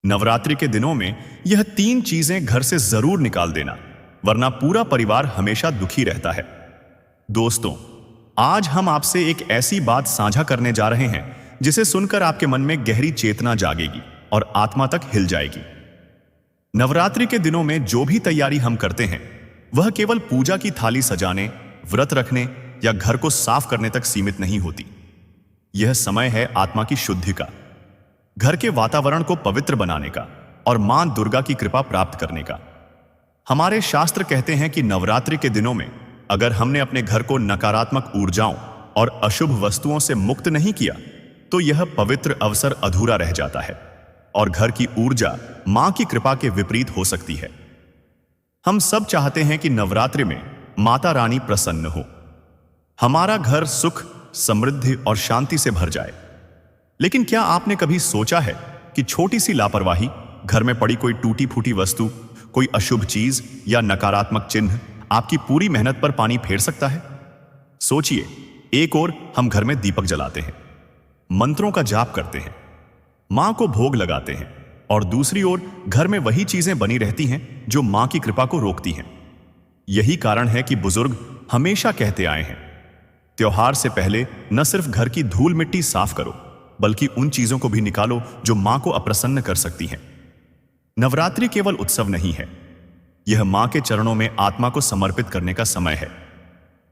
नवरात्रि के दिनों में यह 3 चीजें घर से जरूर निकाल देना, वरना पूरा परिवार हमेशा दुखी रहता है। दोस्तों, आज हम आपसे एक ऐसी बात साझा करने जा रहे हैं जिसे सुनकर आपके मन में गहरी चेतना जागेगी और आत्मा तक हिल जाएगी। नवरात्रि के दिनों में जो भी तैयारी हम करते हैं वह केवल पूजा की थाली सजाने, व्रत रखने या घर को साफ करने तक सीमित नहीं होती। यह समय है आत्मा की शुद्धि का, घर के वातावरण को पवित्र बनाने का और मां दुर्गा की कृपा प्राप्त करने का। हमारे शास्त्र कहते हैं कि नवरात्रि के दिनों में अगर हमने अपने घर को नकारात्मक ऊर्जाओं और अशुभ वस्तुओं से मुक्त नहीं किया तो यह पवित्र अवसर अधूरा रह जाता है और घर की ऊर्जा मां की कृपा के विपरीत हो सकती है। हम सब चाहते हैं कि नवरात्रि में माता रानी प्रसन्न हो, हमारा घर सुख, समृद्धि और शांति से भर जाए। लेकिन क्या आपने कभी सोचा है कि छोटी सी लापरवाही, घर में पड़ी कोई टूटी फूटी वस्तु, कोई अशुभ चीज या नकारात्मक चिन्ह आपकी पूरी मेहनत पर पानी फेर सकता है? सोचिए, एक ओर हम घर में दीपक जलाते हैं, मंत्रों का जाप करते हैं, मां को भोग लगाते हैं और दूसरी ओर घर में वही चीजें बनी रहती हैं जो मां की कृपा को रोकती हैं। यही कारण है कि बुजुर्ग हमेशा कहते आए हैं, त्योहार से पहले न सिर्फ घर की धूल मिट्टी साफ करो बल्कि उन चीजों को भी निकालो जो मां को अप्रसन्न कर सकती हैं। नवरात्रि केवल उत्सव नहीं है, यह मां के चरणों में आत्मा को समर्पित करने का समय है।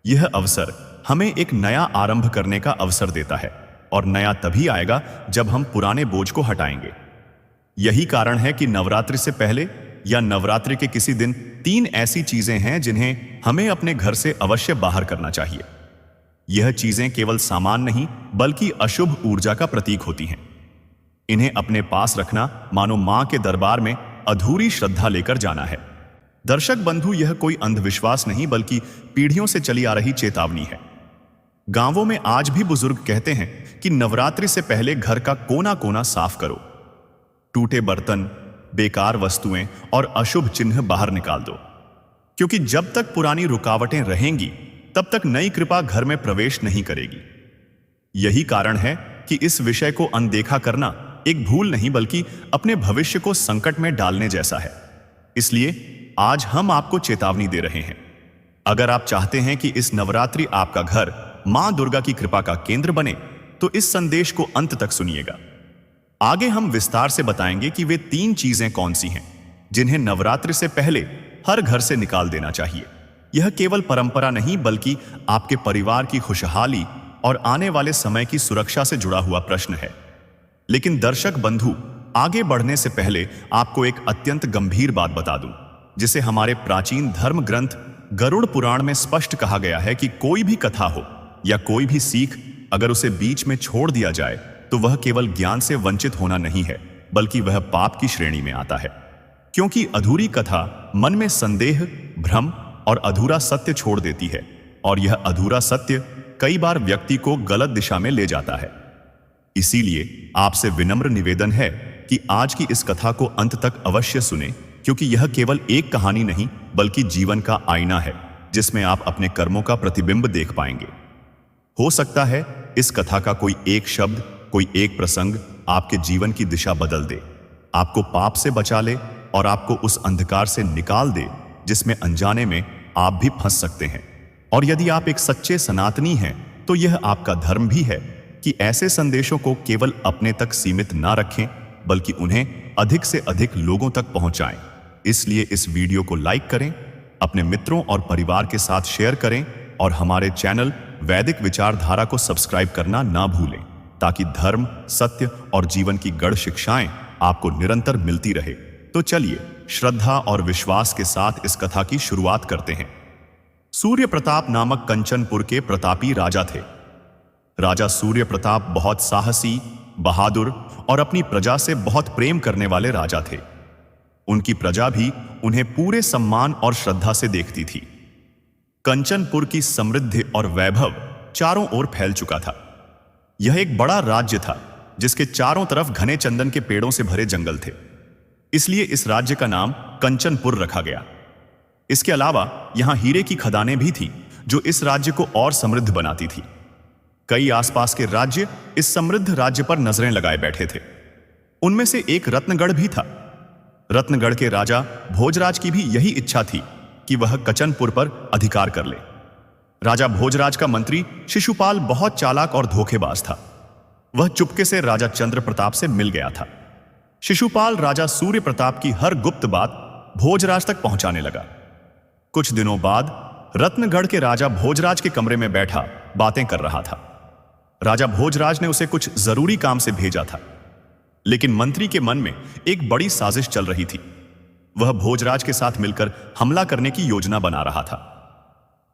यह अवसर हमें एक नया आरंभ करने का अवसर देता है और नया तभी आएगा जब हम पुराने बोझ को हटाएंगे। यही कारण है कि नवरात्रि से पहले या नवरात्रि के किसी दिन 3 ऐसी चीजें हैं जिन्हें हमें अपने घर से अवश्य बाहर करना चाहिए। यह चीजें केवल सामान नहीं बल्कि अशुभ ऊर्जा का प्रतीक होती हैं। इन्हें अपने पास रखना मानो मां के दरबार में अधूरी श्रद्धा लेकर जाना है। दर्शक बंधु, यह कोई अंधविश्वास नहीं बल्कि पीढ़ियों से चली आ रही चेतावनी है। गांवों में आज भी बुजुर्ग कहते हैं कि नवरात्रि से पहले घर का कोना कोना साफ करो, टूटे बर्तन, बेकार वस्तुएं और अशुभ चिन्ह बाहर निकाल दो, क्योंकि जब तक पुरानी रुकावटें रहेंगी तब तक नई कृपा घर में प्रवेश नहीं करेगी। यही कारण है कि इस विषय को अनदेखा करना एक भूल नहीं बल्कि अपने भविष्य को संकट में डालने जैसा है। इसलिए आज हम आपको चेतावनी दे रहे हैं। अगर आप चाहते हैं कि इस नवरात्रि आपका घर मां दुर्गा की कृपा का केंद्र बने तो इस संदेश को अंत तक सुनिएगा। आगे हम विस्तार से बताएंगे कि वे 3 चीजें कौन सी हैं जिन्हें नवरात्रि से पहले हर घर से निकाल देना चाहिए। यह केवल परंपरा नहीं बल्कि आपके परिवार की खुशहाली और आने वाले समय की सुरक्षा से जुड़ा हुआ प्रश्न है। लेकिन दर्शक बंधु, आगे बढ़ने से पहले आपको एक अत्यंत गंभीर बात बता दूं, जिसे हमारे प्राचीन धर्म ग्रंथ गरुड़ पुराण में स्पष्ट कहा गया है कि कोई भी कथा हो या कोई भी सीख अगर उसे बीच में छोड़ दिया जाए तो वह केवल ज्ञान से वंचित होना नहीं है बल्कि वह पाप की श्रेणी में आता है। क्योंकि अधूरी कथा मन में संदेह, भ्रम और अधूरा सत्य छोड़ देती है और यह अधूरा सत्य कई बार व्यक्ति को गलत दिशा में ले जाता है। इसीलिए आपसे विनम्र निवेदन है कि आज की इस कथा को अंत तक अवश्य सुने, क्योंकि यह केवल एक कहानी नहीं बल्कि जीवन का आईना है जिसमें आप अपने कर्मों का प्रतिबिंब देख पाएंगे। हो सकता है इस कथा का कोई एक शब्द, कोई एक प्रसंग आपके जीवन की दिशा बदल दे, आपको पाप से बचा ले और आपको उस अंधकार से निकाल दे जिसमें अनजाने में आप भी फंस सकते हैं। और यदि आप एक सच्चे सनातनी हैं तो यह आपका धर्म भी है कि ऐसे संदेशों को केवल अपने तक सीमित ना रखें बल्कि उन्हें अधिक से अधिक लोगों तक पहुंचाएं। इसलिए इस वीडियो को लाइक करें, अपने मित्रों और परिवार के साथ शेयर करें और हमारे चैनल वैदिक विचारधारा को सब्सक्राइब करना ना भूलें, ताकि धर्म, सत्य और जीवन की गढ़ शिक्षाएं आपको निरंतर मिलती रहे। तो चलिए श्रद्धा और विश्वास के साथ इस कथा की शुरुआत करते हैं। सूर्य प्रताप नामक कंचनपुर के प्रतापी राजा थे। राजा सूर्य प्रताप बहुत साहसी, बहादुर और अपनी प्रजा से बहुत प्रेम करने वाले राजा थे। उनकी प्रजा भी उन्हें पूरे सम्मान और श्रद्धा से देखती थी। कंचनपुर की समृद्धि और वैभव चारों ओर फैल चुका था। यह एक बड़ा राज्य था जिसके चारों तरफ घने चंदन के पेड़ों से भरे जंगल थे, इसलिए इस राज्य का नाम कंचनपुर रखा गया। इसके अलावा यहां हीरे की खदानें भी थीं जो इस राज्य को और समृद्ध बनाती थी। कई आसपास के राज्य इस समृद्ध राज्य पर नजरें लगाए बैठे थे। उनमें से एक रत्नगढ़ भी था। रत्नगढ़ के राजा भोजराज की भी यही इच्छा थी कि वह कचनपुर पर अधिकार कर ले। राजा भोजराज का मंत्री शिशुपाल बहुत चालाक और धोखेबाज था। वह चुपके से राजा चंद्र प्रताप से मिल गया था। शिशुपाल राजा सूर्य प्रताप की हर गुप्त बात भोजराज तक पहुंचाने लगा। कुछ दिनों बाद रत्नगढ़ के राजा भोजराज के कमरे में बैठा बातें कर रहा था। राजा भोजराज ने उसे कुछ जरूरी काम से भेजा था, लेकिन मंत्री के मन में एक बड़ी साजिश चल रही थी। वह भोजराज के साथ मिलकर हमला करने की योजना बना रहा था।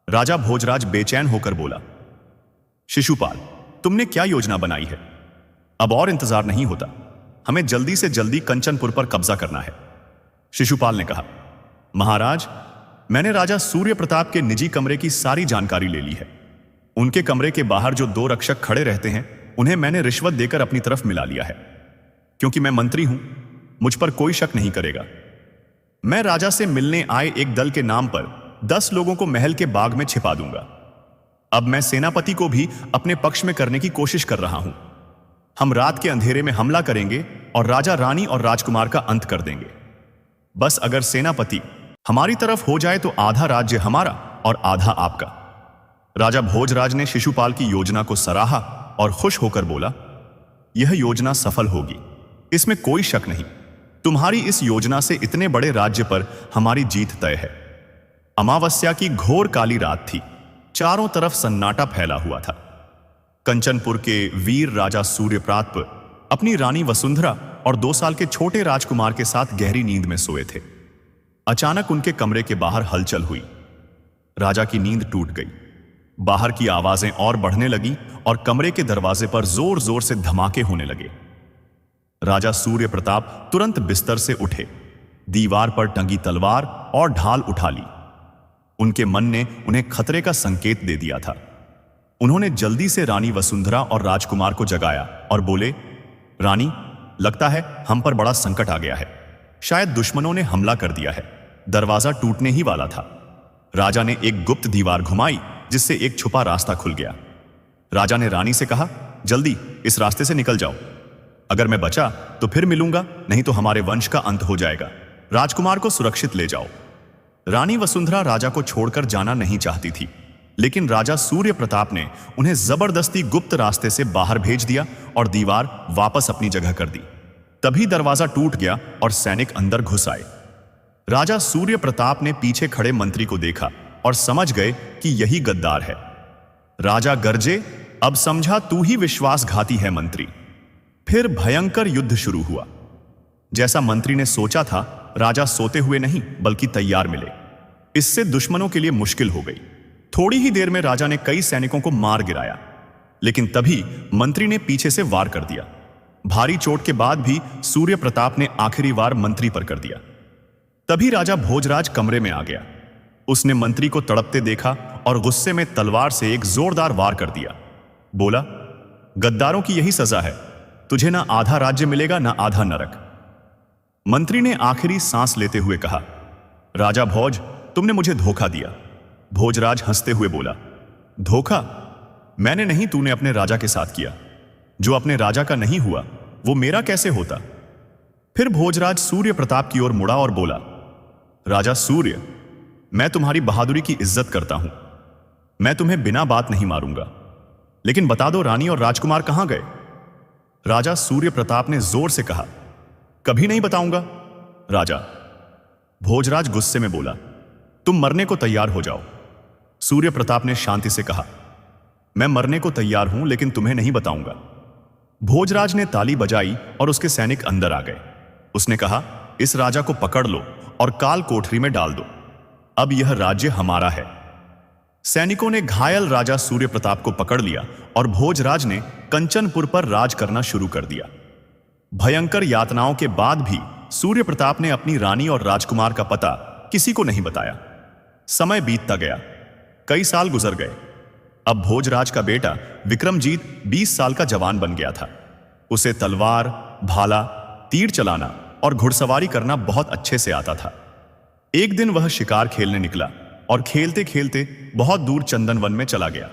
राजा भोजराज बेचैन होकर बोला, शिशुपाल, तुमने क्या योजना बनाई है? अब और इंतजार नहीं होता, हमें जल्दी से जल्दी कंचनपुर पर कब्जा करना है। शिशुपाल ने कहा, महाराज, मैंने राजा सूर्य प्रताप के निजी कमरे की सारी जानकारी ले ली है। उनके कमरे के बाहर जो 2 रक्षक खड़े रहते हैं, उन्हें मैंने रिश्वत देकर अपनी तरफ मिला लिया है। क्योंकि मैं मंत्री हूं, मुझ पर कोई शक नहीं करेगा। मैं राजा से मिलने आए एक दल के नाम पर 10 लोगों को महल के बाग में छिपा दूंगा। अब मैं सेनापति को भी अपने पक्ष में करने की कोशिश कर रहा हूं। हम रात के अंधेरे में हमला करेंगे और राजा, रानी और राजकुमार का अंत कर देंगे। बस अगर सेनापति हमारी तरफ हो जाए तो आधा राज्य हमारा और आधा आपका। राजा भोजराज ने शिशुपाल की योजना को सराहा और खुश होकर बोला, यह योजना सफल होगी, इसमें कोई शक नहीं। तुम्हारी इस योजना से इतने बड़े राज्य पर हमारी जीत तय है। अमावस्या की घोर काली रात थी। चारों तरफ सन्नाटा फैला हुआ था। कंचनपुर के वीर राजा सूर्यप्रताप अपनी रानी वसुंधरा और 2 साल के छोटे राजकुमार के साथ गहरी नींद में सोए थे। अचानक उनके कमरे के बाहर हलचल हुई। राजा की नींद टूट गई। बाहर की आवाजें और बढ़ने लगी और कमरे के दरवाजे पर जोर जोर से धमाके होने लगे। राजा सूर्य प्रताप तुरंत बिस्तर से उठे, दीवार पर टंगी तलवार और ढाल उठा ली। उनके मन ने उन्हें खतरे का संकेत दे दिया था। उन्होंने जल्दी से रानी वसुंधरा और राजकुमार को जगाया और बोले, रानी, लगता है हम पर बड़ा संकट आ गया है। शायद दुश्मनों ने हमला कर दिया है। दरवाजा टूटने ही वाला था। राजा ने एक गुप्त दीवार घुमाई, जिससे एक छुपा रास्ता खुल गया। राजा ने रानी से कहा, जल्दी इस रास्ते से निकल जाओ। अगर मैं बचा तो फिर मिलूंगा, नहीं तो हमारे वंश का अंत हो जाएगा। राजकुमार को सुरक्षित ले जाओ। रानी वसुंधरा राजा को छोड़कर जाना नहीं चाहती थी, लेकिन राजा सूर्य प्रताप ने उन्हें जबरदस्ती गुप्त रास्ते से बाहर भेज दिया और दीवार वापस अपनी जगह कर दी। तभी दरवाजा टूट गया और सैनिक अंदर घुस आए। राजा सूर्य प्रताप ने पीछे खड़े मंत्री को देखा और समझ गए कि यही गद्दार है। राजा गरजे, अब समझा तू ही विश्वासघाती है मंत्री। फिर भयंकर युद्ध शुरू हुआ। जैसा मंत्री ने सोचा था, राजा सोते हुए नहीं बल्कि तैयार मिले। इससे दुश्मनों के लिए मुश्किल हो गई। थोड़ी ही देर में राजा ने कई सैनिकों को मार गिराया, लेकिन तभी मंत्री ने पीछे से वार कर दिया। भारी चोट के बाद भी सूर्य प्रताप ने आखिरी वार मंत्री पर कर दिया। तभी राजा भोजराज कमरे में आ गया। उसने मंत्री को तड़पते देखा और गुस्से में तलवार से एक जोरदार वार कर दिया। बोला, गद्दारों की यही सजा है, तुझे ना आधा राज्य मिलेगा ना आधा नरक। मंत्री ने आखिरी सांस लेते हुए कहा, राजा भोज, तुमने मुझे धोखा दिया। भोजराज हंसते हुए बोला, धोखा? मैंने नहीं, तूने अपने राजा के साथ किया। जो अपने राजा का नहीं हुआ वो मेरा कैसे होता? फिर भोजराज सूर्य प्रताप की ओर मुड़ा और बोला, राजा सूर्य, मैं तुम्हारी बहादुरी की इज्जत करता हूं। मैं तुम्हें बिना बात नहीं मारूंगा, लेकिन बता दो रानी और राजकुमार कहां गए? राजा सूर्य प्रताप ने जोर से कहा, कभी नहीं बताऊंगा। राजा भोजराज गुस्से में बोला, तुम मरने को तैयार हो जाओ। सूर्य प्रताप ने शांति से कहा, मैं मरने को तैयार हूं, लेकिन तुम्हें नहीं बताऊंगा। भोजराज ने ताली बजाई और उसके सैनिक अंदर आ गए। उसने कहा, इस राजा को पकड़ लो और काल कोठरी में डाल दो। अब यह राज्य हमारा है। सैनिकों ने घायल राजा सूर्य प्रताप को पकड़ लिया और भोजराज ने कंचनपुर पर राज करना शुरू कर दिया। भयंकर यातनाओं के बाद भी सूर्य प्रताप ने अपनी रानी और राजकुमार का पता किसी को नहीं बताया। समय बीतता गया, कई साल गुजर गए। अब भोजराज का बेटा विक्रमजीत 20 साल का जवान बन गया था। उसे तलवार, भाला, तीर चलाना और घुड़सवारी करना बहुत अच्छे से आता था। एक दिन वह शिकार खेलने निकला और खेलते खेलते बहुत दूर चंदनवन में चला गया।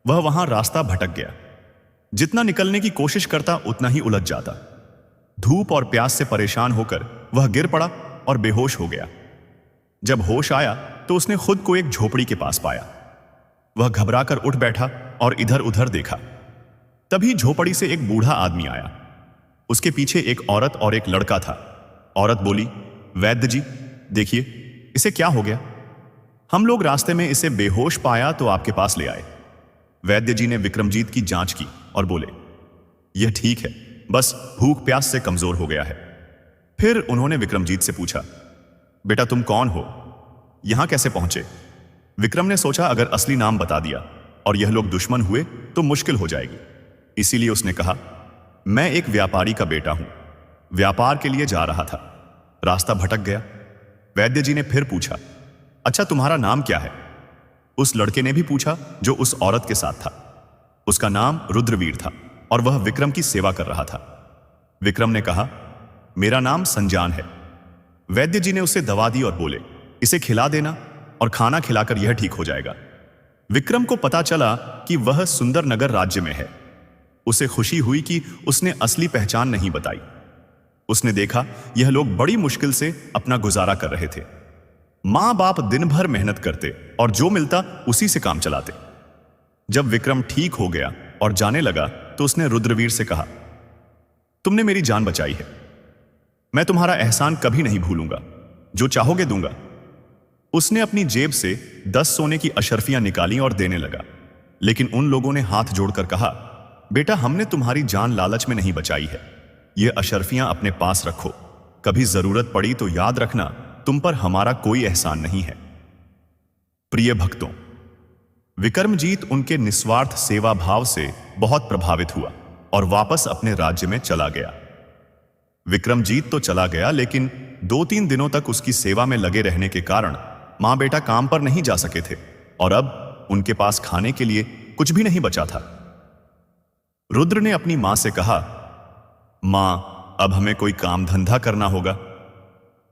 वह वहां रास्ता भटक गया। जितना निकलने की कोशिश करता उतना ही उलझ जाता। धूप और प्यास से परेशान होकर वह गिर पड़ा और बेहोश हो गया। जब होश आया तो उसने खुद को एक झोपड़ी के पास पाया। वह घबराकर उठ बैठा और इधर उधर देखा। तभी झोपड़ी से एक बूढ़ा आदमी आया। उसके पीछे एक औरत और एक लड़का था। औरत बोली, वैद्य जी, देखिए इसे क्या हो गया? हम लोग रास्ते में इसे बेहोश पाया तो आपके पास ले आए। वैद्य जी ने विक्रमजीत की जांच की और बोले, यह ठीक है, बस भूख प्यास से कमजोर हो गया है। फिर उन्होंने विक्रमजीत से पूछा, बेटा तुम कौन हो, यहां कैसे पहुंचे? विक्रम ने सोचा अगर असली नाम बता दिया और यह लोग दुश्मन हुए तो मुश्किल हो जाएगी। इसीलिए उसने कहा, मैं एक व्यापारी का बेटा हूं, व्यापार के लिए जा रहा था, रास्ता भटक गया। वैद्य जी ने फिर पूछा, अच्छा तुम्हारा नाम क्या है? उस लड़के ने भी पूछा जो उस औरत के साथ था। उसका नाम रुद्रवीर था और वह विक्रम की सेवा कर रहा था। विक्रम ने कहा, मेरा नाम संजान है। वैद्य जी ने उसे दवा दी और बोले, इसे खिला देना और खाना खिलाकर यह ठीक हो जाएगा। विक्रम को पता चला कि वह सुंदरनगर राज्य में है। उसे खुशी हुई कि उसने असली पहचान नहीं बताई। उसने देखा यह लोग बड़ी मुश्किल से अपना गुजारा कर रहे थे। मां बाप दिन भर मेहनत करते और जो मिलता उसी से काम चलाते। जब विक्रम ठीक हो गया और जाने लगा तो उसने रुद्रवीर से कहा, तुमने मेरी जान बचाई है, मैं तुम्हारा एहसान कभी नहीं भूलूंगा, जो चाहोगे दूंगा। उसने अपनी जेब से 10 सोने की अशर्फियां निकाली और देने लगा, लेकिन उन लोगों ने हाथ जोड़कर कहा, बेटा हमने तुम्हारी जान लालच में नहीं बचाई है, ये अशर्फियां अपने पास रखो, कभी जरूरत पड़ी तो याद रखना तुम पर हमारा कोई एहसान नहीं है। प्रिय भक्तों, विक्रमजीत उनके निस्वार्थ सेवा भाव से बहुत प्रभावित हुआ और वापस अपने राज्य में चला गया। विक्रमजीत तो चला गया, लेकिन 2-3 दिनों तक उसकी सेवा में लगे रहने के कारण मां बेटा काम पर नहीं जा सके थे और अब उनके पास खाने के लिए कुछ भी नहीं बचा था। रुद्र ने अपनी मां से कहा, मां अब हमें कोई काम धंधा करना होगा,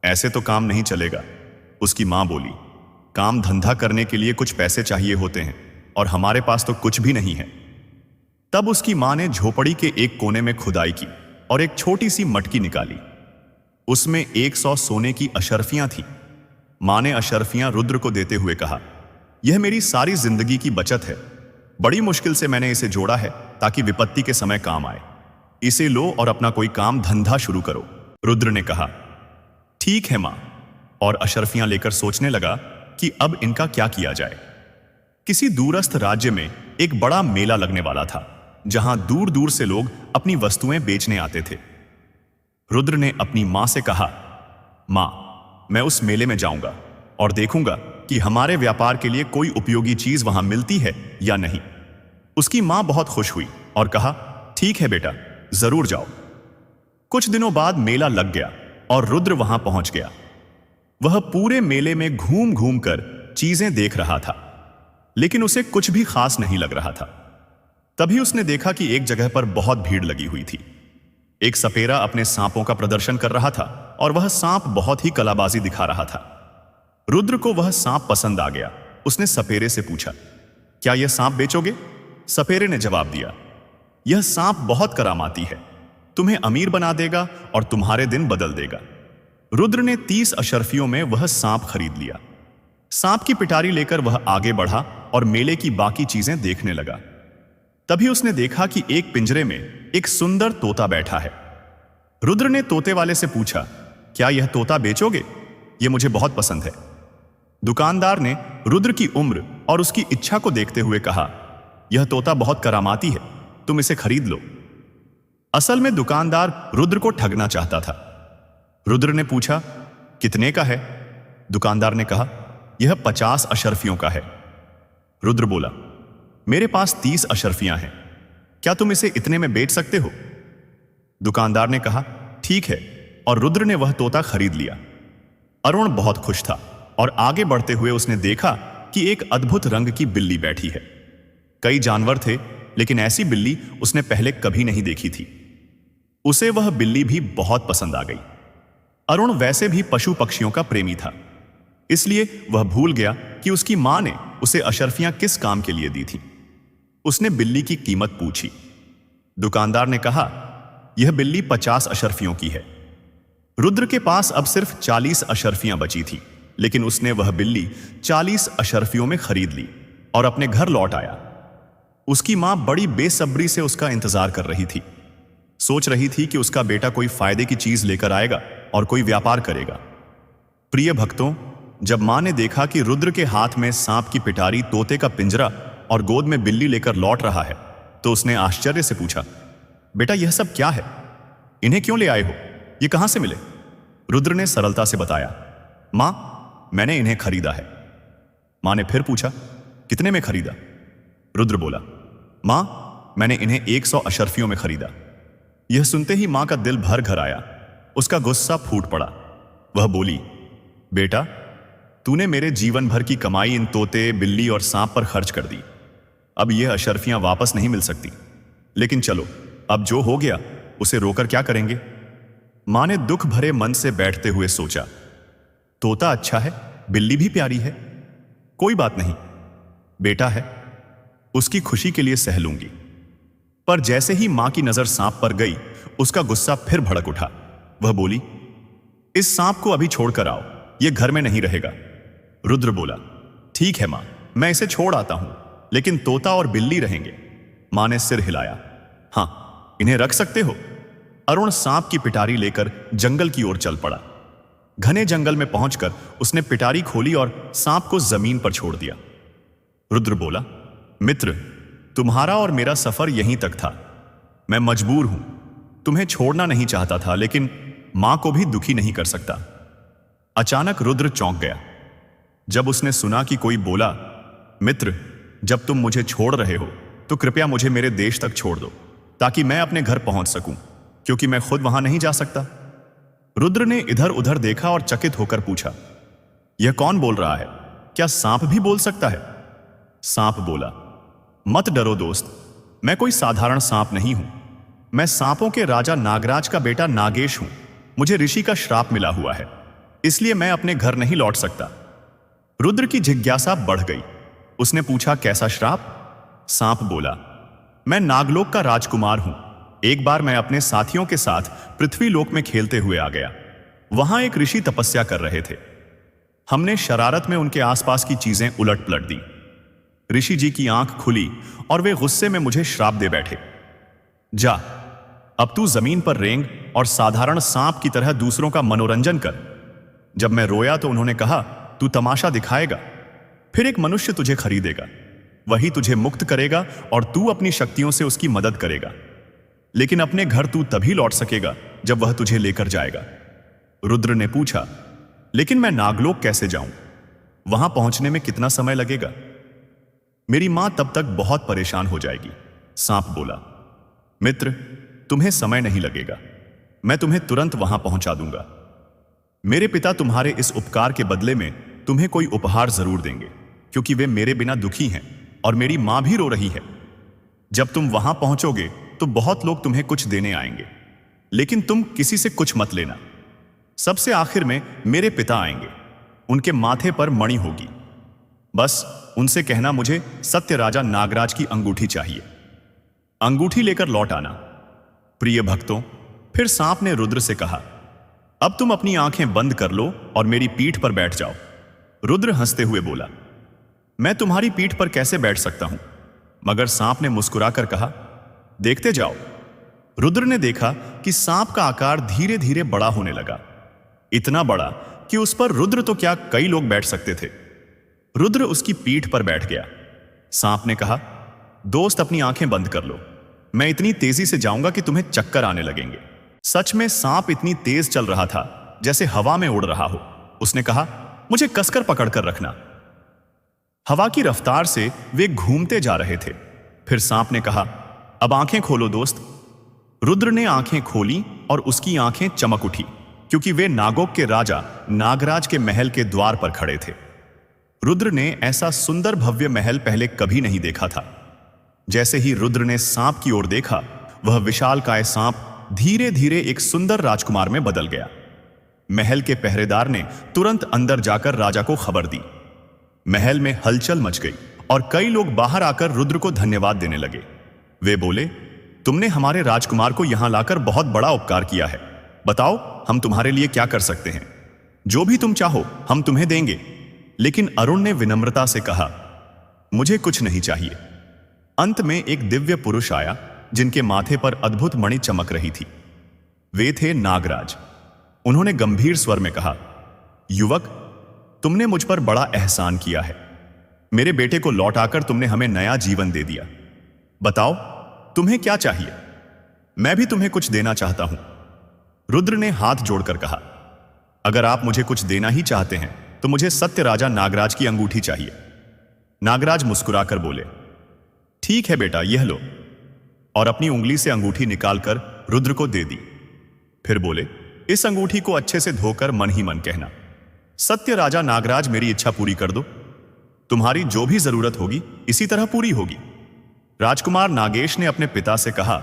ऐसे तो काम नहीं चलेगा। उसकी मां बोली, काम धंधा करने के लिए कुछ पैसे चाहिए होते हैं और हमारे पास तो कुछ भी नहीं है। तब उसकी मां ने झोपड़ी के एक कोने में खुदाई की और एक छोटी सी मटकी निकाली। उसमें 100 सोने की अशर्फियां थी। मां ने अशर्फियां रुद्र को देते हुए कहा, यह मेरी सारी जिंदगी की बचत है, बड़ी मुश्किल से मैंने इसे जोड़ा है ताकि विपत्ति के समय काम आए। इसे लो और अपना कोई काम धंधा शुरू करो। रुद्र ने कहा, ठीक है मां, और अशर्फियां लेकर सोचने लगा कि अब इनका क्या किया जाए। किसी दूरस्थ राज्य में एक बड़ा मेला लगने वाला था, जहां दूर दूर से लोग अपनी वस्तुएं बेचने आते थे। रुद्र ने अपनी मां से कहा, मां मैं उस मेले में जाऊंगा और देखूंगा कि हमारे व्यापार के लिए कोई उपयोगी चीज वहां मिलती है या नहीं। उसकी मां बहुत खुश हुई और कहा, ठीक है बेटा, जरूर जाओ। कुछ दिनों बाद मेला लग गया और रुद्र वहां पहुंच गया। वह पूरे मेले में घूम घूम कर चीजें देख रहा था, लेकिन उसे कुछ भी खास नहीं लग रहा था। तभी उसने देखा कि एक जगह पर बहुत भीड़ लगी हुई थी। एक सपेरा अपने सांपों का प्रदर्शन कर रहा था और वह सांप बहुत ही कलाबाजी दिखा रहा था। रुद्र को वह सांप पसंद आ गया। उसने सपेरे से पूछा, क्या यह सांप बेचोगे? सपेरे ने जवाब दिया, यह सांप बहुत करामाती है, तुम्हें अमीर बना देगा और तुम्हारे दिन बदल देगा। रुद्र ने 30 अशर्फियों में वह सांप खरीद लिया। सांप की पिटारी लेकर वह आगे बढ़ा और मेले की बाकी चीजें देखने लगा। तभी उसने देखा कि एक पिंजरे में एक सुंदर तोता बैठा है। रुद्र ने तोते वाले से पूछा, क्या यह तोता बेचोगे? यह मुझे बहुत पसंद है। दुकानदार ने रुद्र की उम्र और उसकी इच्छा को देखते हुए कहा, यह तोता बहुत करामाती है, तुम इसे खरीद लो। असल में दुकानदार रुद्र को ठगना चाहता था। रुद्र ने पूछा, कितने का है? दुकानदार ने कहा, यह 50 अशर्फियों का है। रुद्र बोला, मेरे पास 30 अशर्फियां हैं, क्या तुम इसे इतने में बेच सकते हो? दुकानदार ने कहा, ठीक है, और रुद्र ने वह तोता खरीद लिया। अरुण बहुत खुश था और आगे बढ़ते हुए उसने देखा कि एक अद्भुत रंग की बिल्ली बैठी है। कई जानवर थे, लेकिन ऐसी बिल्ली उसने पहले कभी नहीं देखी थी। उसे वह बिल्ली भी बहुत पसंद आ गई। अरुण वैसे भी पशु पक्षियों का प्रेमी था, इसलिए वह भूल गया कि उसकी मां ने उसे अशर्फियां किस काम के लिए दी थी। उसने बिल्ली की कीमत पूछी। दुकानदार ने कहा, यह बिल्ली 50 अशर्फियों की है। रुद्र के पास अब सिर्फ 40 अशर्फियां बची थी, लेकिन उसने वह बिल्ली 40 अशर्फियों में खरीद ली और अपने घर लौट आया। उसकी मां बड़ी बेसब्री से उसका इंतजार कर रही थी। सोच रही थी कि उसका बेटा कोई फायदे की चीज लेकर आएगा और कोई व्यापार करेगा। प्रिय भक्तों, जब मां ने देखा कि रुद्र के हाथ में सांप की पिटारी, तोते का पिंजरा और गोद में बिल्ली लेकर लौट रहा है, तो उसने आश्चर्य से पूछा, बेटा यह सब क्या है? इन्हें क्यों ले आए हो? ये कहां से मिले? रुद्र ने सरलता से बताया, मां, मैंने इन्हें खरीदा है। मां ने फिर पूछा, कितने में खरीदा? रुद्र बोला, मां, मैंने इन्हें 100 अशर्फियों में खरीदा। यह सुनते ही मां का दिल भर घर आया। उसका गुस्सा फूट पड़ा। वह बोली, बेटा, तूने मेरे जीवन भर की कमाई इन तोते, बिल्ली और सांप पर खर्च कर दी। अब यह अशर्फियां वापस नहीं मिल सकती। लेकिन चलो, अब जो हो गया उसे रोकर क्या करेंगे? मां ने दुख भरे मन से बैठते हुए सोचा, तोता अच्छा है, बिल्ली भी प्यारी है, कोई बात नहीं, बेटा है, उसकी खुशी के लिए सह लूंगी। पर जैसे ही मां की नजर सांप पर गई, उसका गुस्सा फिर भड़क उठा। वह बोली, इस सांप को अभी छोड़कर आओ, यह घर में नहीं रहेगा। रुद्र बोला, ठीक है मां, मैं इसे छोड़ आता हूं, लेकिन तोता और बिल्ली रहेंगे। मां ने सिर हिलाया, हां, इन्हें रख सकते हो। अरुण सांप की पिटारी लेकर जंगल की ओर चल पड़ा। घने जंगल में पहुंचकर उसने पिटारी खोली और सांप को जमीन पर छोड़ दिया। रुद्र बोला, मित्र, तुम्हारा और मेरा सफर यहीं तक था। मैं मजबूर हूं, तुम्हें छोड़ना नहीं चाहता था, लेकिन मां को भी दुखी नहीं कर सकता। अचानक रुद्र चौंक गया जब उसने सुना कि कोई बोला, मित्र, जब तुम मुझे छोड़ रहे हो तो कृपया मुझे मेरे देश तक छोड़ दो, ताकि मैं अपने घर पहुंच सकूं, क्योंकि मैं खुद वहां नहीं जा सकता। रुद्र ने इधर उधर देखा और चकित होकर पूछा, यह कौन बोल रहा है? क्या सांप भी बोल सकता है? सांप बोला, मत डरो दोस्त, मैं कोई साधारण सांप नहीं हूं। मैं सांपों के राजा नागराज का बेटा नागेश हूं। मुझे ऋषि का श्राप मिला हुआ है, इसलिए मैं अपने घर नहीं लौट सकता। रुद्र की जिज्ञासा बढ़ गई। उसने पूछा, कैसा श्राप? सांप बोला, मैं नागलोक का राजकुमार हूं। एक बार मैं अपने साथियों के साथ पृथ्वीलोक में खेलते हुए आ गया। वहां एक ऋषि तपस्या कर रहे थे। हमने शरारत में उनके आसपास की चीजें उलट पलट दी। ऋषि जी की आंख खुली और वे गुस्से में मुझे श्राप दे बैठे, जा, अब तू जमीन पर रेंग और साधारण सांप की तरह दूसरों का मनोरंजन कर। जब मैं रोया तो उन्होंने कहा, तू तमाशा दिखाएगा, फिर एक मनुष्य तुझे खरीदेगा, वही तुझे मुक्त करेगा और तू अपनी शक्तियों से उसकी मदद करेगा। लेकिन अपने घर तू तभी लौट सकेगा जब वह तुझे लेकर जाएगा। रुद्र ने पूछा, लेकिन मैं नागलोक कैसे जाऊं? वहां पहुंचने में कितना समय लगेगा? मेरी मां तब तक बहुत परेशान हो जाएगी। सांप बोला, मित्र, तुम्हें समय नहीं लगेगा, मैं तुम्हें तुरंत वहां पहुंचा दूंगा। मेरे पिता तुम्हारे इस उपकार के बदले में तुम्हें कोई उपहार जरूर देंगे, क्योंकि वे मेरे बिना दुखी हैं और मेरी मां भी रो रही है। जब तुम वहां पहुंचोगे तो बहुत लोग तुम्हें कुछ देने आएंगे, लेकिन तुम किसी से कुछ मत लेना। सबसे आखिर में मेरे पिता आएंगे, उनके माथे पर मणि होगी। बस उनसे कहना, मुझे सत्य राजा नागराज की अंगूठी चाहिए। अंगूठी लेकर लौट आना। प्रिय भक्तों, फिर सांप ने रुद्र से कहा, अब तुम अपनी आंखें बंद कर लो और मेरी पीठ पर बैठ जाओ। रुद्र हंसते हुए बोला, मैं तुम्हारी पीठ पर कैसे बैठ सकता हूं? मगर सांप ने मुस्कुराकर कहा, देखते जाओ। रुद्र ने देखा कि सांप का आकार धीरे धीरे बड़ा होने लगा, इतना बड़ा कि उस पर रुद्र तो क्या, कई लोग बैठ सकते थे। रुद्र उसकी पीठ पर बैठ गया। सांप ने कहा, दोस्त, अपनी आंखें बंद कर लो, मैं इतनी तेजी से जाऊंगा कि तुम्हें चक्कर आने लगेंगे। सच में सांप इतनी तेज चल रहा था जैसे हवा में उड़ रहा हो। उसने कहा, मुझे कसकर पकड़कर रखना। हवा की रफ्तार से वे घूमते जा रहे थे। फिर सांप ने कहा, अब आंखें खोलो दोस्त। रुद्र ने आंखें खोली और उसकी आंखें चमक उठी, क्योंकि वे नागोक के राजा नागराज के महल के द्वार पर खड़े थे। रुद्र ने ऐसा सुंदर भव्य महल पहले कभी नहीं देखा था। जैसे ही रुद्र ने सांप की ओर देखा, वह विशालकाय सांप धीरे धीरे एक सुंदर राजकुमार में बदल गया। महल के पहरेदार ने तुरंत अंदर जाकर राजा को खबर दी। महल में हलचल मच गई और कई लोग बाहर आकर रुद्र को धन्यवाद देने लगे। वे बोले, तुमने हमारे राजकुमार को यहां लाकर बहुत बड़ा उपकार किया है। बताओ, हम तुम्हारे लिए क्या कर सकते हैं? जो भी तुम चाहो हम तुम्हें देंगे। लेकिन अरुण ने विनम्रता से कहा, मुझे कुछ नहीं चाहिए। अंत में एक दिव्य पुरुष आया जिनके माथे पर अद्भुत मणि चमक रही थी। वे थे नागराज। उन्होंने गंभीर स्वर में कहा, युवक, तुमने मुझ पर बड़ा एहसान किया है। मेरे बेटे को लौटाकर तुमने हमें नया जीवन दे दिया। बताओ, तुम्हें क्या चाहिए? मैं भी तुम्हें कुछ देना चाहता हूं। रुद्र ने हाथ जोड़कर कहा, अगर आप मुझे कुछ देना ही चाहते हैं तो मुझे सत्य राजा नागराज की अंगूठी चाहिए। नागराज मुस्कुराकर बोले, ठीक है बेटा, यह लो। और अपनी उंगली से अंगूठी निकालकर रुद्र को दे दी। फिर बोले, इस अंगूठी को अच्छे से धोकर मन ही मन कहना, सत्य राजा नागराज, मेरी इच्छा पूरी कर दो। तुम्हारी जो भी जरूरत होगी इसी तरह पूरी होगी। राजकुमार नागेश ने अपने पिता से कहा,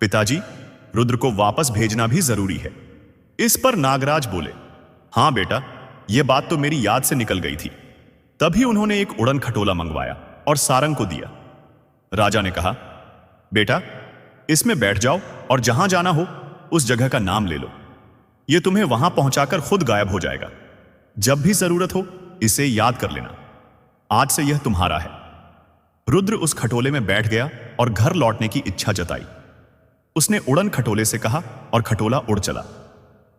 पिताजी, रुद्र को वापस भेजना भी जरूरी है। इस पर नागराज बोले, हां बेटा, यह बात तो मेरी याद से निकल गई थी। तभी उन्होंने एक उड़न खटोला मंगवाया और सारंग को दिया। राजा ने कहा, बेटा, इसमें बैठ जाओ और जहां जाना हो उस जगह का नाम ले लो। यह तुम्हें वहां पहुंचाकर खुद गायब हो जाएगा। जब भी जरूरत हो इसे याद कर लेना। आज से यह तुम्हारा है। रुद्र उस खटोले में बैठ गया और घर लौटने की इच्छा जताई। उसने उड़न खटोले से कहा और खटोला उड़ चला।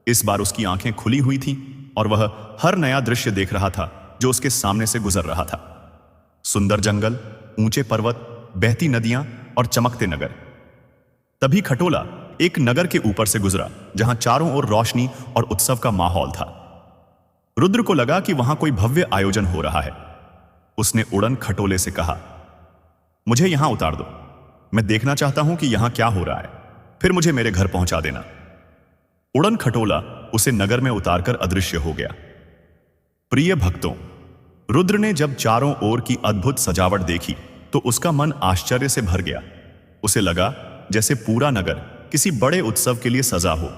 इस बार उसकी आंखें खुली हुई थीं और वह हर नया दृश्य देख रहा था जो उसके सामने से गुजर रहा था। सुंदर जंगल, ऊंचे पर्वत, बहती नदियां और चमकते नगर। तभी खटोला एक नगर के ऊपर से गुजरा जहां चारों ओर रोशनी और उत्सव का माहौल था। रुद्र को लगा कि वहां कोई भव्य आयोजन हो रहा है। उसने उड़न खटोले से कहा, मुझे यहां उतार दो। मैं देखना चाहता हूं कि यहां क्या हो रहा है। फिर मुझे मेरे घर पहुंचा देना। उड़न खटोला उसे नगर में उतारकर अदृश्य हो गया। प्रिय भक्तों, रुद्र ने जब चारों ओर की अद्भुत सजावट देखी तो उसका मन आश्चर्य से भर गया। उसे लगा जैसे पूरा नगर किसी बड़े उत्सव के लिए सजा हो।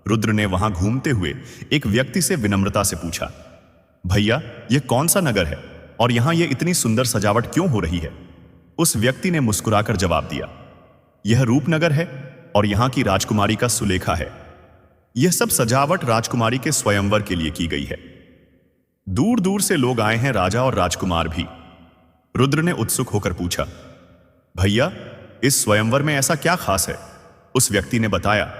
रुद्र ने वहां घूमते हुए एक व्यक्ति से विनम्रता से पूछा, भैया, यह कौन सा नगर है और यहां यह इतनी सुंदर सजावट क्यों हो रही है? उस व्यक्ति ने मुस्कुराकर जवाब दिया, यह रूपनगर है और यहां की राजकुमारी का सुलेखा है। यह सब सजावट राजकुमारी के स्वयंवर के लिए की गई है। दूर दूर से लोग आए हैं, राजा और राजकुमार भी। रुद्र ने उत्सुक होकर पूछा, भैया, इस स्वयंवर में ऐसा क्या खास है? उस व्यक्ति ने बताया,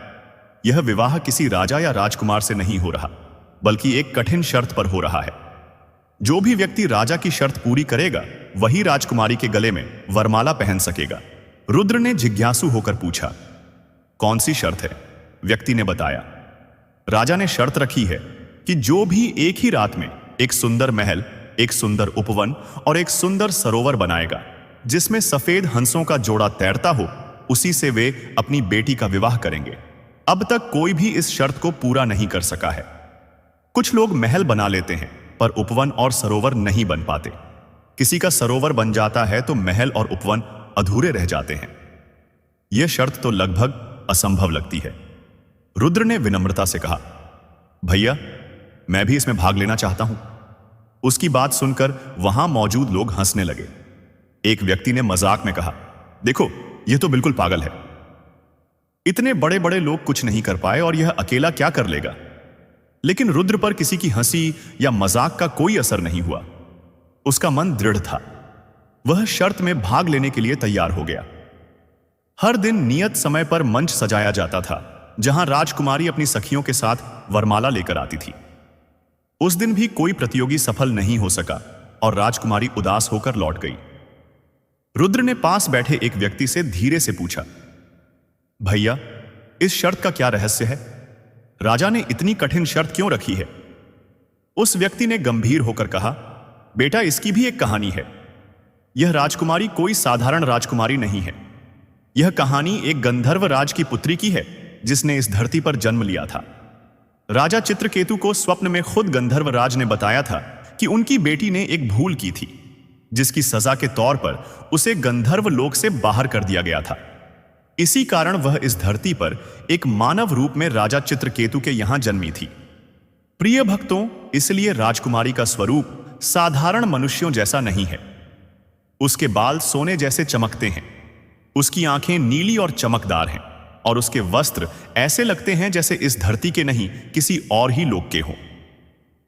यह विवाह किसी राजा या राजकुमार से नहीं हो रहा, बल्कि एक कठिन शर्त पर हो रहा है। जो भी व्यक्ति राजा की शर्त पूरी करेगा वही राजकुमारी के गले में वरमाला पहन सकेगा। रुद्र ने जिज्ञासु होकर पूछा, कौन सी शर्त है? व्यक्ति ने बताया, राजा ने शर्त रखी है कि जो भी एक ही रात में एक सुंदर महल, एक सुंदर उपवन और एक सुंदर सरोवर बनाएगा जिसमें सफेद हंसों का जोड़ा तैरता हो, उसी से वे अपनी बेटी का विवाह करेंगे। अब तक कोई भी इस शर्त को पूरा नहीं कर सका है। कुछ लोग महल बना लेते हैं पर उपवन और सरोवर नहीं बन पाते। किसी का सरोवर बन जाता है तो महल और उपवन अधूरे रह जाते हैं। यह शर्त तो लगभग असंभव लगती है। रुद्र ने विनम्रता से कहा, भैया, मैं भी इसमें भाग लेना चाहता हूं। उसकी बात सुनकर वहां मौजूद लोग हंसने लगे। एक व्यक्ति ने मजाक में कहा, देखो, यह तो बिल्कुल पागल है। इतने बड़े बड़े लोग कुछ नहीं कर पाए और यह अकेला क्या कर लेगा? लेकिन रुद्र पर किसी की हंसी या मजाक का कोई असर नहीं हुआ। उसका मन दृढ़ था। वह शर्त में भाग लेने के लिए तैयार हो गया। हर दिन नियत समय पर मंच सजाया जाता था जहां राजकुमारी अपनी सखियों के साथ वरमाला लेकर आती थी। उस दिन भी कोई प्रतियोगी सफल नहीं हो सका और राजकुमारी उदास होकर लौट गई। रुद्र ने पास बैठे एक व्यक्ति से धीरे से पूछा, भैया, इस शर्त का क्या रहस्य है? राजा ने इतनी कठिन शर्त क्यों रखी है? उस व्यक्ति ने गंभीर होकर कहा, बेटा, इसकी भी एक कहानी है। यह राजकुमारी कोई साधारण राजकुमारी नहीं है। यह कहानी एक गंधर्व राज की पुत्री की है जिसने इस धरती पर जन्म लिया था। राजा चित्रकेतु को स्वप्न में खुद गंधर्व राज ने बताया था कि उनकी बेटी ने एक भूल की थी जिसकी सजा के तौर पर उसे गंधर्व लोक से बाहर कर दिया गया था। इसी कारण वह इस धरती पर एक मानव रूप में राजा चित्रकेतु के यहां जन्मी थी। प्रिय भक्तों, इसलिए राजकुमारी का स्वरूप साधारण मनुष्यों जैसा नहीं है। उसके बाल सोने जैसे चमकते हैं, उसकी आंखें नीली और चमकदार हैं और उसके वस्त्र ऐसे लगते हैं जैसे इस धरती के नहीं किसी और ही लोक के हों।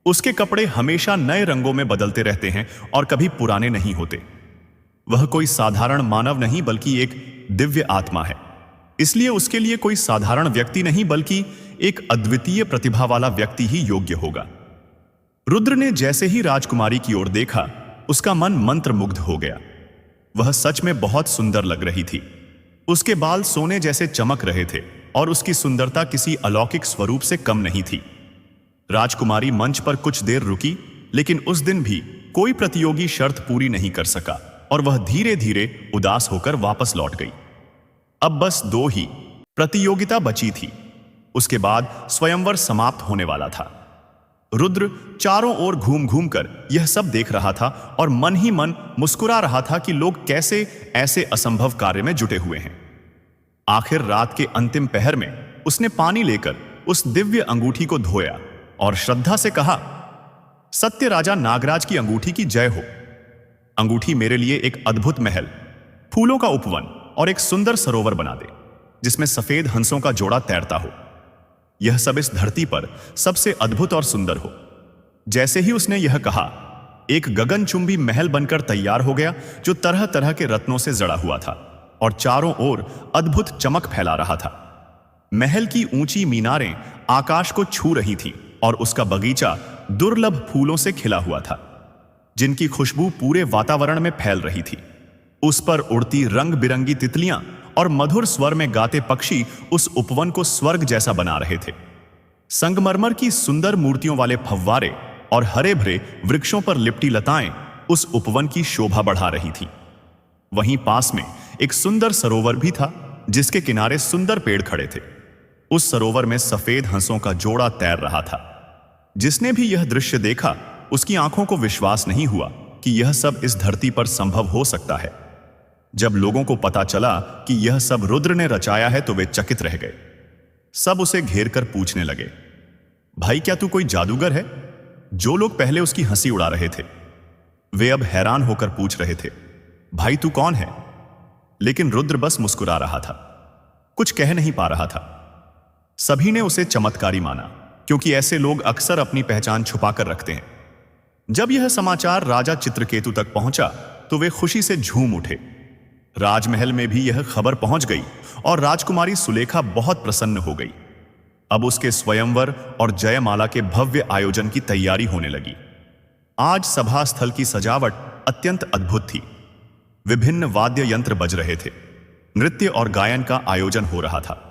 उसके कपड़े हमेशा नए रंगों में बदलते रहते हैं और कभी पुराने नहीं होते। वह कोई साधारण मानव नहीं बल्कि एक दिव्य आत्मा है। इसलिए उसके लिए कोई साधारण व्यक्ति नहीं बल्कि एक अद्वितीय प्रतिभा वाला व्यक्ति ही योग्य होगा। रुद्र ने जैसे ही राजकुमारी की ओर देखा, उसका मन मंत्रमुग्ध हो गया। वह सच में बहुत सुंदर लग रही थी। उसके बाल सोने जैसे चमक रहे थे और उसकी सुंदरता किसी अलौकिक स्वरूप से कम नहीं थी। राजकुमारी मंच पर कुछ देर रुकी, लेकिन उस दिन भी कोई प्रतियोगी शर्त पूरी नहीं कर सका और वह धीरे धीरे उदास होकर वापस लौट गई। अब बस 2 ही प्रतियोगिता बची थी। उसके बाद स्वयंवर समाप्त होने वाला था। रुद्र चारों ओर घूम घूम कर यह सब देख रहा था और मन ही मन मुस्कुरा रहा था कि लोग कैसे ऐसे असंभव कार्य में जुटे हुए हैं। आखिर रात के अंतिम पहर में उसने पानी लेकर उस दिव्य अंगूठी को धोया और श्रद्धा से कहा, सत्य राजा नागराज की अंगूठी की जय हो। अंगूठी मेरे लिए एक अद्भुत महल, फूलों का उपवन और एक सुंदर सरोवर बना दे, जिसमें सफेद हंसों का जोड़ा तैरता हो। यह सब इस धरती पर सबसे अद्भुत और सुंदर हो। जैसे ही उसने यह कहा, एक गगनचुंबी महल बनकर तैयार हो गया, जो तरह तरह के रत्नों से जड़ा हुआ था और चारों ओर अद्भुत चमक फैला रहा था। महल की ऊंची मीनारें आकाश को छू रही थीं और उसका बगीचा दुर्लभ फूलों से खिला हुआ था, जिनकी खुशबू पूरे वातावरण में फैल रही थी। उस पर उड़ती रंग बिरंगी तितलियां और मधुर स्वर में गाते पक्षी उस उपवन को स्वर्ग जैसा बना रहे थे। संगमरमर की सुंदर मूर्तियों वाले फव्वारे और हरे भरे वृक्षों पर लिपटी लताएं उस उपवन की शोभा बढ़ा रही थीं। वहीं पास में एक सुंदर सरोवर भी था, जिसके किनारे सुंदर पेड़ खड़े थे। उस सरोवर में सफेद हंसों का जोड़ा तैर रहा था। जिसने भी यह दृश्य देखा, उसकी आंखों को विश्वास नहीं हुआ कि यह सब इस धरती पर संभव हो सकता है। जब लोगों को पता चला कि यह सब रुद्र ने रचाया है, तो वे चकित रह गए। सब उसे घेर कर पूछने लगे, भाई क्या तू कोई जादूगर है? जो लोग पहले उसकी हंसी उड़ा रहे थे, वे अब हैरान होकर पूछ रहे थे, भाई तू कौन है? लेकिन रुद्र बस मुस्कुरा रहा था, कुछ कह नहीं पा रहा था। सभी ने उसे चमत्कारी माना, क्योंकि ऐसे लोग अक्सर अपनी पहचान छुपाकर रखते हैं। जब यह समाचार राजा चित्रकेतु तक पहुंचा, तो वे खुशी से झूम उठे। राजमहल में भी यह खबर पहुंच गई और राजकुमारी सुलेखा बहुत प्रसन्न हो गई। अब उसके स्वयंवर और जयमाला के भव्य आयोजन की तैयारी होने लगी। आज सभा स्थल की सजावट अत्यंत अद्भुत थी। विभिन्न वाद्य यंत्र बज रहे थे, नृत्य और गायन का आयोजन हो रहा था।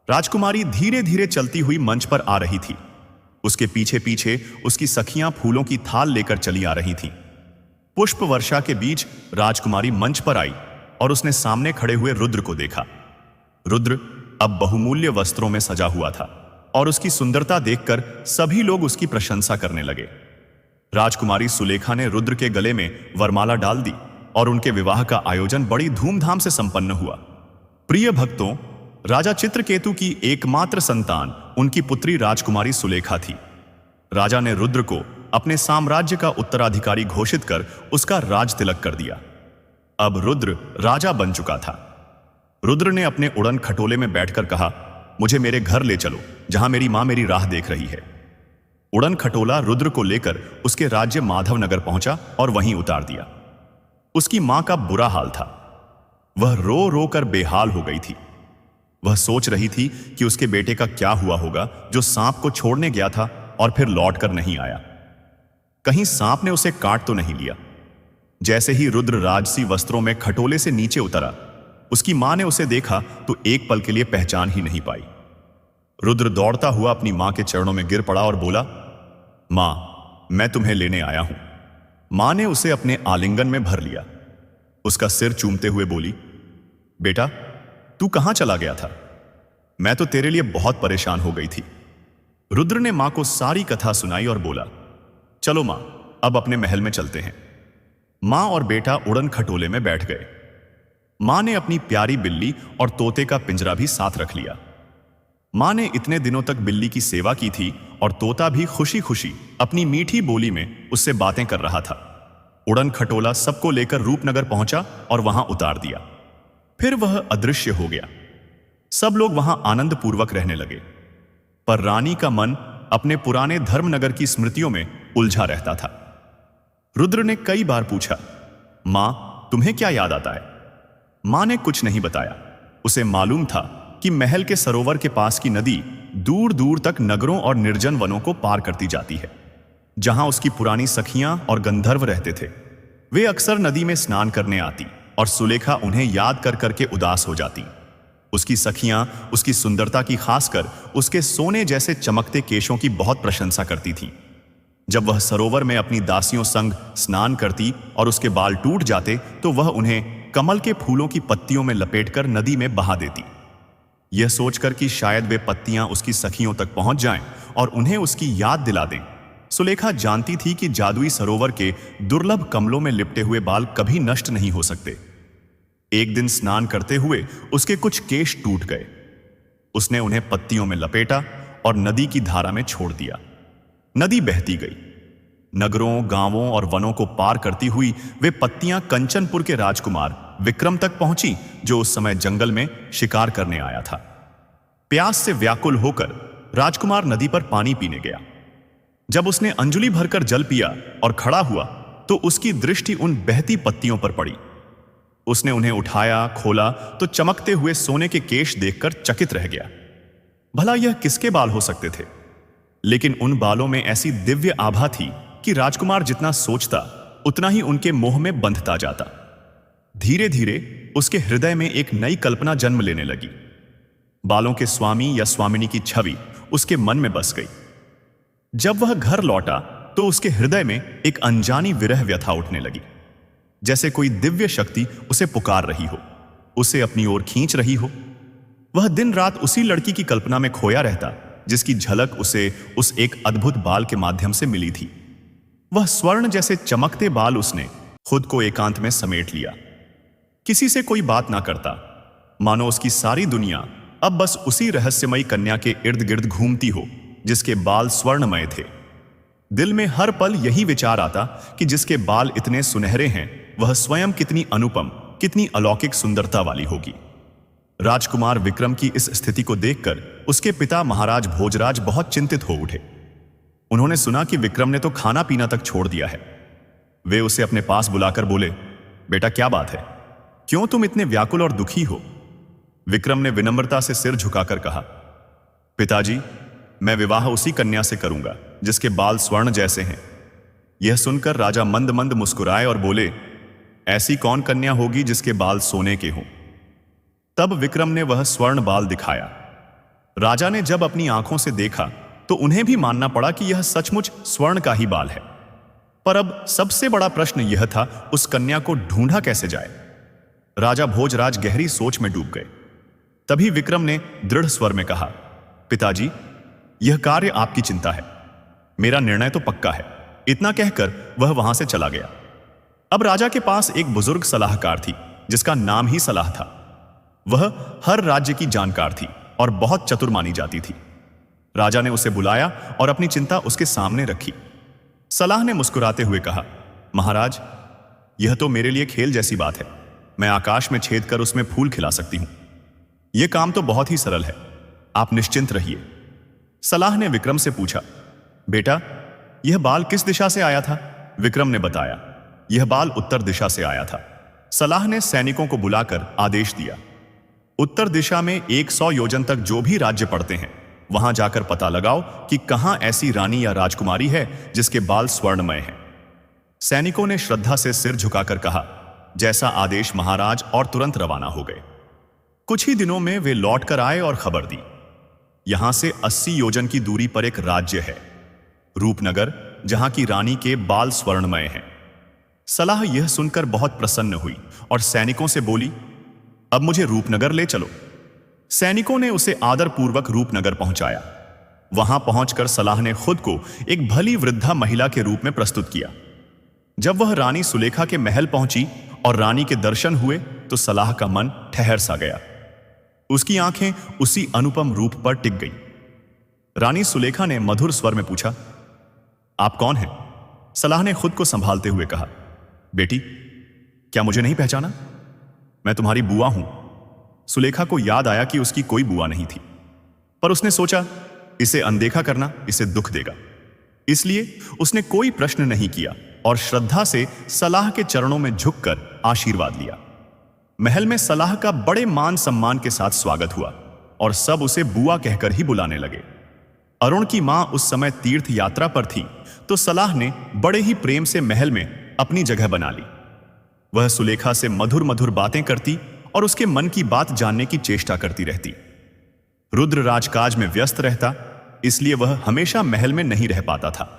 राजकुमारी धीरे धीरे चलती हुई मंच पर आ रही थी। उसके पीछे पीछे उसकी सखियां फूलों की थाल लेकर चली आ रही थीं। पुष्प वर्षा के बीच राजकुमारी मंच पर आई और उसने सामने खड़े हुए रुद्र को देखा। रुद्र अब बहुमूल्य वस्त्रों में सजा हुआ था और उसकी सुंदरता देखकर सभी लोग उसकी प्रशंसा करने लगे। राजकुमारी सुलेखा ने रुद्र के गले में वरमाला डाल दी और उनके विवाह का आयोजन बड़ी धूमधाम से संपन्न हुआ। प्रिय भक्तों, राजा चित्रकेतु की एकमात्र संतान उनकी पुत्री राजकुमारी सुलेखा थी। राजा ने रुद्र को अपने साम्राज्य का उत्तराधिकारी घोषित कर उसका राज तिलक कर दिया। अब रुद्र राजा बन चुका था। रुद्र ने अपने उड़न खटोले में बैठकर कहा, मुझे मेरे घर ले चलो, जहां मेरी मां मेरी राह देख रही है। उड़न खटोला रुद्र को लेकर उसके राज्य माधव नगर पहुंचा और वहीं उतार दिया। उसकी मां का बुरा हाल था। वह रो रो कर बेहाल हो गई थी। वह सोच रही थी कि उसके बेटे का क्या हुआ होगा, जो सांप को छोड़ने गया था और फिर लौट कर नहीं आया। कहीं सांप ने उसे काट तो नहीं लिया। जैसे ही रुद्र राजसी वस्त्रों में खटोले से नीचे उतरा, उसकी मां ने उसे देखा तो एक पल के लिए पहचान ही नहीं पाई। रुद्र दौड़ता हुआ अपनी मां के चरणों में गिर पड़ा और बोला, मां, मैं तुम्हें लेने आया हूं। मां ने उसे अपने आलिंगन में भर लिया। उसका सिर चूमते हुए बोली, बेटा, तू कहां चला गया था? मैं तो तेरे लिए बहुत परेशान हो गई थी। रुद्र ने मां को सारी कथा सुनाई और बोला, चलो मां, अब अपने महल में चलते हैं। मां और बेटा उड़न खटोले में बैठ गए। मां ने अपनी प्यारी बिल्ली और तोते का पिंजरा भी साथ रख लिया। मां ने इतने दिनों तक बिल्ली की सेवा की थी और तोता भी खुशी खुशी अपनी मीठी बोली में उससे बातें कर रहा था। उड़न खटोला सबको लेकर रूपनगर पहुंचा और वहां उतार दिया। फिर वह अदृश्य हो गया। सब लोग वहां आनंद पूर्वक रहने लगे, पर रानी का मन अपने पुराने धर्मनगर की स्मृतियों में उलझा रहता था। रुद्र ने कई बार पूछा, मां, तुम्हें क्या याद आता है? मां ने कुछ नहीं बताया। उसे मालूम था कि महल के सरोवर के पास की नदी दूर दूर तक नगरों और निर्जन वनों को पार करती जाती है, जहां उसकी पुरानी सखियां और गंधर्व रहते थे। वे अक्सर नदी में स्नान करने आती और सुलेखा उन्हें याद कर करके उदास हो जाती। उसकी सखियां उसकी सुंदरता की, खासकर उसके सोने जैसे चमकते केशों की बहुत प्रशंसा करती थीं। जब वह सरोवर में अपनी दासियों संग स्नान करती और उसके बाल टूट जाते तो वह उन्हें कमल के फूलों की पत्तियों में लपेटकर नदी में बहा देती। यह सोचकर कि शायद वे पत्तियां उसकी सखियों तक पहुंच जाएं और उन्हें उसकी याद दिला दें, सुलेखा जानती थी कि जादुई सरोवर के दुर्लभ कमलों में लिपटे हुए बाल कभी नष्ट नहीं हो सकते। एक दिन स्नान करते हुए उसके कुछ केश टूट गए। उसने उन्हें पत्तियों में लपेटा और नदी की धारा में छोड़ दिया। नदी बहती गई। नगरों, गांवों और वनों को पार करती हुई वे पत्तियां कंचनपुर के राजकुमार विक्रम तक पहुंची, जो उस समय जंगल में शिकार करने आया था। प्यास से व्याकुल होकर राजकुमार नदी पर पानी पीने गया। जब उसने अंजुली भरकर जल पिया और खड़ा हुआ तो उसकी दृष्टि उन बहती पत्तियों पर पड़ी। उसने उन्हें उठाया, खोला तो चमकते हुए सोने के केश देखकर चकित रह गया। भला यह किसके बाल हो सकते थे? लेकिन उन बालों में ऐसी दिव्य आभा थी कि राजकुमार जितना सोचता उतना ही उनके मोह में बंधता जाता। धीरे धीरे उसके हृदय में एक नई कल्पना जन्म लेने लगी। बालों के स्वामी या स्वामिनी की छवि उसके मन में बस गई। जब वह घर लौटा तो उसके हृदय में एक अनजानी विरह व्यथा उठने लगी, जैसे कोई दिव्य शक्ति उसे पुकार रही हो, उसे अपनी ओर खींच रही हो। वह दिन रात उसी लड़की की कल्पना में खोया रहता जिसकी झलक उसे उस एक अद्भुत बाल के माध्यम से मिली थी। वह स्वर्ण जैसे चमकते बाल उसने खुद को एकांत में समेट लिया। किसी से कोई बात ना करता, मानो उसकी सारी दुनिया अब बस उसी रहस्यमयी कन्या के इर्द गिर्द घूमती हो जिसके बाल स्वर्णमय थे। दिल में हर पल यही विचार आता कि जिसके बाल इतने सुनहरे हैं वह स्वयं कितनी अनुपम, कितनी अलौकिक सुंदरता वाली होगी। राजकुमार विक्रम की इस स्थिति को देखकर उसके पिता महाराज भोजराज बहुत चिंतित हो उठे। उन्होंने सुना कि विक्रम ने तो खाना पीना तक छोड़ दिया है। वे उसे अपने पास बुलाकर बोले, बेटा क्या बात है, क्यों तुम इतने व्याकुल और दुखी हो? विक्रम ने विनम्रता से सिर झुकाकर कहा, पिताजी, मैं विवाह उसी कन्या से करूंगा जिसके बाल स्वर्ण जैसे हैं। यह सुनकर राजा मंद मंद मुस्कुराए और बोले, ऐसी कौन कन्या होगी जिसके बाल सोने के हों? तब विक्रम ने वह स्वर्ण बाल दिखाया। राजा ने जब अपनी आंखों से देखा तो उन्हें भी मानना पड़ा कि यह सचमुच स्वर्ण का ही बाल है। पर अब सबसे बड़ा प्रश्न यह था, उस कन्या को ढूंढा कैसे जाए? राजा भोजराज गहरी सोच में डूब गए। तभी विक्रम ने दृढ़ स्वर में कहा, पिताजी, यह कार्य आपकी चिंता है, मेरा निर्णय तो पक्का है। इतना कहकर वह वहां से चला गया। अब राजा के पास एक बुजुर्ग सलाहकार थी जिसका नाम ही सलाह था। वह हर राज्य की जानकार थी और बहुत चतुर मानी जाती थी। राजा ने उसे बुलाया और अपनी चिंता उसके सामने रखी। सलाह ने मुस्कुराते हुए कहा, महाराज, यह तो मेरे लिए खेल जैसी बात है। मैं आकाश में छेद कर उसमें फूल खिला सकती हूं। यह काम तो बहुत ही सरल है, आप निश्चिंत रहिए। सलाह ने विक्रम से पूछा, बेटा, यह बाल किस दिशा से आया था? विक्रम ने बताया, यह बाल उत्तर दिशा से आया था। सलाह ने सैनिकों को बुलाकर आदेश दिया, उत्तर दिशा में 100 योजन तक जो भी राज्य पड़ते हैं वहां जाकर पता लगाओ कि कहां ऐसी रानी या राजकुमारी है जिसके बाल स्वर्णमय हैं। सैनिकों ने श्रद्धा से सिर झुकाकर कहा, जैसा आदेश महाराज, और तुरंत रवाना हो गए। कुछ ही दिनों में वे लौटकर आए और खबर दी, यहां से 80 योजन की दूरी पर एक राज्य है, रूपनगर, जहां की रानी के बाल स्वर्णमय हैं। सलाह यह सुनकर बहुत प्रसन्न हुई और सैनिकों से बोली, अब मुझे रूपनगर ले चलो। सैनिकों ने उसे आदरपूर्वक रूपनगर पहुंचाया। वहां पहुंचकर सलाह ने खुद को एक भली वृद्धा महिला के रूप में प्रस्तुत किया। जब वह रानी सुलेखा के महल पहुंची और रानी के दर्शन हुए तो सलाह का मन ठहर सा गया। उसकी आंखें उसी अनुपम रूप पर टिक गई। रानी सुलेखा ने मधुर स्वर में पूछा, आप कौन हैं? सलाह ने खुद को संभालते हुए कहा, बेटी, क्या मुझे नहीं पहचाना? मैं तुम्हारी बुआ हूं, सुलेखा को याद आया कि उसकी कोई बुआ नहीं थी, पर उसने सोचा इसे अनदेखा करना इसे दुख देगा। इसलिए उसने कोई प्रश्न नहीं किया और श्रद्धा से सलाह के चरणों में झुककर आशीर्वाद लिया। महल में सलाह का बड़े मान सम्मान के साथ स्वागत हुआ और सब उसे बुआ कहकर ही बुलाने लगे। अरुण की मां उस समय तीर्थ यात्रा पर थी, तो सलाह ने बड़े ही प्रेम से महल में अपनी जगह बना ली। वह सुलेखा से मधुर मधुर बातें करती और उसके मन की बात जानने की चेष्टा करती रहती। रुद्र राजकाज में व्यस्त रहता, इसलिए वह हमेशा महल में नहीं रह पाता था।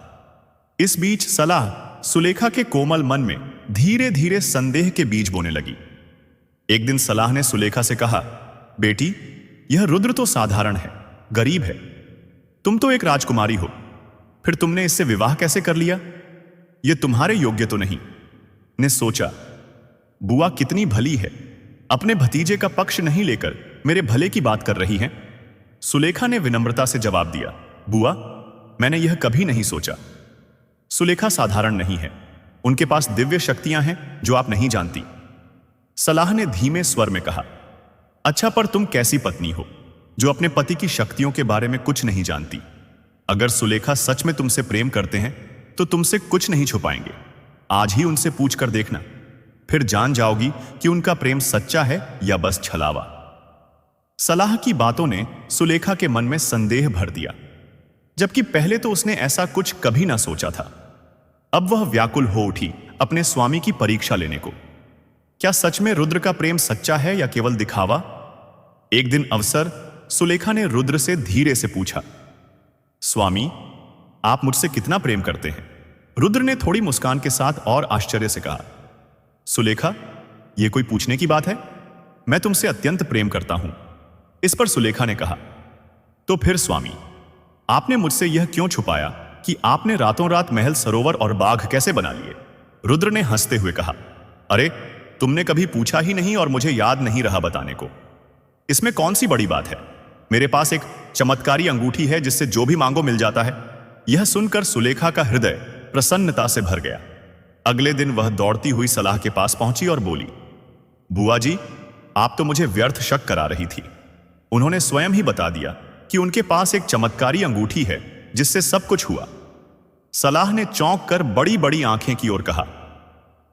इस बीच सलाह सुलेखा के कोमल मन में धीरे धीरे संदेह के बीज बोने लगी। एक दिन सलाह ने सुलेखा से कहा, बेटी, यह रुद्र तो साधारण है, गरीब है। तुम तो एक राजकुमारी हो, फिर तुमने इससे विवाह कैसे कर लिया? यह तुम्हारे योग्य तो नहीं। ने सोचा, बुआ कितनी भली है, अपने भतीजे का पक्ष नहीं लेकर मेरे भले की बात कर रही हैं। सुलेखा ने विनम्रता से जवाब दिया, बुआ, मैंने यह कभी नहीं सोचा। सुलेखा साधारण नहीं है, उनके पास दिव्य शक्तियां हैं जो आप नहीं जानती। सलाह ने धीमे स्वर में कहा, अच्छा, पर तुम कैसी पत्नी हो जो अपने पति की शक्तियों के बारे में कुछ नहीं जानती? अगर सुलेखा सच में तुमसे प्रेम करते हैं तो तुमसे कुछ नहीं छुपाएंगे। आज ही उनसे पूछ कर देखना, फिर जान जाओगी कि उनका प्रेम सच्चा है या बस छलावा। सलाह की बातों ने सुलेखा के मन में संदेह भर दिया, जबकि पहले तो उसने ऐसा कुछ कभी ना सोचा था। अब वह व्याकुल हो उठी अपने स्वामी की परीक्षा लेने को। क्या सच में रुद्र का प्रेम सच्चा है या केवल दिखावा? एक दिन अवसर सुलेखा ने रुद्र से धीरे से पूछा, स्वामी, आप मुझसे कितना प्रेम करते हैं? रुद्र ने थोड़ी मुस्कान के साथ और आश्चर्य से कहा, सुलेखा, यह कोई पूछने की बात है? मैं तुमसे अत्यंत प्रेम करता हूं। इस पर सुलेखा ने कहा, तो फिर स्वामी, आपने मुझसे यह क्यों छुपाया कि आपने रातों रात महल, सरोवर और बाग कैसे बना लिए? रुद्र ने हंसते हुए कहा, अरे, तुमने कभी पूछा ही नहीं और मुझे याद नहीं रहा बताने को। इसमें कौन सी बड़ी बात है? मेरे पास एक चमत्कारी अंगूठी है जिससे जो भी मांगो मिल जाता है। यह सुनकर सुलेखा का हृदय प्रसन्नता से भर गया। अगले दिन वह दौड़ती हुई सलाह के पास पहुंची और बोली, बुआ जी, आप तो मुझे व्यर्थ शक करा रही थी। उन्होंने स्वयं ही बता दिया कि उनके पास एक चमत्कारी अंगूठी है जिससे सब कुछ हुआ। सलाह ने चौंक कर बड़ी बड़ी आंखें की ओर कहा,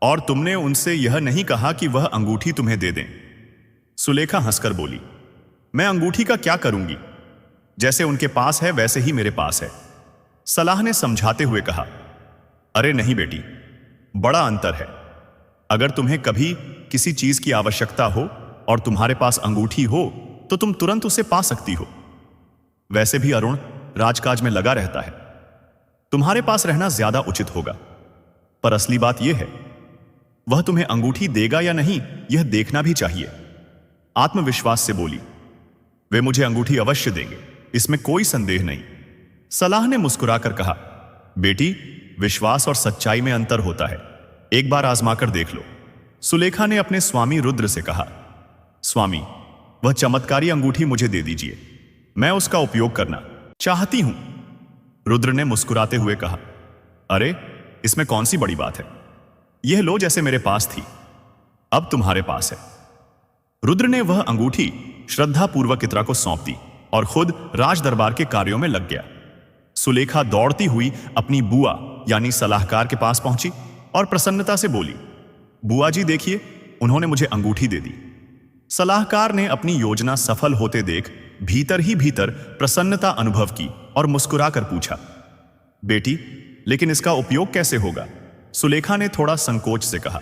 और तुमने उनसे यह नहीं कहा कि वह अंगूठी तुम्हें दे दें? सुलेखा हंसकर बोली, मैं अंगूठी का क्या करूंगी? जैसे उनके पास है वैसे ही मेरे पास है। सलाह ने समझाते हुए कहा, अरे नहीं बेटी, बड़ा अंतर है। अगर तुम्हें कभी किसी चीज की आवश्यकता हो और तुम्हारे पास अंगूठी हो तो तुम तुरंत उसे पा सकती हो। वैसे भी अरुण राजकाज में लगा रहता है, तुम्हारे पास रहना ज्यादा उचित होगा। पर असली बात यह है, वह तुम्हें अंगूठी देगा या नहीं, यह देखना भी चाहिए। आत्मविश्वास से बोली, वे मुझे अंगूठी अवश्य देंगे, इसमें कोई संदेह नहीं। सलाह ने मुस्कुराकर कहा, बेटी, विश्वास और सच्चाई में अंतर होता है, एक बार आजमाकर देख लो। सुलेखा ने अपने स्वामी रुद्र से कहा, स्वामी, वह चमत्कारी अंगूठी मुझे दे दीजिए, मैं उसका उपयोग करना चाहती हूं। रुद्र ने मुस्कुराते हुए कहा, अरे, इसमें कौन सी बड़ी बात है? यह लो, जैसे मेरे पास थी अब तुम्हारे पास है। रुद्र ने वह अंगूठी श्रद्धापूर्वक इत्रा को सौंप दी और खुद राज दरबार के कार्यों में लग गया। सुलेखा दौड़ती हुई अपनी बुआ यानी सलाहकार के पास पहुंची और प्रसन्नता से बोली, बुआ जी देखिए, उन्होंने मुझे अंगूठी दे दी। सलाहकार ने अपनी योजना सफल होते देख भीतर ही भीतर प्रसन्नता अनुभव की और मुस्कुराकर पूछा, बेटी, लेकिन इसका उपयोग कैसे होगा? सुलेखा ने थोड़ा संकोच से कहा,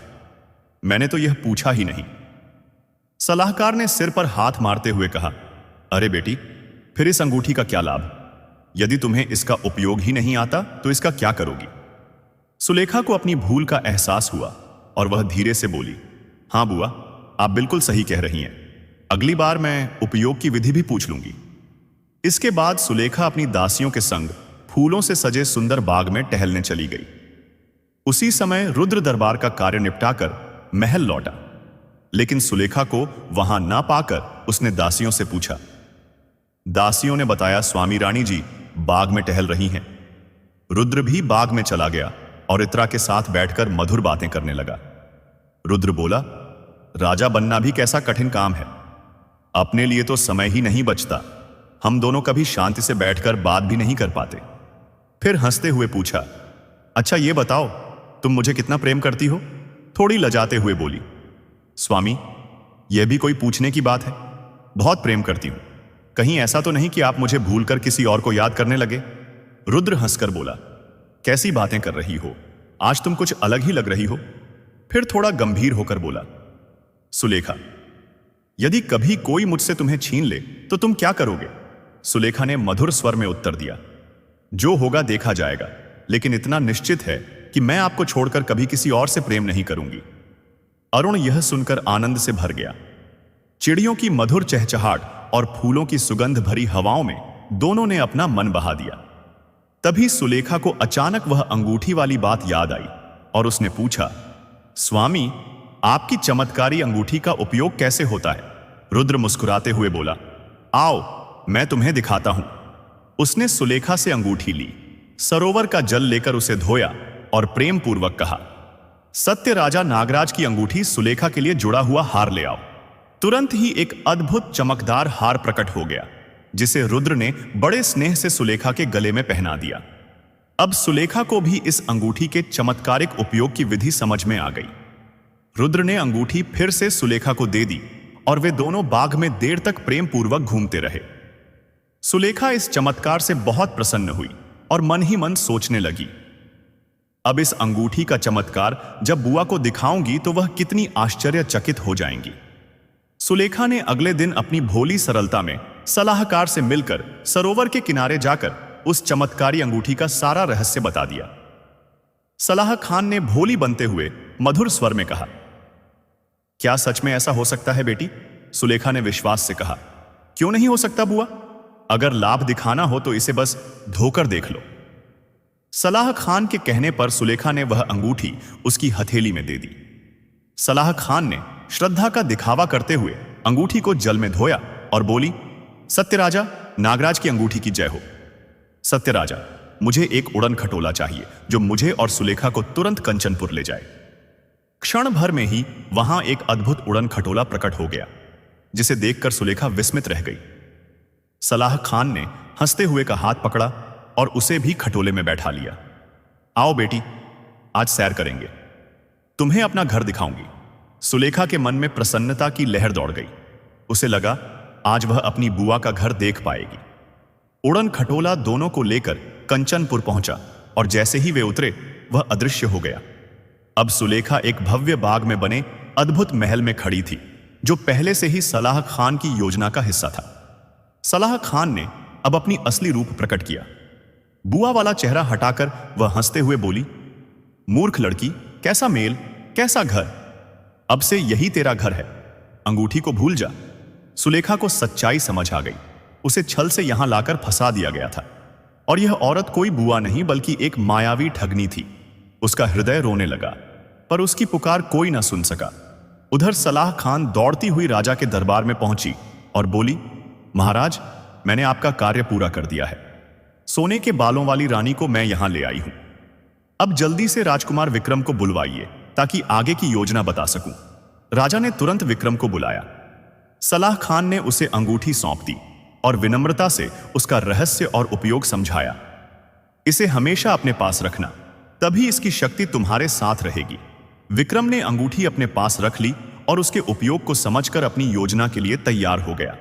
मैंने तो यह पूछा ही नहीं। सलाहकार ने सिर पर हाथ मारते हुए कहा, अरे बेटी, फिर इस अंगूठी का क्या लाभ? यदि तुम्हें इसका उपयोग ही नहीं आता तो इसका क्या करोगी? सुलेखा को अपनी भूल का एहसास हुआ और वह धीरे से बोली, हां बुआ, आप बिल्कुल सही कह रही हैं, अगली बार मैं उपयोग की विधि भी पूछ लूंगी। इसके बाद सुलेखा अपनी दासियों के संग फूलों से सजे सुंदर बाग में टहलने चली गई। उसी समय रुद्र दरबार का कार्य निपटाकर महल लौटा, लेकिन सुलेखा को वहां ना पाकर उसने दासियों से पूछा। दासियों ने बताया, स्वामी रानी जी बाग में टहल रही हैं। रुद्र भी बाग में चला गया और इत्रा के साथ बैठकर मधुर बातें करने लगा। रुद्र बोला, राजा बनना भी कैसा कठिन काम है। अपने लिए तो समय ही नहीं बचता। हम दोनों कभी शांति से बैठकर बात भी नहीं कर पाते। फिर हंसते हुए पूछा, अच्छा ये बताओ, तुम मुझे कितना प्रेम करती हो? थोड़ी लजाते हुए बोली। स्वामी, यह भी कोई पूछने की बात है? बहुत प्रेम करती हूं। कहीं ऐसा तो नहीं कि आप मुझे भूलकर किसी और को याद करने लगे? रुद्र हंसकर बोला, कैसी बातें कर रही हो, आज तुम कुछ अलग ही लग रही हो। फिर थोड़ा गंभीर होकर बोला, सुलेखा, यदि कभी कोई मुझसे तुम्हें छीन ले तो तुम क्या करोगे? सुलेखा ने मधुर स्वर में उत्तर दिया, जो होगा देखा जाएगा, लेकिन इतना निश्चित है कि मैं आपको छोड़कर कभी किसी और से प्रेम नहीं करूंगी। अरुण यह सुनकर आनंद से भर गया। चिड़ियों की मधुर चहचहाट और फूलों की सुगंध भरी हवाओं में दोनों ने अपना मन बहा दिया। तभी सुलेखा को अचानक वह अंगूठी वाली बात याद आई और उसने पूछा, स्वामी, आपकी चमत्कारी अंगूठी का उपयोग कैसे होता है? रुद्र मुस्कुराते हुए बोला, आओ मैं तुम्हें दिखाता हूं। उसने सुलेखा से अंगूठी ली, सरोवर का जल लेकर उसे धोया और प्रेम पूर्वक कहा, सत्य राजा नागराज की अंगूठी सुलेखा के लिए जुड़ा हुआ हार ले आओ। तुरंत ही एक अद्भुत चमकदार हार प्रकट हो गया, जिसे रुद्र ने बड़े स्नेह से सुलेखा के गले में पहना दिया। अब सुलेखा को भी इस अंगूठी के चमत्कारिक उपयोग की विधि समझ में आ गई। रुद्र ने अंगूठी फिर से सुलेखा को दे दी और वे दोनों बाग में देर तक प्रेम पूर्वक घूमते रहे। सुलेखा इस चमत्कार से बहुत प्रसन्न हुई और मन ही मन सोचने लगी, अब इस अंगूठी का चमत्कार जब बुआ को दिखाऊंगी तो वह कितनी आश्चर्यचकित हो जाएंगी। सुलेखा ने अगले दिन अपनी भोली सरलता में सलाहकार से मिलकर सरोवर के किनारे जाकर उस चमत्कारी अंगूठी का सारा रहस्य बता दिया। सलाह खान ने भोली बनते हुए मधुर स्वर में कहा, क्या सच में ऐसा हो सकता है बेटी? सुलेखा ने विश्वास से कहा, क्यों नहीं हो सकता बुआ? अगर लाभ दिखाना हो तो इसे बस धोकर देख लो। सलाह खान के कहने पर सुलेखा ने वह अंगूठी उसकी हथेली में दे दी। सलाह खान ने श्रद्धा का दिखावा करते हुए अंगूठी को जल में धोया और बोली, सत्य राजा नागराज की अंगूठी की जय हो। सत्य राजा, मुझे एक उड़न खटोला चाहिए जो मुझे और सुलेखा को तुरंत कंचनपुर ले जाए। क्षण भर में ही वहां एक अद्भुत उड़न खटोला प्रकट हो गया, जिसे देखकर सुलेखा विस्मित रह गई। सलाह खान ने हंसते हुए का हाथ पकड़ा और उसे भी खटोले में बैठा लिया। आओ बेटी, आज सैर करेंगे, तुम्हें अपना घर दिखाऊंगी। सुलेखा के मन में प्रसन्नता की लहर दौड़ गई। उसे लगा आज वह अपनी बुआ का घर देख पाएगी। उड़न खटोला दोनों को लेकर कंचनपुर पहुंचा और जैसे ही वे उतरे वह अदृश्य हो गया। अब सुलेखा एक भव्य बाग में बने अद्भुत महल में खड़ी थी, जो पहले से ही सलाह खान की योजना का हिस्सा था। सलाह खान ने अब अपनी असली रूप प्रकट किया। बुआ वाला चेहरा हटाकर वह हंसते हुए बोली, मूर्ख लड़की, कैसा मेल, कैसा घर, अब से यही तेरा घर है, अंगूठी को भूल जा। सुलेखा को सच्चाई समझ आ गई। उसे छल से यहां लाकर फंसा दिया गया था और यह औरत कोई बुआ नहीं बल्कि एक मायावी ठगनी थी। उसका हृदय रोने लगा, पर उसकी पुकार कोई ना सुन सका। उधर सलाह खान दौड़ती हुई राजा के दरबार में पहुंची और बोली, महाराज, मैंने आपका कार्य पूरा कर दिया है। सोने के बालों वाली रानी को मैं यहां ले आई हूं। अब जल्दी से राजकुमार विक्रम को बुलवाइए ताकि आगे की योजना बता सकूं। राजा ने तुरंत विक्रम को बुलाया। सलाह खान ने उसे अंगूठी सौंप दी और विनम्रता से उसका रहस्य और उपयोग समझाया। इसे हमेशा अपने पास रखना, तभी इसकी शक्ति तुम्हारे साथ रहेगी। विक्रम ने अंगूठी अपने पास रख ली और उसके उपयोग को समझकर अपनी योजना के लिए तैयार हो गया।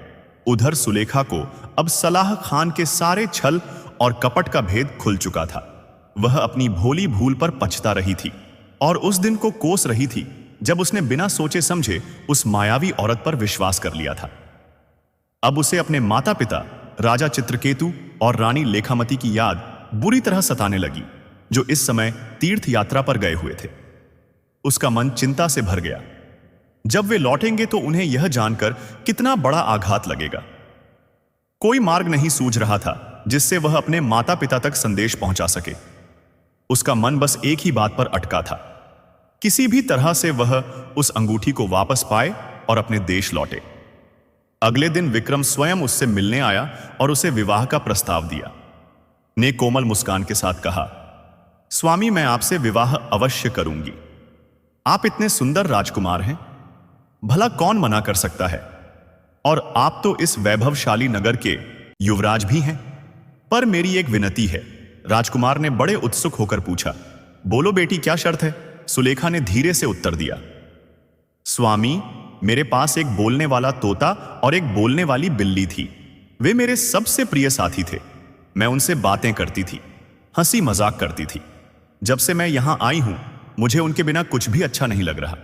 उधर सुलेखा को अब सलाह खान के सारे छल और कपट का भेद खुल चुका था। वह अपनी भोली भूल पर पछता रही थी और उस दिन को कोस रही थी जब उसने बिना सोचे समझे उस मायावी औरत पर विश्वास कर लिया था। अब उसे अपने माता पिता राजा चित्रकेतु और रानी लेखामती की याद बुरी तरह सताने लगी, जो इस समय तीर्थ यात्रा पर गए हुए थे। उसका मन चिंता से भर गया। जब वे लौटेंगे तो उन्हें यह जानकर कितना बड़ा आघात लगेगा। कोई मार्ग नहीं सूझ रहा था जिससे वह अपने माता पिता तक संदेश पहुंचा सके। उसका मन बस एक ही बात पर अटका था, किसी भी तरह से वह उस अंगूठी को वापस पाए और अपने देश लौटे। अगले दिन विक्रम स्वयं उससे मिलने आया और उसे विवाह का प्रस्ताव दिया। ने कोमल मुस्कान के साथ कहा, स्वामी, मैं आपसे विवाह अवश्य करूंगी। आप इतने सुंदर राजकुमार हैं, भला कौन मना कर सकता है। और आप तो इस वैभवशाली नगर के युवराज भी हैं। पर मेरी एक विनती है, राजकुमार ने बड़े उत्सुक होकर पूछा। बोलो बेटी, क्या शर्त है? सुलेखा ने धीरे से उत्तर दिया। स्वामी, मेरे पास एक बोलने वाला तोता और एक बोलने वाली बिल्ली थी। वे मेरे सबसे प्रिय साथी थे। मैं उनसे बातें करती थी, हंसी मजाक करती थी। जब से मैं यहां आई हूं, मुझे उनके बिना कुछ भी अच्छा नहीं लग रहा।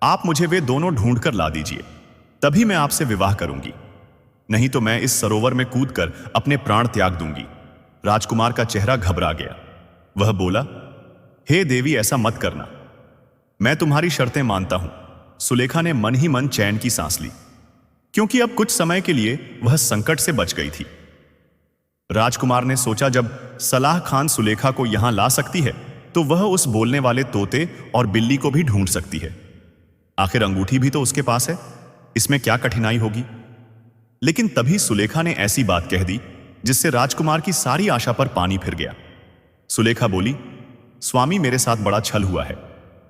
आप मुझे वे दोनों ढूंढ कर ला दीजिए, तभी मैं आपसे विवाह करूंगी। नहीं तो मैं इस सरोवर में कूदकर अपने प्राण त्याग दूंगी। राजकुमार का चेहरा घबरा गया। वह बोला, हे देवी, ऐसा मत करना। मैं तुम्हारी शर्तें मानता हूं। सुलेखा ने मन ही मन चैन की सांस ली, क्योंकि अब कुछ समय के लिए वह संकट से बच गई थी। राजकुमार ने सोचा, जब सलाह खान सुलेखा को यहां ला सकती है, तो वह उस बोलने वाले तोते और बिल्ली को भी ढूंढ सकती है। आखिर अंगूठी भी तो उसके पास है, इसमें क्या कठिनाई होगी। लेकिन तभी सुलेखा ने ऐसी बात कह दी जिससे राजकुमार की सारी आशा पर पानी फिर गया। सुलेखा बोली, स्वामी, मेरे साथ बड़ा छल हुआ है।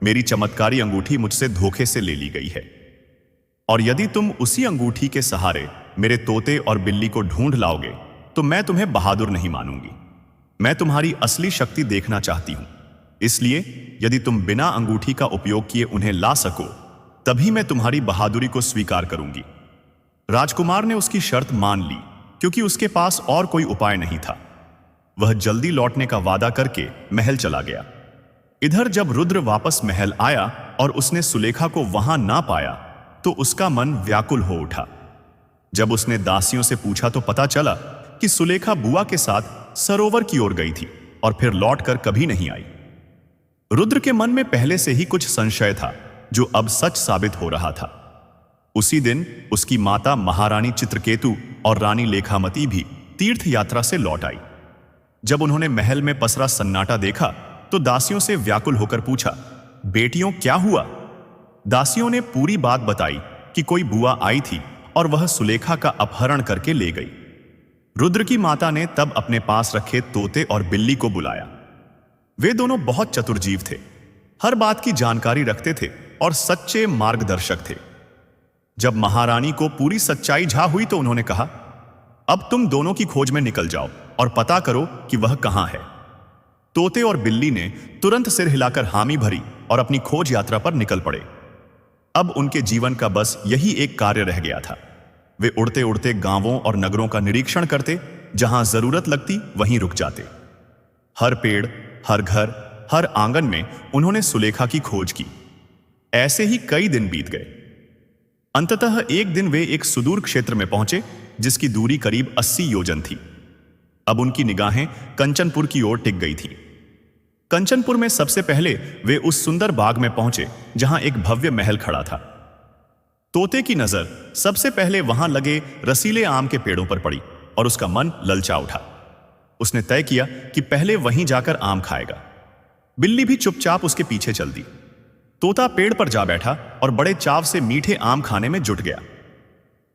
मेरी चमत्कारी अंगूठी मुझसे धोखे से ले ली गई है, और यदि तुम उसी अंगूठी के सहारे मेरे तोते और बिल्ली को ढूंढ लाओगे तो मैं तुम्हें बहादुर नहीं मानूंगी। मैं तुम्हारी असली शक्ति देखना चाहती हूं। इसलिए यदि तुम बिना अंगूठी का उपयोग किए उन्हें ला सको, तभी मैं तुम्हारी बहादुरी को स्वीकार करूंगी। राजकुमार ने उसकी शर्त मान ली, क्योंकि उसके पास और कोई उपाय नहीं था। वह जल्दी लौटने का वादा करके महल चला गया। इधर जब रुद्र वापस महल आया और उसने सुलेखा को वहां ना पाया, तो उसका मन व्याकुल हो उठा। जब उसने दासियों से पूछा तो पता चला कि सुलेखा बुआ के साथ सरोवर की ओर गई थी और फिर लौटकर कभी नहीं आई। रुद्र के मन में पहले से ही कुछ संशय था, जो अब सच साबित हो रहा था। उसी दिन उसकी माता महारानी चित्रकेतु और रानी लेखामती भी तीर्थ यात्रा से लौट आई। जब उन्होंने महल में पसरा सन्नाटा देखा तो दासियों से व्याकुल होकर पूछा, बेटियों, क्या हुआ? दासियों ने पूरी बात बताई कि कोई बुआ आई थी और वह सुलेखा का अपहरण करके ले गई। रुद्र की माता ने तब अपने पास रखे तोते और बिल्ली को बुलाया। वे दोनों बहुत चतुर जीव थे, हर बात की जानकारी रखते थे और सच्चे मार्गदर्शक थे। जब महारानी को पूरी सच्चाई झा हुई तो उन्होंने कहा, अब तुम दोनों की खोज में निकल जाओ और पता करो कि वह कहां है। तोते और बिल्ली ने तुरंत सिर हिलाकर हामी भरी और अपनी खोज यात्रा पर निकल पड़े। अब उनके जीवन का बस यही एक कार्य रह गया था। वे उड़ते उड़ते गांवों और नगरों का निरीक्षण करते, जहां जरूरत लगती वहीं रुक जाते। हर पेड़, हर घर, हर आंगन में उन्होंने सुलेखा की खोज की। ऐसे ही कई दिन बीत गए। अंततः एक दिन वे एक सुदूर क्षेत्र में पहुंचे, जिसकी दूरी करीब 80 योजन थी। अब उनकी निगाहें कंचनपुर की ओर टिक गई थीं। कंचनपुर में सबसे पहले वे उस सुंदर बाग में पहुंचे जहां एक भव्य महल खड़ा था। तोते की नजर सबसे पहले वहां लगे रसीले आम के पेड़ों पर पड़ी और उसका मन ललचा उठा। उसने तय किया कि पहले वहीं जाकर आम खाएगा। बिल्ली भी चुपचाप उसके पीछे चल दी। तोता पेड़ पर जा बैठा और बड़े चाव से मीठे आम खाने में जुट गया।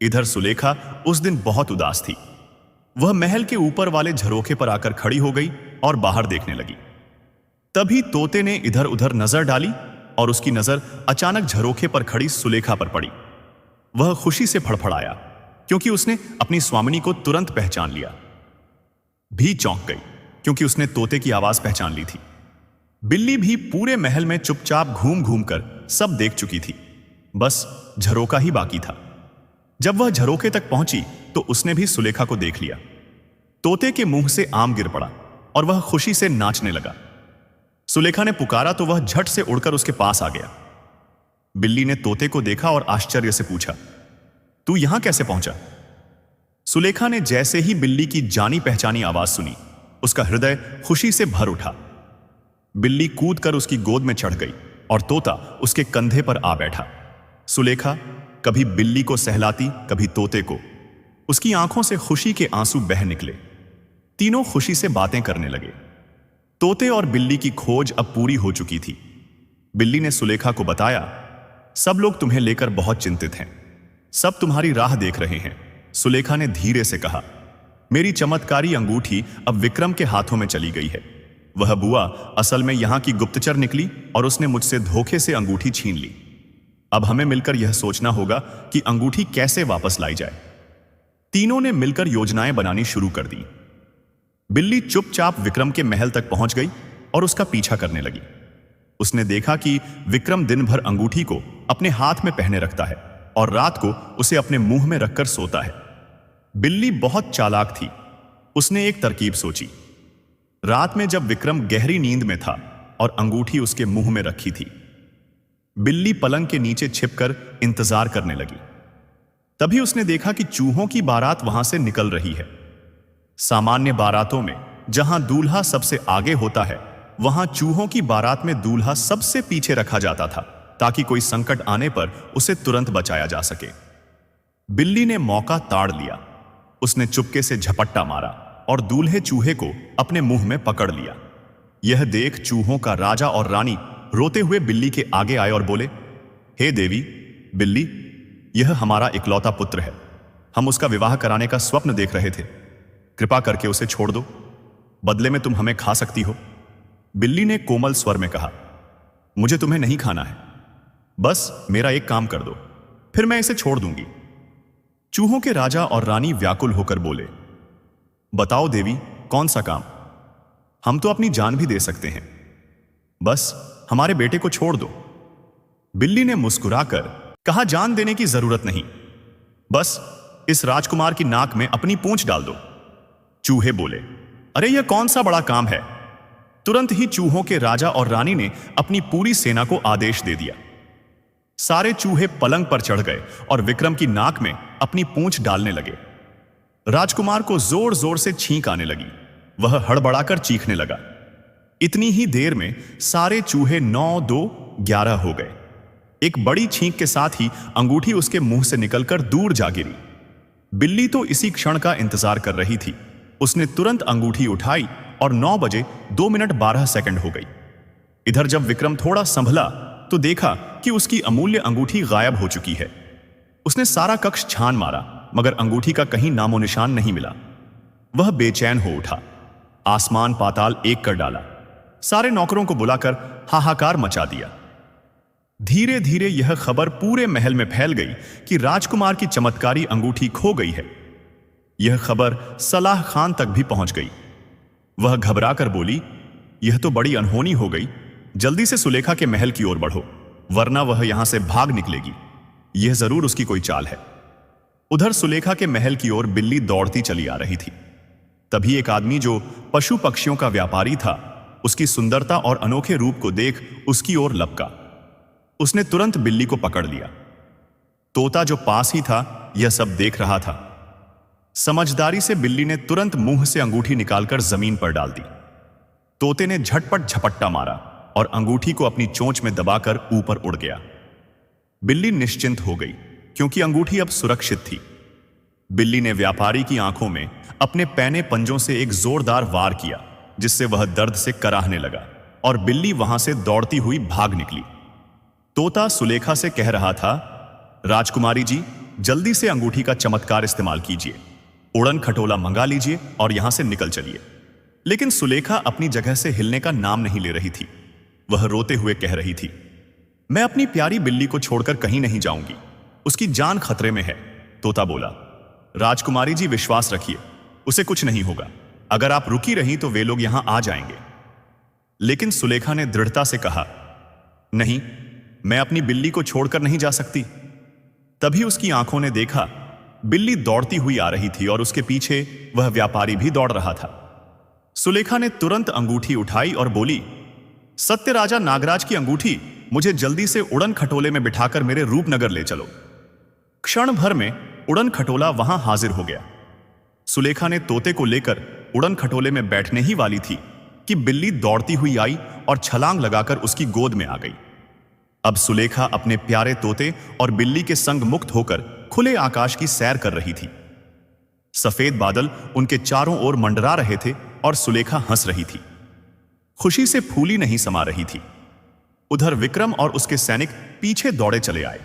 इधर सुलेखा उस दिन बहुत उदास थी। वह महल के ऊपर वाले झरोखे पर आकर खड़ी हो गई और बाहर देखने लगी। तभी तोते ने इधर उधर नजर डाली और उसकी नजर अचानक झरोखे पर खड़ी सुलेखा पर पड़ी। वह खुशी से फड़फड़ाया, क्योंकि उसने अपनी स्वामिनी को तुरंत पहचान लिया। भी चौंक गई, क्योंकि उसने तोते की आवाज पहचान ली थी। बिल्ली भी पूरे महल में चुपचाप घूम घूम कर सब देख चुकी थी, बस झरोका ही बाकी था। जब वह झरोखे तक पहुंची तो उसने भी सुलेखा को देख लिया। तोते के मुंह से आम गिर पड़ा और वह खुशी से नाचने लगा। सुलेखा ने पुकारा तो वह झट से उड़कर उसके पास आ गया। बिल्ली ने तोते को देखा और आश्चर्य से पूछा, तू यहां कैसे पहुंचा? सुलेखा ने जैसे ही बिल्ली की जानी पहचानी आवाज सुनी, उसका हृदय खुशी से भर उठा। बिल्ली कूदकर उसकी गोद में चढ़ गई और तोता उसके कंधे पर आ बैठा। सुलेखा कभी बिल्ली को सहलाती, कभी तोते को। उसकी आंखों से खुशी के आंसू बह निकले। तीनों खुशी से बातें करने लगे। तोते और बिल्ली की खोज अब पूरी हो चुकी थी। बिल्ली ने सुलेखा को बताया, सब लोग तुम्हें लेकर बहुत चिंतित हैं, सब तुम्हारी राह देख रहे हैं। सुलेखा ने धीरे से कहा, मेरी चमत्कारी अंगूठी अब विक्रम के हाथों में चली गई है। वह बुआ असल में यहां की गुप्तचर निकली और उसने मुझसे धोखे से अंगूठी छीन ली। अब हमें मिलकर यह सोचना होगा कि अंगूठी कैसे वापस लाई जाए। तीनों ने मिलकर योजनाएं बनानी शुरू कर दी। बिल्ली चुपचाप विक्रम के महल तक पहुंच गई और उसका पीछा करने लगी। उसने देखा कि विक्रम दिन भर अंगूठी को अपने हाथ में पहने रखता है और रात को उसे अपने मुंह में रखकर सोता है। बिल्ली बहुत चालाक थी। उसने एक तरकीब सोची। रात में जब विक्रम गहरी नींद में था और अंगूठी उसके मुंह में रखी थी, बिल्ली पलंग के नीचे छिपकर इंतजार करने लगी। तभी उसने देखा कि चूहों की बारात वहां से निकल रही है। सामान्य बारातों में जहां दूल्हा सबसे आगे होता है, वहां चूहों की बारात में दूल्हा सबसे पीछे रखा जाता था ताकि कोई संकट आने पर उसे तुरंत बचाया जा सके। बिल्ली ने मौका ताड़ लिया। उसने चुपके से झपट्टा मारा और दूल्हे चूहे को अपने मुंह में पकड़ लिया। यह देख चूहों का राजा और रानी रोते हुए बिल्ली के आगे आए और बोले, हे देवी बिल्ली, यह हमारा इकलौता पुत्र है। हम उसका विवाह कराने का स्वप्न देख रहे थे। कृपा करके उसे छोड़ दो, बदले में तुम हमें खा सकती हो। बिल्ली ने कोमल स्वर में कहा, मुझे तुम्हें नहीं खाना है, बस मेरा एक काम कर दो, फिर मैं इसे छोड़ दूंगी। चूहों के राजा और रानी व्याकुल होकर बोले, बताओ देवी, कौन सा काम? हम तो अपनी जान भी दे सकते हैं, बस हमारे बेटे को छोड़ दो। बिल्ली ने मुस्कुराकर कहा, जान देने की जरूरत नहीं, बस इस राजकुमार की नाक में अपनी पूंछ डाल दो। चूहे बोले, अरे यह कौन सा बड़ा काम है? तुरंत ही चूहों के राजा और रानी ने अपनी पूरी सेना को आदेश दे दिया। सारे चूहे पलंग पर चढ़ गए और विक्रम की नाक में अपनी पूंछ डालने लगे। राजकुमार को जोर जोर से छींक आने लगी। वह हड़बड़ाकर चीखने लगा। इतनी ही देर में सारे चूहे 9, 2, 11 हो गए। एक बड़ी छींक के साथ ही अंगूठी उसके मुंह से निकलकर दूर जा गिरी। बिल्ली तो इसी क्षण का इंतजार कर रही थी। उसने तुरंत अंगूठी उठाई और 9 बजे 2 मिनट 12 सेकंड हो गई। इधर जब विक्रम थोड़ा संभला तो देखा कि उसकी अमूल्य अंगूठी गायब हो चुकी है। उसने सारा कक्ष छान मारा, मगर अंगूठी का कहीं नामो निशान नहीं मिला। वह बेचैन हो उठा। आसमान पाताल एक कर डाला। सारे नौकरों को बुलाकर हाहाकार मचा दिया। धीरे धीरे यह खबर पूरे महल में फैल गई कि राजकुमार की चमत्कारी अंगूठी खो गई है। यह खबर सलाह खान तक भी पहुंच गई। वह घबराकर बोली, यह तो बड़ी अनहोनी हो गई। जल्दी से सुलेखा के महल की ओर बढ़ो, वरना वह यहां से भाग निकलेगी। यह जरूर उसकी कोई चाल है। उधर सुलेखा के महल की ओर बिल्ली दौड़ती चली आ रही थी। तभी एक आदमी जो पशु पक्षियों का व्यापारी था, उसकी सुंदरता और अनोखे रूप को देख उसकी ओर लपका। उसने तुरंत बिल्ली को पकड़ लिया। तोता जो पास ही था, यह सब देख रहा था। समझदारी से बिल्ली ने तुरंत मुंह से अंगूठी निकालकर जमीन पर डाल दी। तोते ने झटपट झपट्टा मारा और अंगूठी को अपनी चोंच में दबाकर ऊपर उड़ गया। बिल्ली निश्चिंत हो गई, क्योंकि अंगूठी अब सुरक्षित थी। बिल्ली ने व्यापारी की आंखों में अपने पैने पंजों से एक जोरदार वार किया, जिससे वह दर्द से कराहने लगा और बिल्ली वहां से दौड़ती हुई भाग निकली। तोता सुलेखा से कह रहा था, राजकुमारी जी, जल्दी से अंगूठी का चमत्कार इस्तेमाल कीजिए, उड़न खटोला मंगा लीजिए और यहां से निकल चलिए। लेकिन सुलेखा अपनी जगह से हिलने का नाम नहीं ले रही थी। वह रोते हुए कह रही थी, मैं अपनी प्यारी बिल्ली को छोड़कर कहीं नहीं जाऊंगी, उसकी जान खतरे में है। तोता बोला, राजकुमारी जी विश्वास रखिए, उसे कुछ नहीं होगा। अगर आप रुकी रही तो वे लोग यहां आ जाएंगे। लेकिन सुलेखा ने दृढ़ता से कहा, नहीं, मैं अपनी बिल्ली को छोड़कर नहीं जा सकती। तभी उसकी आंखों ने देखा, बिल्ली दौड़ती हुई आ रही थी और उसके पीछे वह व्यापारी भी दौड़ रहा था। सुलेखा ने तुरंत अंगूठी उठाई और बोली, सत्य राजा नागराज की अंगूठी, मुझे जल्दी से उड़न खटोले में बिठाकर मेरे रूपनगर ले चलो। क्षण भर में उड़न खटोला वहां हाजिर हो गया। सुलेखा ने तोते को लेकर उड़न खटोले में बैठने ही वाली थी कि बिल्ली दौड़ती हुई आई और छलांग लगाकर उसकी गोद में आ गई। अब सुलेखा अपने प्यारे तोते और बिल्ली के संग मुक्त होकर खुले आकाश की सैर कर रही थी। सफेद बादल उनके चारों ओर मंडरा रहे थे और सुलेखा हंस रही थी। खुशी से फूली नहीं समा रही थी। उधर विक्रम और उसके सैनिक पीछे दौड़े चले आए,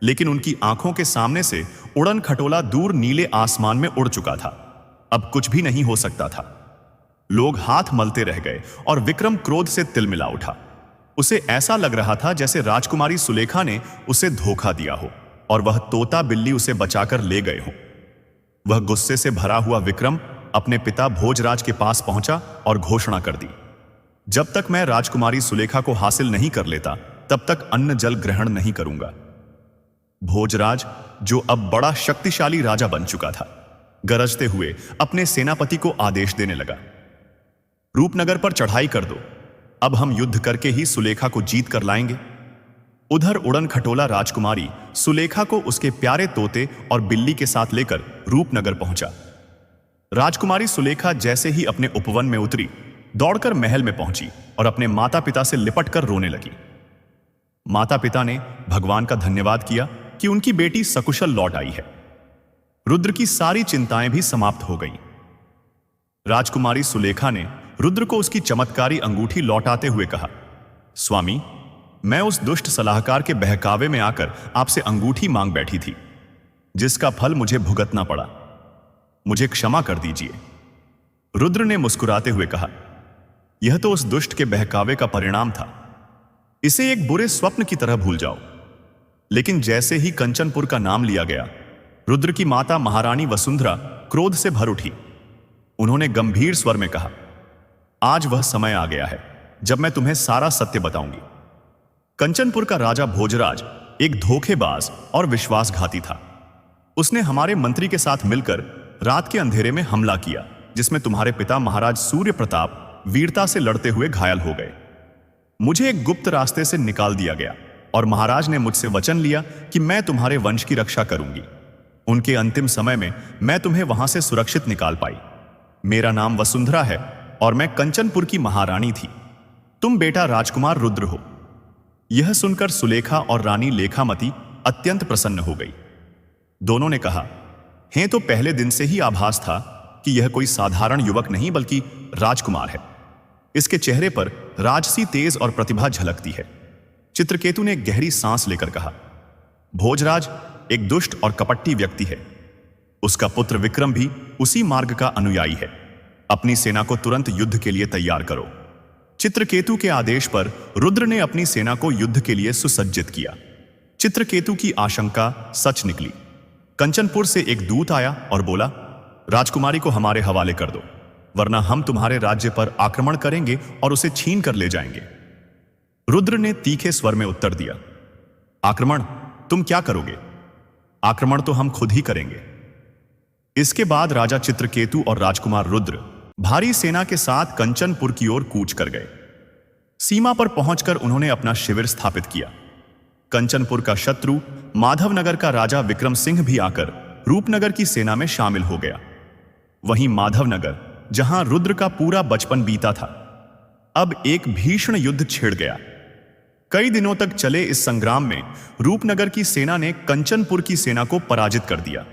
लेकिन उनकी आंखों के सामने से उड़न खटोला दूर नीले आसमान में उड़ चुका था। अब कुछ भी नहीं हो सकता था। लोग हाथ मलते रह गए और विक्रम क्रोध से तिलमिला उठा। उसे ऐसा लग रहा था जैसे राजकुमारी सुलेखा ने उसे धोखा दिया हो और वह तोता बिल्ली उसे बचाकर ले गए हो। वह गुस्से से भरा हुआ विक्रम अपने पिता भोजराज के पास पहुंचा और घोषणा कर दी, जब तक मैं राजकुमारी सुलेखा को हासिल नहीं कर लेता तब तक अन्न जल ग्रहण नहीं करूंगा। भोजराज, जो अब बड़ा शक्तिशाली राजा बन चुका था, गरजते हुए अपने सेनापति को आदेश देने लगा, रूपनगर पर चढ़ाई कर दो। अब हम युद्ध करके ही सुलेखा को जीत कर लाएंगे। उधर उड़न खटोला राजकुमारी सुलेखा को उसके प्यारे तोते और बिल्ली के साथ लेकर रूपनगर पहुंचा। राजकुमारी सुलेखा जैसे ही अपने उपवन में उतरी, दौड़कर महल में पहुंची और अपने माता पिता से लिपटकर रोने लगी। माता पिता ने भगवान का धन्यवाद किया कि उनकी बेटी सकुशल लौट आई है। रुद्र की सारी चिंताएं भी समाप्त हो गईं। राजकुमारी सुलेखा ने रुद्र को उसकी चमत्कारी अंगूठी लौटाते हुए कहा, स्वामी, मैं उस दुष्ट सलाहकार के बहकावे में आकर आपसे अंगूठी मांग बैठी थी, जिसका फल मुझे भुगतना पड़ा। मुझे क्षमा कर दीजिए। रुद्र ने मुस्कुराते हुए कहा, यह तो उस दुष्ट के बहकावे का परिणाम था। इसे एक बुरे स्वप्न की तरह भूल जाओ। लेकिन जैसे ही कंचनपुर का नाम लिया गया, रुद्र की माता महारानी वसुंधरा क्रोध से भर उठी। उन्होंने गंभीर स्वर में कहा, आज वह समय आ गया है जब मैं तुम्हें सारा सत्य बताऊंगी। कंचनपुर का राजा भोजराज एक धोखेबाज और विश्वासघाती था। उसने हमारे मंत्री के साथ मिलकर रात के अंधेरे में हमला किया, जिसमें तुम्हारे पिता महाराज सूर्य प्रताप वीरता से लड़ते हुए घायल हो गए। मुझे एक गुप्त रास्ते से निकाल दिया गया और महाराज ने मुझसे वचन लिया कि मैं तुम्हारे वंश की रक्षा करूंगी। उनके अंतिम समय में मैं तुम्हें वहां से सुरक्षित निकाल पाई। मेरा नाम वसुंधरा है और मैं कंचनपुर की महारानी थी। तुम बेटा राजकुमार रुद्र हो। यह सुनकर सुलेखा और रानी लेखामती अत्यंत प्रसन्न हो गई। दोनों ने कहा, हैं तो पहले दिन से ही आभास था कि यह कोई साधारण युवक नहीं बल्कि राजकुमार है। इसके चेहरे पर राजसी तेज और प्रतिभा झलकती है। चित्रकेतु ने गहरी सांस लेकर कहा, भोजराज एक दुष्ट और कपटी व्यक्ति है। उसका पुत्र विक्रम भी उसी मार्ग का अनुयायी है। अपनी सेना को तुरंत युद्ध के लिए तैयार करो। चित्रकेतु के आदेश पर रुद्र ने अपनी सेना को युद्ध के लिए सुसज्जित किया। चित्रकेतु की आशंका सच निकली। कंचनपुर से एक दूत आया और बोला, राजकुमारी को हमारे हवाले कर दो, वरना हम तुम्हारे राज्य पर आक्रमण करेंगे और उसे छीन कर ले जाएंगे। रुद्र ने तीखे स्वर में उत्तर दिया, आक्रमण? तुम क्या करोगे? आक्रमण तो हम खुद ही करेंगे। इसके बाद राजा चित्रकेतु और राजकुमार रुद्र भारी सेना के साथ कंचनपुर की ओर कूच कर गए। सीमा पर पहुंचकर उन्होंने अपना शिविर स्थापित किया। कंचनपुर का शत्रु माधवनगर का राजा विक्रम सिंह भी आकर रूपनगर की सेना में शामिल हो गया। वहीं माधवनगर, जहां रुद्र का पूरा बचपन बीता था, अब एक भीषण युद्ध छिड़ गया। कई दिनों तक चले इस संग्राम में रूपनगर की सेना ने कंचनपुर की सेना को पराजित कर दिया।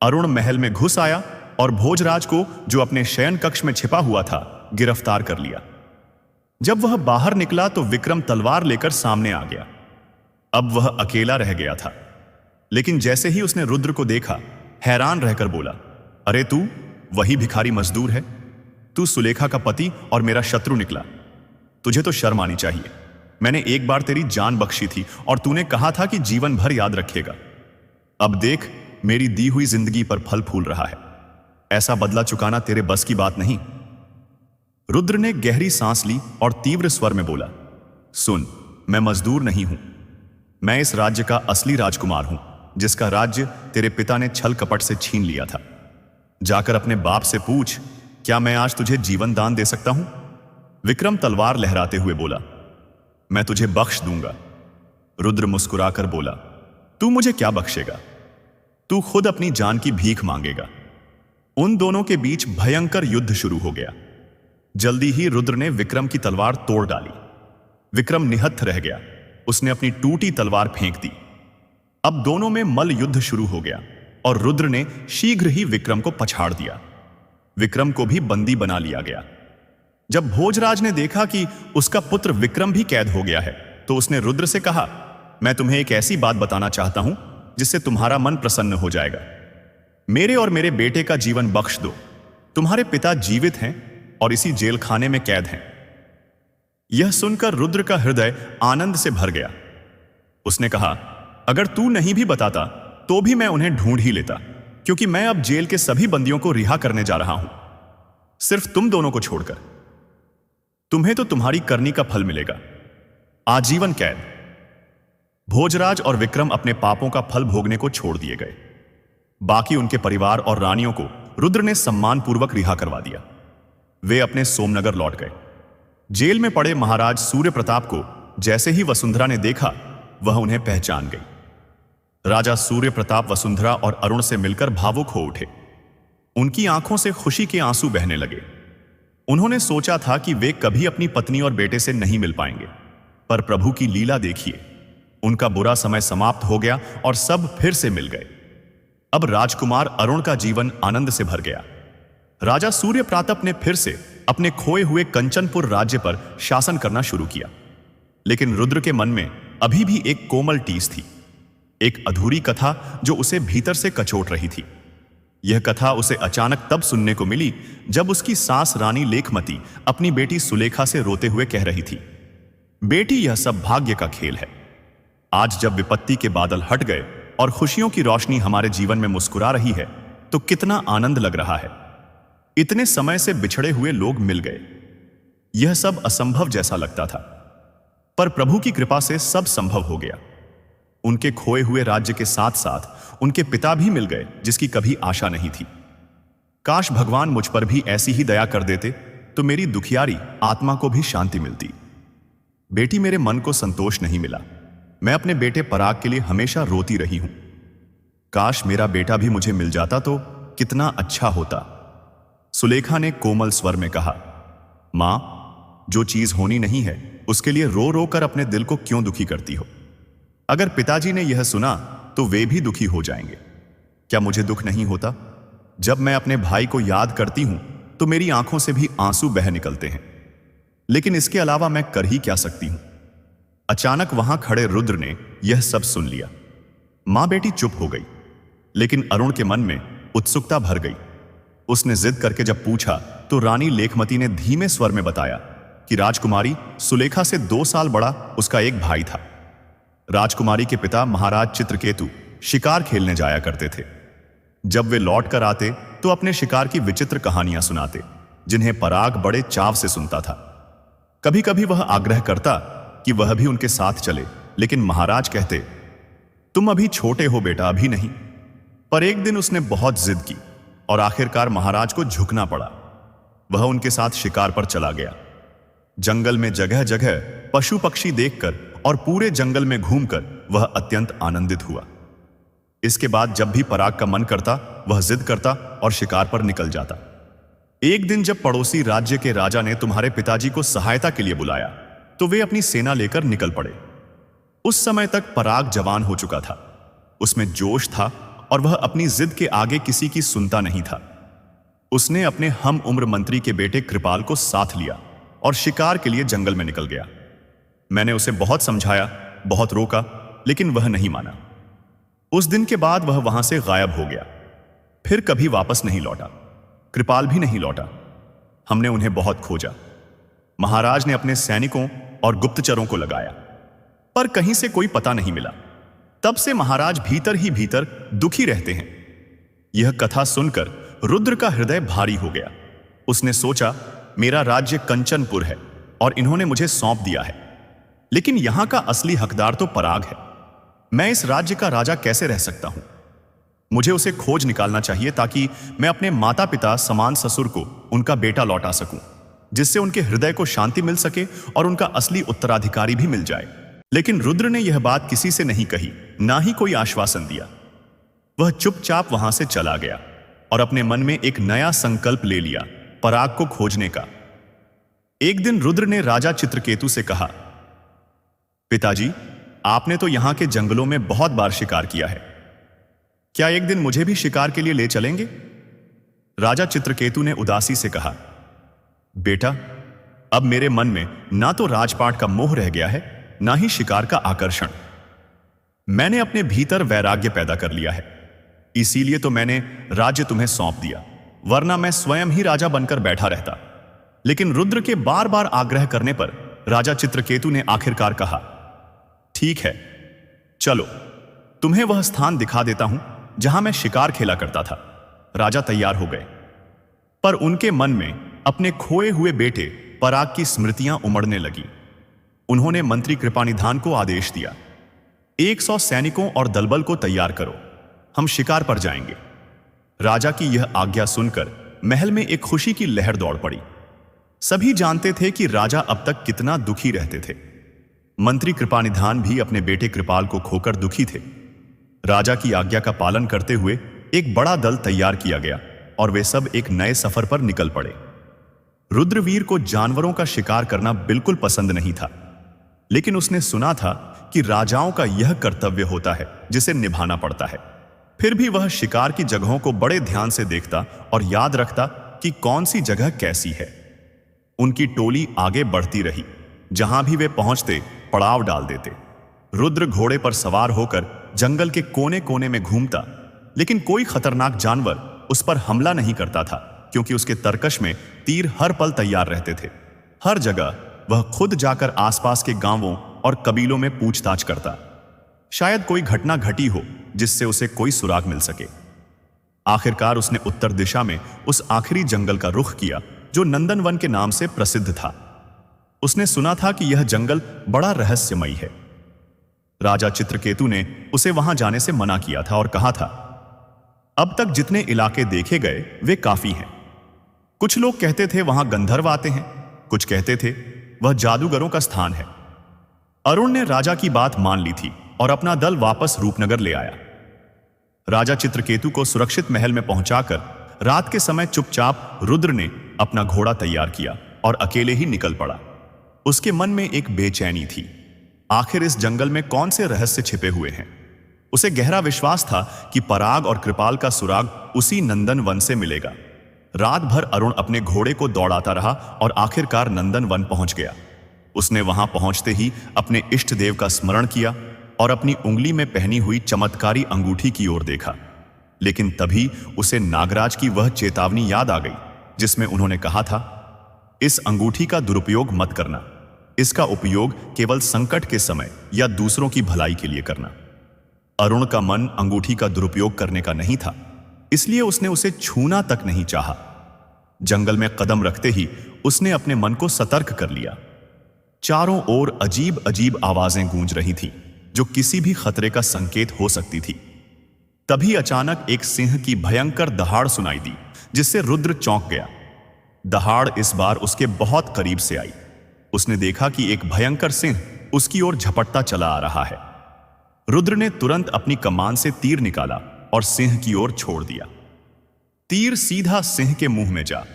अरुण महल में घुस आया और भोजराज को, जो अपने शयन कक्ष में छिपा हुआ था, गिरफ्तार कर लिया। जब वह बाहर निकला तो विक्रम तलवार लेकर सामने आ गया। अब वह अकेला रह गया था। लेकिन जैसे ही उसने रुद्र को देखा, हैरान रहकर बोला, अरे तू वही भिखारी मजदूर है? तू सुलेखा का पति और मेरा शत्रु निकला। तुझे तो शर्म आनी चाहिए। मैंने एक बार तेरी जान बख्शी थी और तूने कहा था कि जीवन भर याद रखेगा। अब देख, मेरी दी हुई जिंदगी पर फल फूल रहा है। ऐसा बदला चुकाना तेरे बस की बात नहीं। रुद्र ने गहरी सांस ली और तीव्र स्वर में बोला, सुन, मैं मजदूर नहीं हूं। मैं इस राज्य का असली राजकुमार हूं, जिसका राज्य तेरे पिता ने छल कपट से छीन लिया था। जाकर अपने बाप से पूछ, क्या मैं आज तुझे जीवन दान दे सकता हूं? विक्रम तलवार लहराते हुए बोला, मैं तुझे बख्श दूंगा। रुद्र मुस्कुराकर बोला, तू मुझे क्या बख्शेगा? तू खुद अपनी जान की भीख मांगेगा। उन दोनों के बीच भयंकर युद्ध शुरू हो गया। जल्दी ही रुद्र ने विक्रम की तलवार तोड़ डाली। विक्रम निहत्थ रह गया। उसने अपनी टूटी तलवार फेंक दी। अब दोनों में मल्ल युद्ध शुरू हो गया और रुद्र ने शीघ्र ही विक्रम को पछाड़ दिया। विक्रम को भी बंदी बना लिया गया। जब भोजराज ने देखा कि उसका पुत्र विक्रम भी कैद हो गया है, तो उसने रुद्र से कहा, मैं तुम्हें एक ऐसी बात बताना चाहता हूं जिससे तुम्हारा मन प्रसन्न हो जाएगा। मेरे और मेरे बेटे का जीवन बख्श दो। तुम्हारे पिता जीवित हैं और इसी जेल खाने में कैद हैं। यह सुनकर रुद्र का हृदय आनंद से भर गया। उसने कहा, अगर तू नहीं भी बताता तो भी मैं उन्हें ढूंढ ही लेता, क्योंकि मैं अब जेल के सभी बंदियों को रिहा करने जा रहा हूं, सिर्फ तुम दोनों को छोड़कर। तुम्हें तो तुम्हारी करनी का फल मिलेगा, आजीवन कैद। भोजराज और विक्रम अपने पापों का फल भोगने को छोड़ दिए गए। बाकी उनके परिवार और रानियों को रुद्र ने सम्मानपूर्वक रिहा करवा दिया। वे अपने सोमनगर लौट गए। जेल में पड़े महाराज सूर्य प्रताप को जैसे ही वसुंधरा ने देखा, वह उन्हें पहचान गई। राजा सूर्य प्रताप वसुंधरा और अरुण से मिलकर भावुक हो उठे। उनकी आंखों से खुशी के आंसू बहने लगे। उन्होंने सोचा था कि वे कभी अपनी पत्नी और बेटे से नहीं मिल पाएंगे, पर प्रभु की लीला देखिए, उनका बुरा समय समाप्त हो गया और सब फिर से मिल गए। अब राजकुमार अरुण का जीवन आनंद से भर गया। राजा सूर्य प्रताप ने फिर से अपने खोए हुए कंचनपुर राज्य पर शासन करना शुरू किया। लेकिन रुद्र के मन में अभी भी एक कोमल टीस थी, एक अधूरी कथा जो उसे भीतर से कचोट रही थी। यह कथा उसे अचानक तब सुनने को मिली जब उसकी सास रानी लेखमती अपनी बेटी सुलेखा से रोते हुए कह रही थी, बेटी, यह सब भाग्य का खेल है। आज जब विपत्ति के बादल हट गए और खुशियों की रोशनी हमारे जीवन में मुस्कुरा रही है, तो कितना आनंद लग रहा है। इतने समय से बिछड़े हुए लोग मिल गए। यह सब असंभव जैसा लगता था, पर प्रभु की कृपा से सब संभव हो गया। उनके खोए हुए राज्य के साथ साथ उनके पिता भी मिल गए, जिसकी कभी आशा नहीं थी। काश भगवान मुझ पर भी ऐसी ही दया कर देते, तो मेरी दुखियारी आत्मा को भी शांति मिलती। बेटी, मेरे मन को संतोष नहीं मिला। मैं अपने बेटे पराग के लिए हमेशा रोती रही हूं। काश मेरा बेटा भी मुझे मिल जाता तो कितना अच्छा होता। सुलेखा ने कोमल स्वर में कहा, मां, जो चीज होनी नहीं है उसके लिए रो रो कर अपने दिल को क्यों दुखी करती हो? अगर पिताजी ने यह सुना तो वे भी दुखी हो जाएंगे। क्या मुझे दुख नहीं होता? जब मैं अपने भाई को याद करती हूं तो मेरी आंखों से भी आंसू बह निकलते हैं। लेकिन इसके अलावा मैं कर ही क्या सकती हूं? अचानक वहां खड़े रुद्र ने यह सब सुन लिया। मां बेटी चुप हो गई, लेकिन अरुण के मन में उत्सुकता भर गई। उसने जिद करके जब पूछा तो रानी लेखमती ने धीमे स्वर में बताया कि राजकुमारी सुलेखा से 2 साल बड़ा उसका एक भाई था। राजकुमारी के पिता महाराज चित्रकेतु शिकार खेलने जाया करते थे। जब वे लौट कर आते तो अपने शिकार की विचित्र कहानियां सुनाते, जिन्हें पराग बड़े चाव से सुनता था। कभी कभी वह आग्रह करता कि वह भी उनके साथ चले, लेकिन महाराज कहते, तुम अभी छोटे हो बेटा, अभी नहीं। पर एक दिन उसने बहुत जिद की और आखिरकार महाराज को झुकना पड़ा। वह उनके साथ शिकार पर चला गया। जंगल में जगह जगह पशु पक्षी देखकर और पूरे जंगल में घूमकर वह अत्यंत आनंदित हुआ। इसके बाद जब भी पराग का मन करता, वह जिद करता और शिकार पर निकल जाता। एक दिन जब पड़ोसी राज्य के राजा ने तुम्हारे पिताजी को सहायता के लिए बुलाया, तो वे अपनी सेना लेकर निकल पड़े। उस समय तक पराग जवान हो चुका था। उसमें जोश था और वह अपनी जिद के आगे किसी की सुनता नहीं था। उसने अपने हम उम्र मंत्री के बेटे कृपाल को साथ लिया और शिकार के लिए जंगल में निकल गया। मैंने उसे बहुत समझाया, बहुत रोका, लेकिन वह नहीं माना। उस दिन के बाद वह वहां से गायब हो गया, फिर कभी वापस नहीं लौटा। कृपाल भी नहीं लौटा। हमने उन्हें बहुत खोजा। महाराज ने अपने सैनिकों और गुप्तचरों को लगाया, पर कहीं से कोई पता नहीं मिला। तब से महाराज भीतर ही भीतर दुखी रहते हैं। यह कथा सुनकर रुद्र का हृदय भारी हो गया। उसने सोचा, मेरा राज्य कंचनपुर है और इन्होंने मुझे सौंप दिया है, लेकिन यहां का असली हकदार तो पराग है। मैं इस राज्य का राजा कैसे रह सकता हूं? मुझे उसे खोज निकालना चाहिए ताकि मैं अपने माता पिता समान ससुर को उनका बेटा लौटा सकूं, जिससे उनके हृदय को शांति मिल सके और उनका असली उत्तराधिकारी भी मिल जाए। लेकिन रुद्र ने यह बात किसी से नहीं कही, ना ही कोई आश्वासन दिया। वह चुपचाप वहां से चला गया और अपने मन में एक नया संकल्प ले लिया, पराग को खोजने का। एक दिन रुद्र ने राजा चित्रकेतु से कहा, पिताजी, आपने तो यहां के जंगलों में बहुत बार शिकार किया है। क्या एक दिन मुझे भी शिकार के लिए ले चलेंगे? राजा चित्रकेतु ने उदासी से कहा, बेटा, अब मेरे मन में ना तो राजपाट का मोह रह गया है, ना ही शिकार का आकर्षण। मैंने अपने भीतर वैराग्य पैदा कर लिया है, इसीलिए तो मैंने राज्य तुम्हें सौंप दिया, वरना मैं स्वयं ही राजा बनकर बैठा रहता। लेकिन रुद्र के बार बार आग्रह करने पर राजा चित्रकेतु ने आखिरकार कहा, ठीक है, चलो तुम्हें वह स्थान दिखा देता हूं जहां मैं शिकार खेला करता था। राजा तैयार हो गए, पर उनके मन में अपने खोए हुए बेटे पराग की स्मृतियां उमड़ने लगी। उन्होंने मंत्री कृपानिधान को आदेश दिया, 100 सैनिकों और दलबल को तैयार करो, हम शिकार पर जाएंगे। राजा की यह आज्ञा सुनकर महल में एक खुशी की लहर दौड़ पड़ी। सभी जानते थे कि राजा अब तक कितना दुखी रहते थे। मंत्री कृपानिधान भी अपने बेटे कृपाल को खोकर दुखी थे। राजा की आज्ञा का पालन करते हुए एक बड़ा दल तैयार किया गया और वे सब एक नए सफर पर निकल पड़े। रुद्रवीर को जानवरों का शिकार करना बिल्कुल पसंद नहीं था, लेकिन उसने सुना था कि राजाओं का यह कर्तव्य होता है जिसे निभाना पड़ता है। फिर भी वह शिकार की जगहों को बड़े ध्यान से देखता और याद रखता कि कौन सी जगह कैसी है। उनकी टोली आगे बढ़ती रही, जहां भी वे पहुंचते पड़ाव डाल देते। रुद्र घोड़े पर सवार होकर जंगल के कोने कोने में घूमता, लेकिन कोई खतरनाक जानवर उस पर हमला नहीं करता था, क्योंकि उसके तरकश में तीर हर पल तैयार रहते थे। हर जगह वह खुद जाकर आसपास के गांवों और कबीलों में पूछताछ करता, शायद कोई घटना घटी हो जिससे उसे कोई सुराग मिल सके। आखिरकार उसने उत्तर दिशा में उस आखिरी जंगल का रुख किया जो नंदनवन के नाम से प्रसिद्ध था। उसने सुना था कि यह जंगल बड़ा रहस्यमयी है। राजा चित्रकेतु ने उसे वहां जाने से मना किया था और कहा था, अब तक जितने इलाके देखे गए वे काफी हैं। कुछ लोग कहते थे वहां गंधर्व आते हैं, कुछ कहते थे वह जादूगरों का स्थान है। अरुण ने राजा की बात मान ली थी और अपना दल वापस रूपनगर ले आया। राजा चित्रकेतु को सुरक्षित महल में पहुंचाकर रात के समय चुपचाप रुद्र ने अपना घोड़ा तैयार किया और अकेले ही निकल पड़ा। उसके मन में एक बेचैनी थी, आखिर इस जंगल में कौन से रहस्य छिपे हुए हैं। उसे गहरा विश्वास था कि पराग और कृपाल का सुराग उसी नंदन वन से मिलेगा। रात भर अरुण अपने घोड़े को दौड़ाता रहा और आखिरकार नंदन वन पहुंच गया। उसने वहां पहुंचते ही अपने इष्ट देव का स्मरण किया और अपनी उंगली में पहनी हुई चमत्कारी अंगूठी की ओर देखा। लेकिन तभी उसे नागराज की वह चेतावनी याद आ गई जिसमें उन्होंने कहा था, इस अंगूठी का दुरुपयोग मत करना, इसका उपयोग केवल संकट के समय या दूसरों की भलाई के लिए करना। अरुण का मन अंगूठी का दुरुपयोग करने का नहीं था, इसलिए उसने उसे छूना तक नहीं चाहा। जंगल में कदम रखते ही उसने अपने मन को सतर्क कर लिया। चारों ओर अजीब अजीब आवाजें गूंज रही थीं, जो किसी भी खतरे का संकेत हो सकती थी। तभी अचानक एक सिंह की भयंकर दहाड़ सुनाई दी, जिससे रुद्र चौंक गया। दहाड़ इस बार उसके बहुत करीब से आई। उसने देखा कि एक भयंकर सिंह उसकी ओर झपटता चला आ रहा है। रुद्र ने तुरंत अपनी कमान से तीर निकाला और सिंह की ओर छोड़ दिया। तीर सीधा सिंह के मुंह में जा,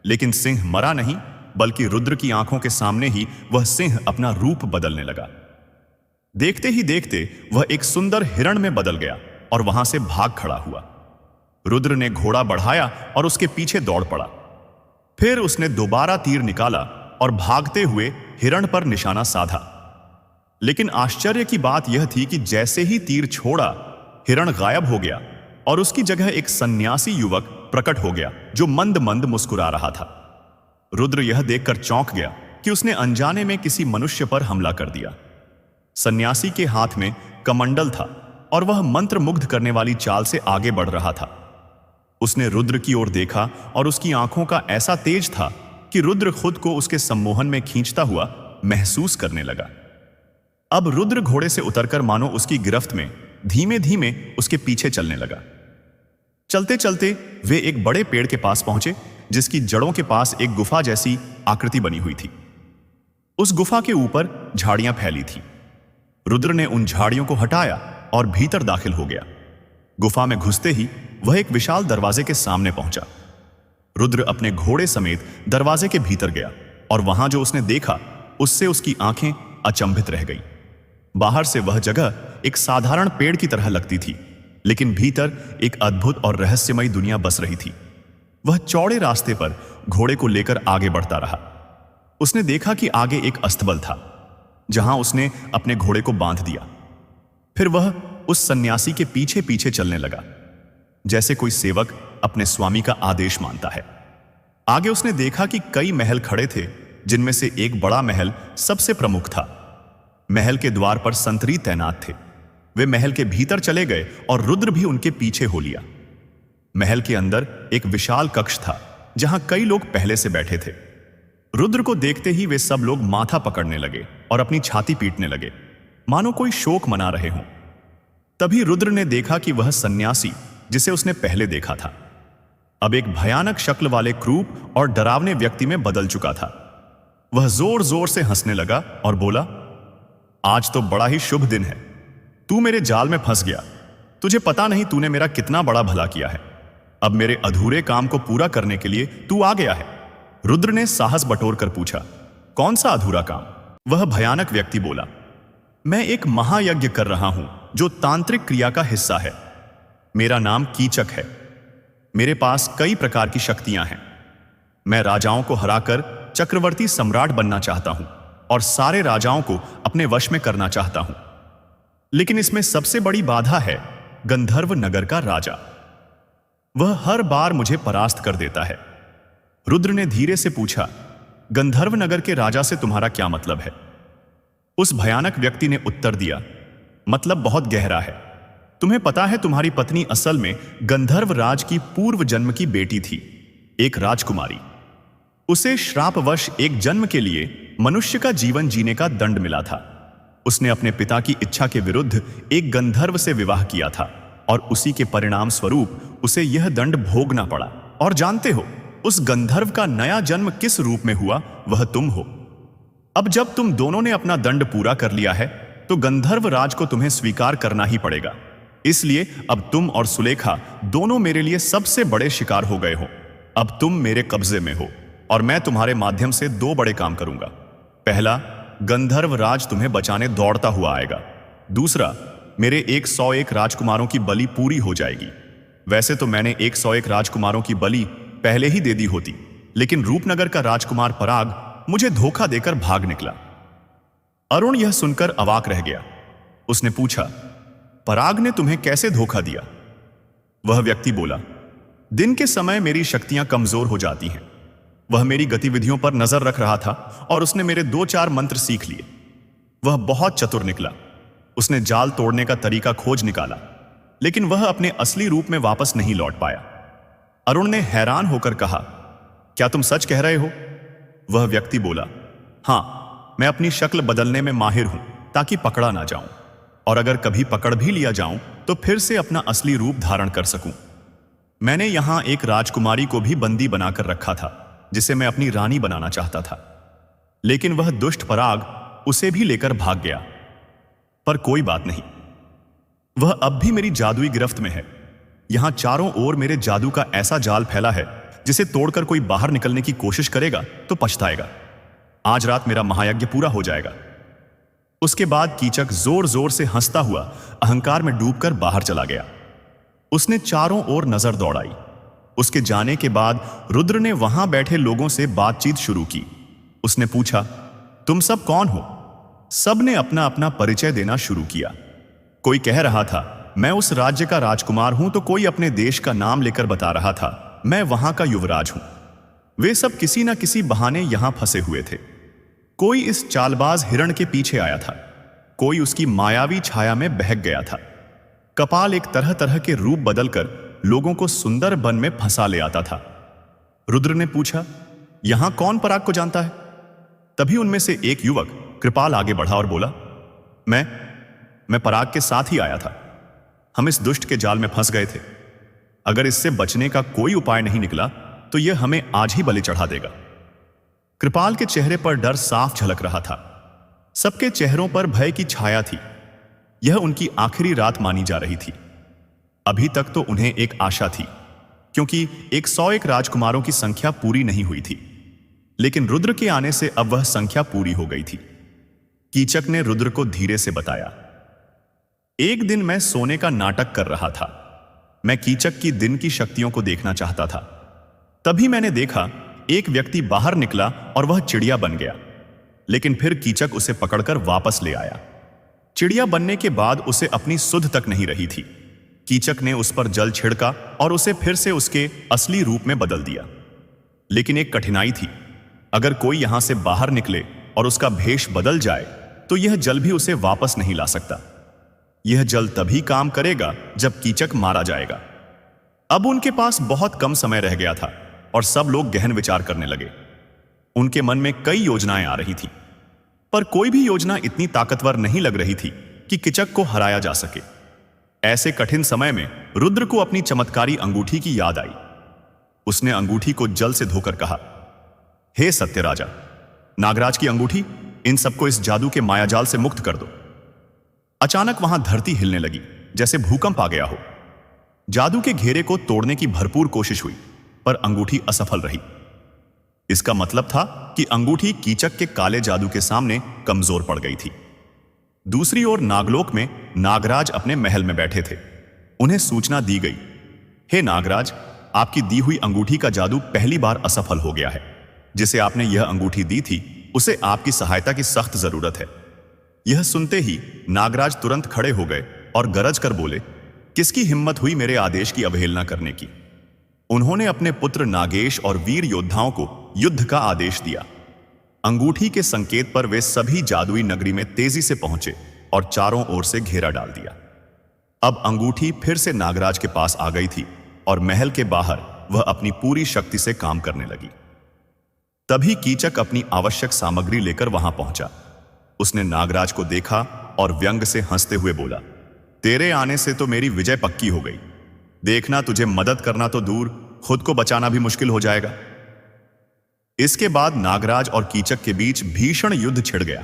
लेकिन सिंह मरा नहीं, बल्कि रुद्र की आंखों के सामने ही वह सिंह अपना रूप बदलने लगा। देखते ही देखते वह एक सुंदर हिरण में बदल गया और वहां से भाग खड़ा हुआ। रुद्र ने घोड़ा बढ़ाया और उसके पीछे दौड़ पड़ा। फिर उसने दोबारा तीर निकाला और भागते हुए हिरण पर निशाना साधा। लेकिन आश्चर्य की बात यह थी कि जैसे ही तीर छोड़ा, हिरण गायब हो गया और उसकी जगह एक सन्यासी युवक प्रकट हो गया जो मंद मंद मुस्कुरा रहा था। रुद्र यह देखकर चौंक गया कि उसने अनजाने में किसी मनुष्य पर हमला कर दिया। सन्यासी के हाथ में कमंडल था और वह मंत्र मुग्ध करने वाली चाल से आगे बढ़ रहा था। उसने रुद्र की ओर देखा और उसकी आंखों का ऐसा तेज था कि रुद्र खुद को उसके सम्मोहन में खींचता हुआ महसूस करने लगा। अब रुद्र घोड़े से उतरकर मानो उसकी गिरफ्त में धीमे धीमे उसके पीछे चलने लगा। चलते चलते वे एक बड़े पेड़ के पास पहुंचे, जिसकी जड़ों के पास एक गुफा जैसी आकृति बनी हुई थी। उस गुफा के ऊपर झाड़ियां फैली थीं। रुद्र ने उन झाड़ियों को हटाया और भीतर दाखिल हो गया। गुफा में घुसते ही वह एक विशाल दरवाजे के सामने पहुंचा। रुद्र अपने घोड़े समेत दरवाजे के भीतर गया और वहां जो उसने देखा उससे उसकी आंखें अचंभित रह गईं। बाहर से वह जगह एक साधारण पेड़ की तरह लगती थी, लेकिन भीतर एक अद्भुत और रहस्यमयी दुनिया बस रही थी। वह चौड़े रास्ते पर घोड़े को लेकर आगे बढ़ता रहा। उसने देखा कि आगे एक अस्तबल था, जहां उसने अपने घोड़े को बांध दिया। फिर वह उस सन्यासी के पीछे पीछे चलने लगा, जैसे कोई सेवक अपने स्वामी का आदेश मानता है। आगे उसने देखा कि कई महल खड़े थे, जिनमें से एक बड़ा महल सबसे प्रमुख था। महल के द्वार पर संतरी तैनात थे। वे महल के भीतर चले गए और रुद्र भी उनके पीछे हो लिया। महल के अंदर एक विशाल कक्ष था जहां कई लोग पहले से बैठे थे। रुद्र को देखते ही वे सब लोग माथा पकड़ने लगे और अपनी छाती पीटने लगे, मानो कोई शोक मना रहे हों। तभी रुद्र ने देखा कि वह सन्यासी जिसे उसने पहले देखा था अब एक भयानक शक्ल वाले क्रूप और डरावने व्यक्ति में बदल चुका था। वह जोर जोर से हंसने लगा और बोला, आज तो बड़ा ही शुभ दिन है। तू मेरे जाल में फंस गया। तुझे पता नहीं तूने मेरा कितना बड़ा भला किया है। अब मेरे अधूरे काम को पूरा करने के लिए तू आ गया है। रुद्र ने साहस बटोर कर पूछा, कौन सा अधूरा काम? वह भयानक व्यक्ति बोला, मैं एक महायज्ञ कर रहा हूं जो तांत्रिक क्रिया का हिस्सा है। मेरा नाम कीचक है। मेरे पास कई प्रकार की शक्तियां हैं। मैं राजाओं को हराकर चक्रवर्ती सम्राट बनना चाहता हूं और सारे राजाओं को अपने वश में करना चाहता हूं। लेकिन इसमें सबसे बड़ी बाधा है गंधर्व नगर का राजा। वह हर बार मुझे परास्त कर देता है। रुद्र ने धीरे से पूछा, गंधर्व नगर के राजा से तुम्हारा क्या मतलब है? उस भयानक व्यक्ति ने उत्तर दिया, मतलब बहुत गहरा है। तुम्हें पता है तुम्हारी पत्नी असल में गंधर्व राज की पूर्व जन्म की बेटी थी, एक राजकुमारी। उसे श्रापवश एक जन्म के लिए मनुष्य का जीवन जीने का दंड मिला था। उसने अपने पिता की इच्छा के विरुद्ध एक गंधर्व से विवाह किया था और उसी के परिणाम स्वरूप उसे यह दंड भोगना पड़ा। और जानते हो उस गंधर्व का नया जन्म किस रूप में हुआ? वह तुम हो। अब जब तुम दोनों ने अपना दंड पूरा कर लिया है तो गंधर्व राज को तुम्हें स्वीकार करना ही पड़ेगा। इसलिए अब तुम और सुलेखा दोनों मेरे लिए सबसे बड़े शिकार हो गए हो। अब तुम मेरे कब्जे में हो और मैं तुम्हारे माध्यम से दो बड़े काम करूंगा। पहला, गंधर्व राज तुम्हें बचाने दौड़ता हुआ आएगा। दूसरा, मेरे 101 राजकुमारों की बलि पूरी हो जाएगी। वैसे तो मैंने 101 राजकुमारों की बलि पहले ही दे दी होती, लेकिन रूपनगर का राजकुमार पराग मुझे धोखा देकर भाग निकला। अरुण यह सुनकर अवाक रह गया। उसने पूछा, पराग ने तुम्हें कैसे धोखा दिया? वह व्यक्ति बोला, दिन के समय मेरी शक्तियां कमजोर हो जाती हैं। वह मेरी गतिविधियों पर नजर रख रहा था और उसने मेरे 2-4 मंत्र सीख लिए। वह बहुत चतुर निकला। उसने जाल तोड़ने का तरीका खोज निकाला, लेकिन वह अपने असली रूप में वापस नहीं लौट पाया। अरुण ने हैरान होकर कहा, क्या तुम सच कह रहे हो? वह व्यक्ति बोला, हां, मैं अपनी शक्ल बदलने में माहिर हूं ताकि पकड़ा ना जाऊं, और अगर कभी पकड़ भी लिया जाऊं तो फिर से अपना असली रूप धारण कर सकूं। मैंने यहां एक राजकुमारी को भी बंदी बनाकर रखा था जिसे मैं अपनी रानी बनाना चाहता था, लेकिन वह दुष्ट पराग उसे भी लेकर भाग गया। पर कोई बात नहीं, वह अब भी मेरी जादुई गिरफ्त में है। यहां चारों ओर मेरे जादू का ऐसा जाल फैला है जिसे तोड़कर कोई बाहर निकलने की कोशिश करेगा तो पछताएगा। आज रात मेरा महायज्ञ पूरा हो जाएगा। उसके बाद कीचक जोर जोर से हंसता हुआ अहंकार में डूबकर बाहर चला गया। उसने चारों ओर नजर दौड़ाई। उसके जाने के बाद रुद्र ने वहां बैठे लोगों से बातचीत शुरू की। उसने पूछा, तुम सब कौन हो? सब ने अपना अपना परिचय देना शुरू किया। कोई कह रहा था, मैं उस राज्य का राजकुमार हूं, तो कोई अपने देश का नाम लेकर बता रहा था, मैं वहां का युवराज हूं। वे सब किसी न किसी बहाने यहां फंसे हुए थे। कोई इस चालबाज हिरण के पीछे आया था, कोई उसकी मायावी छाया में बहक गया था। कपाल एक तरह तरह के रूप बदलकर लोगों को सुंदर वन में फंसा ले आता था। रुद्र ने पूछा, यहां कौन पराग को जानता है? तभी उनमें से एक युवक कृपाल आगे बढ़ा और बोला, मैं पराग के साथ ही आया था। हम इस दुष्ट के जाल में फंस गए थे। अगर इससे बचने का कोई उपाय नहीं निकला तो यह हमें आज ही बलि चढ़ा देगा। कृपाल के चेहरे पर डर साफ झलक रहा था। सबके चेहरों पर भय की छाया थी। यह उनकी आखिरी रात मानी जा रही थी। अभी तक तो उन्हें एक आशा थी, क्योंकि 101 राजकुमारों की संख्या पूरी नहीं हुई थी, लेकिन रुद्र के आने से अब वह संख्या पूरी हो गई थी। कीचक ने रुद्र को धीरे से बताया, एक दिन मैं सोने का नाटक कर रहा था। मैं कीचक की दिन की शक्तियों को देखना चाहता था। तभी मैंने देखा एक व्यक्ति बाहर निकला और वह चिड़िया बन गया, लेकिन फिर कीचक उसे पकड़कर वापस ले आया। चिड़िया बनने के बाद उसे अपनी सुध तक नहीं रही थी। कीचक ने उस पर जल छिड़का और उसे फिर से उसके असली रूप में बदल दिया। लेकिन एक कठिनाई थी। अगर कोई यहां से बाहर निकले और उसका भेष बदल जाए तो यह जल भी उसे वापस नहीं ला सकता। यह जल तभी काम करेगा जब कीचक मारा जाएगा। अब उनके पास बहुत कम समय रह गया था और सब लोग गहन विचार करने लगे। उनके मन में कई योजनाएं आ रही थी, पर कोई भी योजना इतनी ताकतवर नहीं लग रही थी कि कीचक को हराया जा सके। ऐसे कठिन समय में रुद्र को अपनी चमत्कारी अंगूठी की याद आई। उसने अंगूठी को जल से धोकर कहा, हे सत्य राजा, नागराज की अंगूठी, इन सबको इस जादू के मायाजाल से मुक्त कर दो। अचानक वहां धरती हिलने लगी, जैसे भूकंप आ गया हो। जादू के घेरे को तोड़ने की भरपूर कोशिश हुई, पर अंगूठी असफल रही। इसका मतलब था कि अंगूठी कीचक के काले जादू के सामने कमजोर पड़ गई थी। दूसरी ओर नागलोक में नागराज अपने महल में बैठे थे। उन्हें सूचना दी गई, हे नागराज, आपकी दी हुई अंगूठी का जादू पहली बार असफल हो गया है। जिसे आपने यह अंगूठी दी थी उसे आपकी सहायता की सख्त जरूरत है। यह सुनते ही नागराज तुरंत खड़े हो गए और गरज कर बोले, किसकी हिम्मत हुई मेरे आदेश की अवहेलना करने की। उन्होंने अपने पुत्र नागेश और वीर योद्धाओं को युद्ध का आदेश दिया। अंगूठी के संकेत पर वे सभी जादुई नगरी में तेजी से पहुंचे और चारों ओर से घेरा डाल दिया। अब अंगूठी फिर से नागराज के पास आ गई थी और महल के बाहर वह अपनी पूरी शक्ति से काम करने लगी। तभी कीचक अपनी आवश्यक सामग्री लेकर वहां पहुंचा। उसने नागराज को देखा और व्यंग से हंसते हुए बोला, तेरे आने से तो मेरी विजय पक्की हो गई। देखना, तुझे मदद करना तो दूर, खुद को बचाना भी मुश्किल हो जाएगा। इसके बाद नागराज और कीचक के बीच भीषण युद्ध छिड़ गया।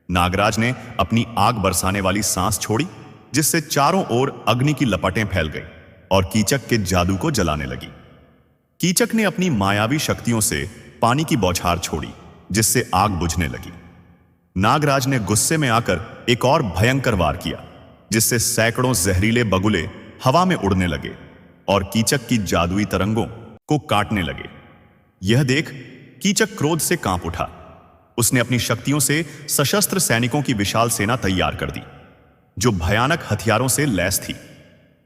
नागराज ने अपनी आग बरसाने वाली सांस छोड़ी, जिससे चारों ओर अग्नि की लपटें फैल गईं और कीचक के जादू को जलाने लगी। कीचक ने अपनी मायावी शक्तियों से पानी की बौछार छोड़ी, जिससे आग बुझने लगी। नागराज ने गुस्से में आकर एक और भयंकर वार किया, जिससे सैकड़ों जहरीले बगुले हवा में उड़ने लगे और कीचक की जादुई तरंगों को काटने लगे। यह देख कीचक क्रोध से कांप उठा। उसने अपनी शक्तियों से सशस्त्र सैनिकों की विशाल सेना तैयार कर दी, जो भयानक हथियारों से लैस थी।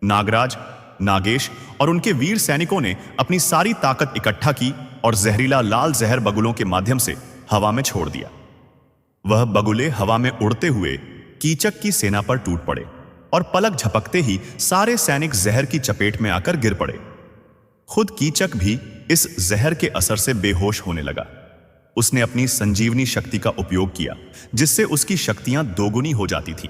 नागराज, नागेश और उनके वीर सैनिकों ने अपनी सारी ताकत इकट्ठा की और जहरीला लाल जहर बगुलों के माध्यम से हवा में छोड़ दिया। वह बगुले हवा में उड़ते हुए कीचक की सेना पर टूट पड़े और पलक झपकते ही सारे सैनिक जहर की चपेट में आकर गिर पड़े। खुद कीचक भी इस जहर के असर से बेहोश होने लगा। उसने अपनी संजीवनी शक्ति का उपयोग किया, जिससे उसकी शक्तियां दोगुनी हो जाती थीं।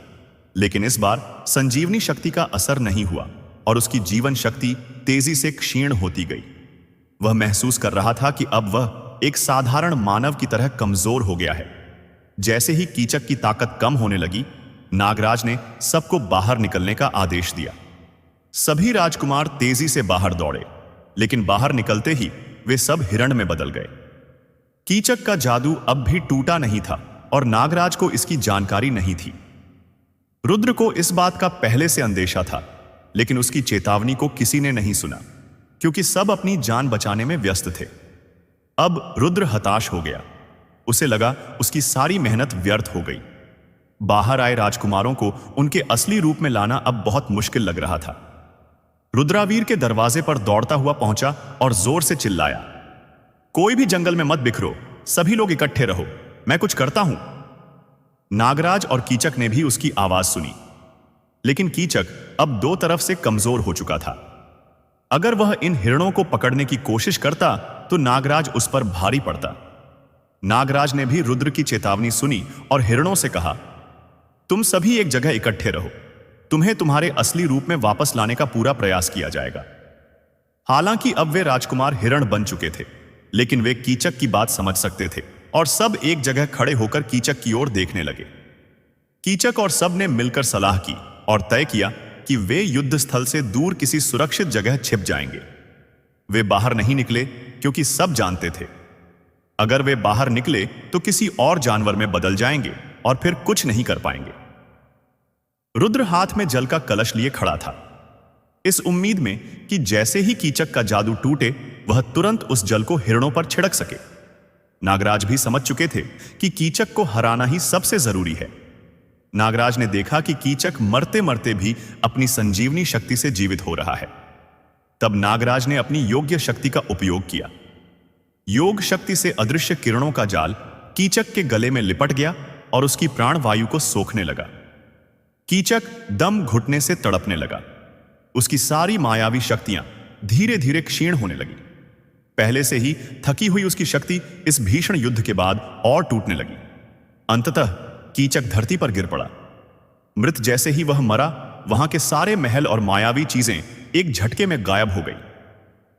लेकिन इस बार संजीवनी शक्ति का असर नहीं हुआ और उसकी जीवन शक्ति तेजी से क्षीण होती गई। वह महसूस कर रहा था कि अब वह एक साधारण मानव की तरह कमजोर हो गया है। जैसे ही कीचक की ताकत कम होने लगी, नागराज ने सबको बाहर निकलने का आदेश दिया। सभी राजकुमार तेजी से बाहर दौड़े, लेकिन बाहर निकलते ही वे सब हिरण में बदल गए। कीचक का जादू अब भी टूटा नहीं था और नागराज को इसकी जानकारी नहीं थी। रुद्र को इस बात का पहले से अंदेशा था, लेकिन उसकी चेतावनी को किसी ने नहीं सुना, क्योंकि सब अपनी जान बचाने में व्यस्त थे। अब रुद्र हताश हो गया। उसे लगा उसकी सारी मेहनत व्यर्थ हो गई। बाहर आए राजकुमारों को उनके असली रूप में लाना अब बहुत मुश्किल लग रहा था। रुद्रावीर के दरवाजे पर दौड़ता हुआ पहुंचा और जोर से चिल्लाया, कोई भी जंगल में मत बिखरो, सभी लोग इकट्ठे रहो, मैं कुछ करता हूं। नागराज और कीचक ने भी उसकी आवाज सुनी, लेकिन कीचक अब दो तरफ से कमजोर हो चुका था। अगर वह इन हिरणों को पकड़ने की कोशिश करता तो नागराज उस पर भारी पड़ता। नागराज ने भी रुद्र की चेतावनी सुनी और हिरणों से कहा, तुम सभी एक जगह इकट्ठे रहो, तुम्हें तुम्हारे असली रूप में वापस लाने का पूरा प्रयास किया जाएगा। हालांकि अब वे राजकुमार हिरण बन चुके थे, लेकिन वे कीचक की बात समझ सकते थे और सब एक जगह खड़े होकर कीचक की ओर देखने लगे। कीचक और सब ने मिलकर सलाह की और तय किया कि वे युद्ध स्थल से दूर किसी सुरक्षित जगह छिप जाएंगे। वे बाहर नहीं निकले, क्योंकि सब जानते थे अगर वे बाहर निकले तो किसी और जानवर में बदल जाएंगे और फिर कुछ नहीं कर पाएंगे। रुद्र हाथ में जल का कलश लिए खड़ा था, इस उम्मीद में कि जैसे ही कीचक का जादू टूटे वह तुरंत उस जल को हिरणों पर छिड़क सके। नागराज भी समझ चुके थे कि कीचक को हराना ही सबसे जरूरी है। नागराज ने देखा कि कीचक मरते मरते भी अपनी संजीवनी शक्ति से जीवित हो रहा है। तब नागराज ने अपनी योग्य शक्ति का उपयोग किया। योग शक्ति से अदृश्य किरणों का जाल कीचक के गले में लिपट गया और उसकी प्राणवायु को सोखने लगा। कीचक दम घुटने से तड़पने लगा। उसकी सारी मायावी शक्तियां धीरे धीरे क्षीण होने लगी। पहले से ही थकी हुई उसकी शक्ति इस भीषण युद्ध के बाद और टूटने लगी। अंततः कीचक धरती पर गिर पड़ा। मृत जैसे ही वह मरा, वहां के सारे महल और मायावी चीजें एक झटके में गायब हो गई।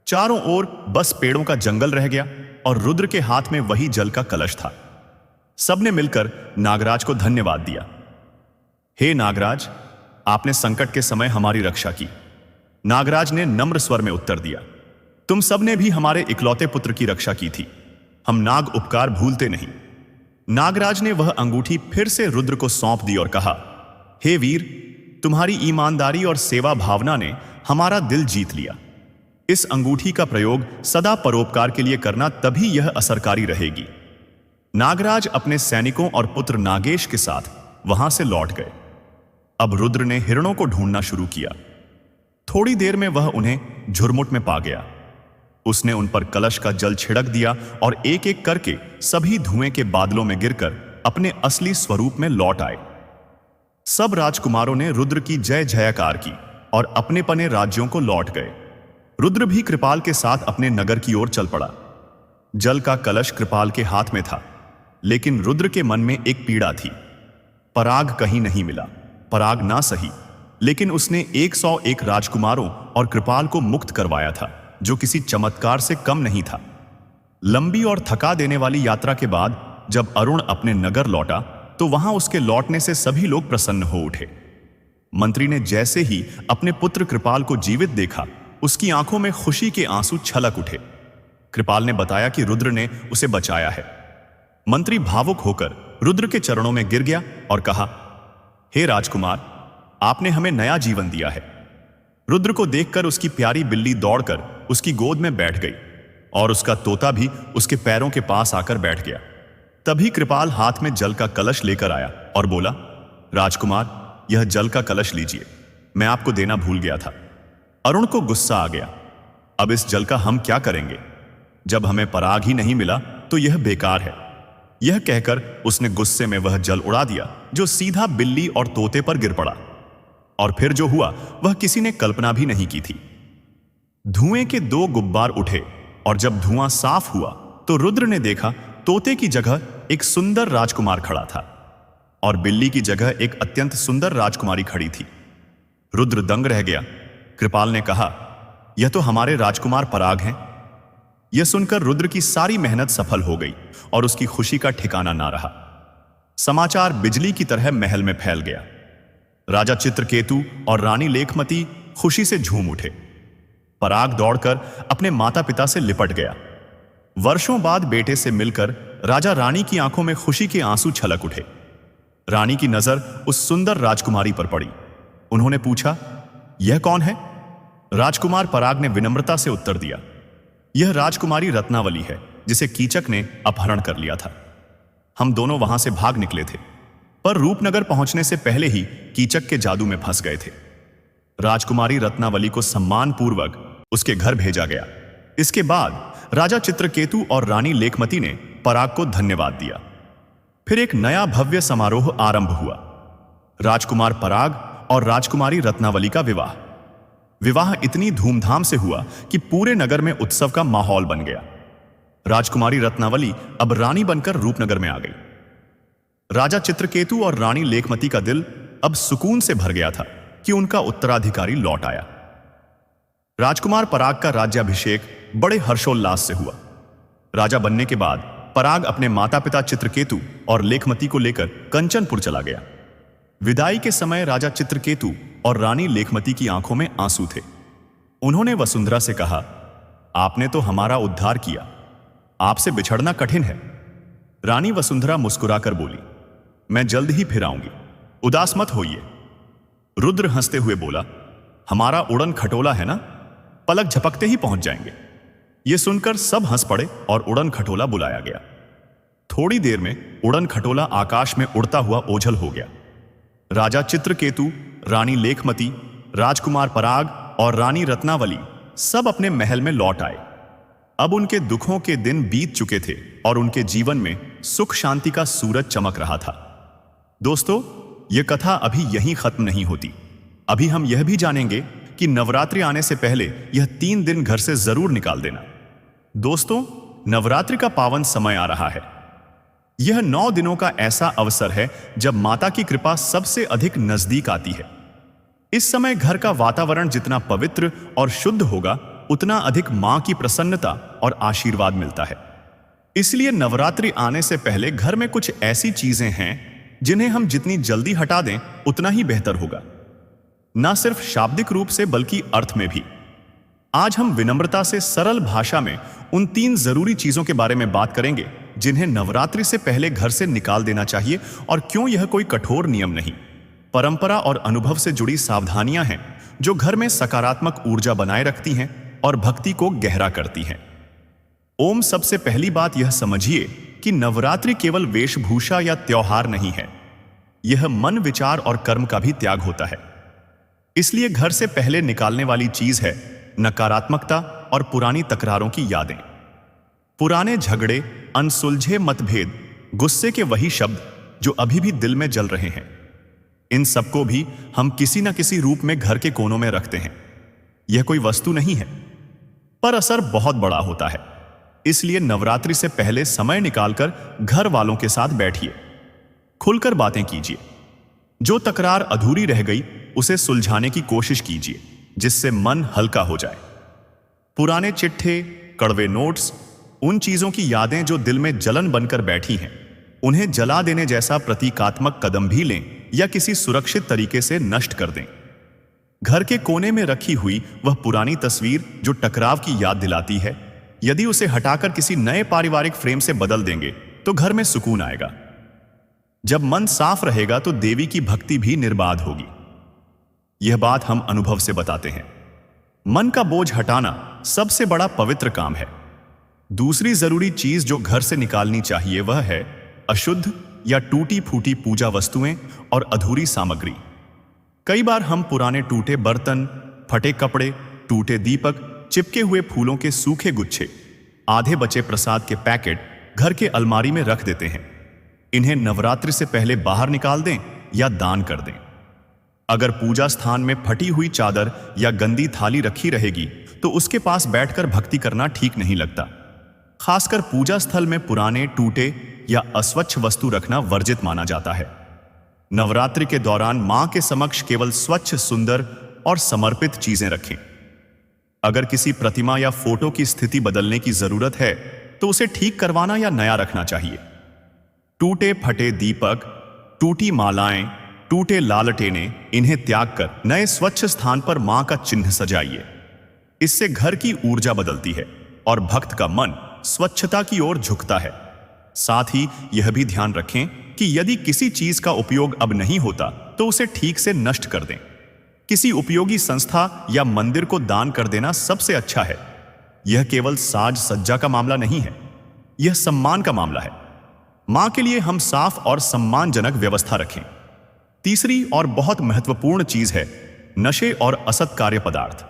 चारों ओर बस पेड़ों का जंगल रह गया और रुद्र के हाथ में वही जल का कलश था। सबने मिलकर नागराज को धन्यवाद दिया। हे नागराज, आपने संकट के समय हमारी रक्षा की। नागराज ने नम्र स्वर में उत्तर दिया, तुम सबने भी हमारे इकलौते पुत्र की रक्षा की थी। हम नाग उपकार भूलते नहीं। नागराज ने वह अंगूठी फिर से रुद्र को सौंप दी और कहा, हे वीर, तुम्हारी ईमानदारी और सेवा भावना ने हमारा दिल जीत लिया। इस अंगूठी का प्रयोग सदा परोपकार के लिए करना, तभी यह असरकारी रहेगी। नागराज अपने सैनिकों और पुत्र नागेश के साथ वहां से लौट गए। अब रुद्र ने हिरणों को ढूंढना शुरू किया। थोड़ी देर में वह उन्हें झुरमुट में पा गया। उसने उन पर कलश का जल छिड़क दिया और एक एक करके सभी धुएं के बादलों में गिरकर अपने असली स्वरूप में लौट आए। सब राजकुमारों ने रुद्र की जय जयकार की और अपने पने राज्यों को लौट गए। रुद्र भी कृपाल के साथ अपने नगर की ओर चल पड़ा। जल का कलश कृपाल के हाथ में था, लेकिन रुद्र के मन में एक पीड़ा थी। पराग कहीं नहीं मिला। पराग ना सही, लेकिन उसने 101 राजकुमारों और कृपाल को मुक्त करवाया था, जो किसी चमत्कार से कम नहीं था। लंबी और थका देने वाली यात्रा के बाद जब अरुण अपने नगर लौटा, तो वहां उसके लौटने से सभी लोग प्रसन्न हो उठे। मंत्री ने जैसे ही अपने पुत्र कृपाल को जीवित देखा, उसकी आंखों में खुशी के आंसू छलक उठे। कृपाल ने बताया कि रुद्र ने उसे बचाया है। मंत्री भावुक होकर रुद्र के चरणों में गिर गया और कहा, हे राजकुमार, आपने हमें नया जीवन दिया है। रुद्र को देखकर उसकी प्यारी बिल्ली दौड़कर उसकी गोद में बैठ गई और उसका तोता भी उसके पैरों के पास आकर बैठ गया। तभी कृपाल हाथ में जल का कलश लेकर आया और बोला, राजकुमार, यह जल का कलश लीजिए, मैं आपको देना भूल गया था। अरुण को गुस्सा आ गया। अब इस जल का हम क्या करेंगे? जब हमें पराग ही नहीं मिला तो यह बेकार है। यह कहकर उसने गुस्से में वह जल उड़ा दिया, जो सीधा बिल्ली और तोते पर गिर पड़ा। और फिर जो हुआ वह किसी ने कल्पना भी नहीं की थी। धुएं के 2 गुब्बार उठे और जब धुआं साफ हुआ तो रुद्र ने देखा तोते की जगह एक सुंदर राजकुमार खड़ा था और बिल्ली की जगह एक अत्यंत सुंदर राजकुमारी खड़ी थी। रुद्र दंग रह गया। कृपाल ने कहा, यह तो हमारे राजकुमार पराग हैं। यह सुनकर रुद्र की सारी मेहनत सफल हो गई और उसकी खुशी का ठिकाना ना रहा। समाचार बिजली की तरह महल में फैल गया। राजा चित्रकेतु और रानी लेखमती खुशी से झूम उठे। पराग दौड़कर अपने माता पिता से लिपट गया। वर्षों बाद बेटे से मिलकर राजा रानी की आंखों में खुशी के आंसू छलक उठे। रानी की नजर उस सुंदर राजकुमारी पर पड़ी। उन्होंने पूछा, यह कौन है? राजकुमार पराग ने विनम्रता से उत्तर दिया, यह राजकुमारी रत्नावली है, जिसे कीचक ने अपहरण कर लिया था। हम दोनों वहां से भाग निकले थे, पर रूपनगर पहुंचने से पहले ही कीचक के जादू में फंस गए थे। राजकुमारी रत्नावली को सम्मानपूर्वक उसके घर भेजा गया। इसके बाद राजा चित्रकेतु और रानी लेखमती ने पराग को धन्यवाद दिया। फिर एक नया भव्य समारोह आरंभ हुआ। राजकुमार पराग और राजकुमारी रत्नावली का विवाह इतनी धूमधाम से हुआ कि पूरे नगर में उत्सव का माहौल बन गया। राजकुमारी रत्नावली अब रानी बनकर रूपनगर में आ गई। राजा चित्रकेतु और रानी लेखमती का दिल अब सुकून से भर गया था कि उनका उत्तराधिकारी लौट आया। राजकुमार पराग का राज्याभिषेक बड़े हर्षोल्लास से हुआ। राजा बनने के बाद पराग अपने माता पिता चित्रकेतु और लेखमती को लेकर कंचनपुर चला गया। विदाई के समय राजा चित्रकेतु और रानी लेखमती की आंखों में आंसू थे। उन्होंने वसुंधरा से कहा, आपने तो हमारा उद्धार किया, आपसे बिछड़ना कठिन है। रानी वसुंधरा मुस्कुराकर बोली, मैं जल्द ही फिर आऊंगी, उदास मत होइए। रुद्र हंसते हुए बोला, हमारा उड़न खटोला है ना, पलक झपकते ही पहुंच जाएंगे। यह सुनकर सब हंस पड़े और उड़न खटोला बुलाया गया। थोड़ी देर में उड़न खटोला आकाश में उड़ता हुआ ओझल हो गया। राजा चित्रकेतु, रानी लेखमती, राजकुमार पराग और रानी रत्नावली सब अपने महल में लौट आए। अब उनके दुखों के दिन बीत चुके थे और उनके जीवन में सुख शांति का सूरज चमक रहा था। दोस्तों, यह कथा अभी यहीं खत्म नहीं होती। अभी हम यह भी जानेंगे कि नवरात्रि आने से पहले यह 3 दिन घर से जरूर निकाल देना। दोस्तों, नवरात्रि का पावन समय आ रहा है। यह 9 दिनों का ऐसा अवसर है जब माता की कृपा सबसे अधिक नजदीक आती है। इस समय घर का वातावरण जितना पवित्र और शुद्ध होगा, उतना अधिक मां की प्रसन्नता और आशीर्वाद मिलता है। इसलिए नवरात्रि आने से पहले घर में कुछ ऐसी चीजें हैं जिन्हें हम जितनी जल्दी हटा दें उतना ही बेहतर होगा, ना सिर्फ शाब्दिक रूप से बल्कि अर्थ में भी। आज हम विनम्रता से सरल भाषा में उन 3 जरूरी चीजों के बारे में बात करेंगे जिन्हें नवरात्रि से पहले घर से निकाल देना चाहिए, और क्यों यह कोई कठोर नियम नहीं, परंपरा और अनुभव से जुड़ी सावधानियां हैं जो घर में सकारात्मक ऊर्जा बनाए रखती हैं और भक्ति को गहरा करती हैं। ओम। सबसे पहली बात यह समझिए कि नवरात्रि केवल वेशभूषा या त्योहार नहीं है, यह मन, विचार और कर्म का भी त्याग होता है। इसलिए घर से पहले निकालने वाली चीज है नकारात्मकता और पुरानी तकरारों की यादें। पुराने झगड़े, अनसुलझे मतभेद, गुस्से के वही शब्द जो अभी भी दिल में जल रहे हैं, इन सबको भी हम किसी न किसी रूप में घर के कोनों में रखते हैं। यह कोई वस्तु नहीं है, पर असर बहुत बड़ा होता है। इसलिए नवरात्रि से पहले समय निकालकर घर वालों के साथ बैठिए, खुलकर बातें कीजिए। जो तकरार अधूरी रह गई उसे सुलझाने की कोशिश कीजिए, जिससे मन हल्का हो जाए। पुराने चिट्ठे, कड़वे नोट्स, उन चीजों की यादें जो दिल में जलन बनकर बैठी हैं, उन्हें जला देने जैसा प्रतीकात्मक कदम भी लें या किसी सुरक्षित तरीके से नष्ट कर दें। घर के कोने में रखी हुई वह पुरानी तस्वीर जो टकराव की याद दिलाती है, यदि उसे हटाकर किसी नए पारिवारिक फ्रेम से बदल देंगे तो घर में सुकून आएगा। जब मन साफ रहेगा तो देवी की भक्ति भी निर्बाध होगी। यह बात हम अनुभव से बताते हैं। मन का बोझ हटाना सबसे बड़ा पवित्र काम है। दूसरी जरूरी चीज जो घर से निकालनी चाहिए वह है अशुद्ध या टूटी फूटी पूजा वस्तुएं और अधूरी सामग्री। कई बार हम पुराने टूटे बर्तन, फटे कपड़े, टूटे दीपक, चिपके हुए फूलों के सूखे गुच्छे, आधे बचे प्रसाद के पैकेट घर के अलमारी में रख देते हैं। इन्हें नवरात्रि से पहले बाहर निकाल दें या दान कर दें। अगर पूजा स्थान में फटी हुई चादर या गंदी थाली रखी रहेगी तो उसके पास बैठकर भक्ति करना ठीक नहीं लगता। खासकर पूजा स्थल में पुराने, टूटे या अस्वच्छ वस्तु रखना वर्जित माना जाता है। नवरात्रि के दौरान मां के समक्ष केवल स्वच्छ, सुंदर और समर्पित चीजें रखें। अगर किसी प्रतिमा या फोटो की स्थिति बदलने की जरूरत है तो उसे ठीक करवाना या नया रखना चाहिए। टूटे फटे दीपक, टूटी मालाएं, टूटे लालटेने, इन्हें त्याग कर नए स्वच्छ स्थान पर मां का चिन्ह सजाइए। इससे घर की ऊर्जा बदलती है और भक्त का मन स्वच्छता की ओर झुकता है। साथ ही यह भी ध्यान रखें कि यदि किसी चीज का उपयोग अब नहीं होता तो उसे ठीक से नष्ट कर दें। किसी उपयोगी संस्था या मंदिर को दान कर देना सबसे अच्छा है। यह केवल साज सज्जा का मामला नहीं है, यह सम्मान का मामला है। मां के लिए हम साफ और सम्मानजनक व्यवस्था रखें। तीसरी और बहुत महत्वपूर्ण चीज है नशे और असत कार्य पदार्थ।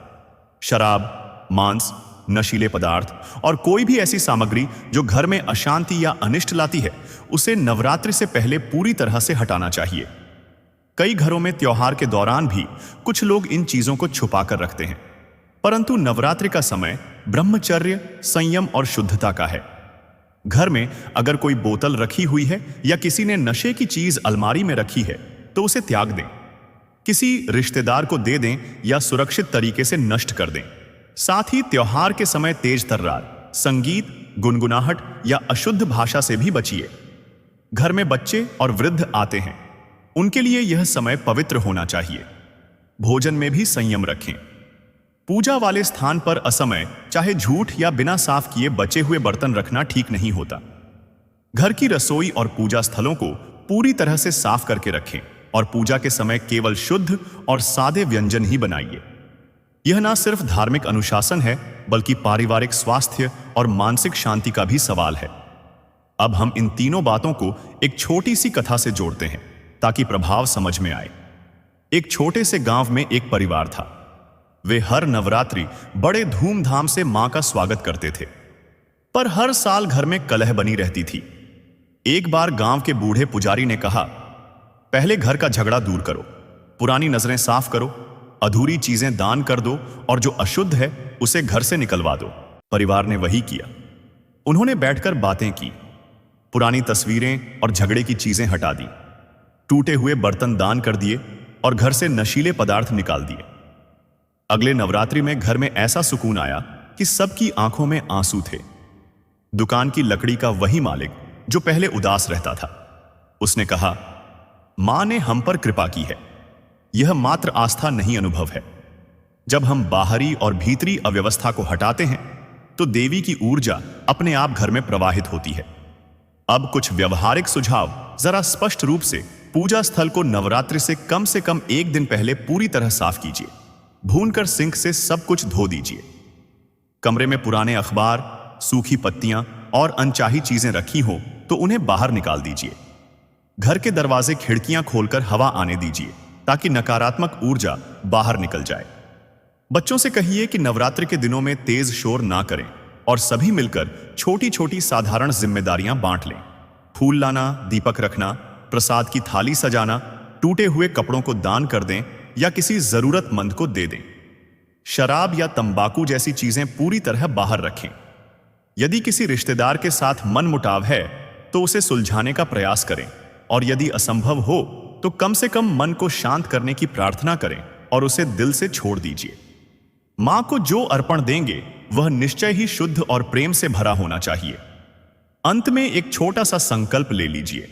शराब, मांस, नशीले पदार्थ और कोई भी ऐसी सामग्री जो घर में अशांति या अनिष्ट लाती है, उसे नवरात्रि से पहले पूरी तरह से हटाना चाहिए। कई घरों में त्योहार के दौरान भी कुछ लोग इन चीजों को छुपा कर रखते हैं, परंतु नवरात्रि का समय ब्रह्मचर्य, संयम और शुद्धता का है। घर में अगर कोई बोतल रखी हुई है या किसी ने नशे की चीज अलमारी में रखी है तो उसे त्याग दें, किसी रिश्तेदार को दे दें या सुरक्षित तरीके से नष्ट कर दें। साथ ही त्योहार के समय तेज तर्रार, संगीत, गुनगुनाहट या अशुद्ध भाषा से भी बचिए। घर में बच्चे और वृद्ध आते हैं, उनके लिए यह समय पवित्र होना चाहिए। भोजन में भी संयम रखें। पूजा वाले स्थान पर असमय, चाहे झूठ या बिना साफ किए बचे हुए बर्तन रखना ठीक नहीं होता। घर की रसोई और पूजा स्थलों को पूरी तरह से साफ करके रखें और पूजा के समय केवल शुद्ध और सादे व्यंजन ही बनाइए। यह ना सिर्फ धार्मिक अनुशासन है, बल्कि पारिवारिक स्वास्थ्य और मानसिक शांति का भी सवाल है। अब हम इन तीनों बातों को एक छोटी सी कथा से जोड़ते हैं ताकि प्रभाव समझ में आए। एक छोटे से गांव में एक परिवार था। वे हर नवरात्रि बड़े धूमधाम से मां का स्वागत करते थे। पर हर साल घर में कलह बनी रहती थी। एक बार गांव के बूढ़े पुजारी ने कहा, पहले घर का झगड़ा दूर करो, पुरानी नजरें साफ करो, अधूरी चीजें दान कर दो और जो अशुद्ध है उसे घर से निकलवा दो। परिवार ने वही किया। उन्होंने बैठकर बातें की, पुरानी तस्वीरें और झगड़े की चीजें हटा दी, टूटे हुए बर्तन दान कर दिए और घर से नशीले पदार्थ निकाल दिए। अगले नवरात्रि में घर में ऐसा सुकून आया कि सबकी आंखों में आंसू थे। दुकान की लकड़ी का वही मालिक जो पहले उदास रहता था, उसने कहा, मां ने हम पर कृपा की है। यह मात्र आस्था नहीं, अनुभव है। जब हम बाहरी और भीतरी अव्यवस्था को हटाते हैं तो देवी की ऊर्जा अपने आप घर में प्रवाहित होती है। अब कुछ व्यवहारिक सुझाव। जरा स्पष्ट रूप से पूजा स्थल को नवरात्रि से कम 1 दिन पहले पूरी तरह साफ कीजिए। भूनकर सिंक से सब कुछ धो दीजिए। कमरे में पुराने अखबार, सूखी पत्तियां और अनचाही चीजें रखी हो तो उन्हें बाहर निकाल दीजिए। घर के दरवाजे खिड़कियां खोलकर हवा आने दीजिए ताकि नकारात्मक ऊर्जा बाहर निकल जाए। बच्चों से कहिए कि नवरात्रि के दिनों में तेज शोर ना करें और सभी मिलकर छोटी छोटी साधारण जिम्मेदारियां बांट लें। फूल लाना, दीपक रखना, प्रसाद की थाली सजाना, टूटे हुए कपड़ों को दान कर दें या किसी जरूरतमंद को दे दें। शराब या तंबाकू जैसी चीजें पूरी तरह बाहर रखें। यदि किसी रिश्तेदार के साथ मनमुटाव है तो उसे सुलझाने का प्रयास करें और यदि असंभव हो तो कम से कम मन को शांत करने की प्रार्थना करें और उसे दिल से छोड़ दीजिए। मां को जो अर्पण देंगे वह निश्चय ही शुद्ध और प्रेम से भरा होना चाहिए। अंत में एक छोटा सा संकल्प ले लीजिए।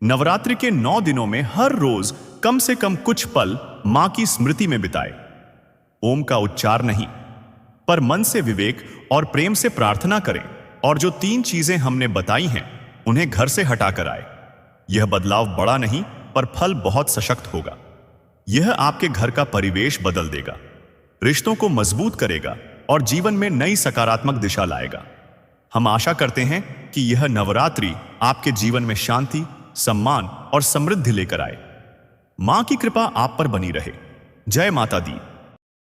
नवरात्रि के 9 दिनों में हर रोज कम से कम कुछ पल मां की स्मृति में बिताए। ओम का उच्चार नहीं, पर मन से विवेक और प्रेम से प्रार्थना करें और जो 3 चीजें हमने बताई हैं उन्हें घर से हटाकर आए। यह बदलाव बड़ा नहीं पर फल बहुत सशक्त होगा। यह आपके घर का परिवेश बदल देगा, रिश्तों को मजबूत करेगा और जीवन में नई सकारात्मक दिशा लाएगा। हम आशा करते हैं कि यह नवरात्रि आपके जीवन में शांति, सम्मान और समृद्धि लेकर आए। मां की कृपा आप पर बनी रहे। जय माता दी।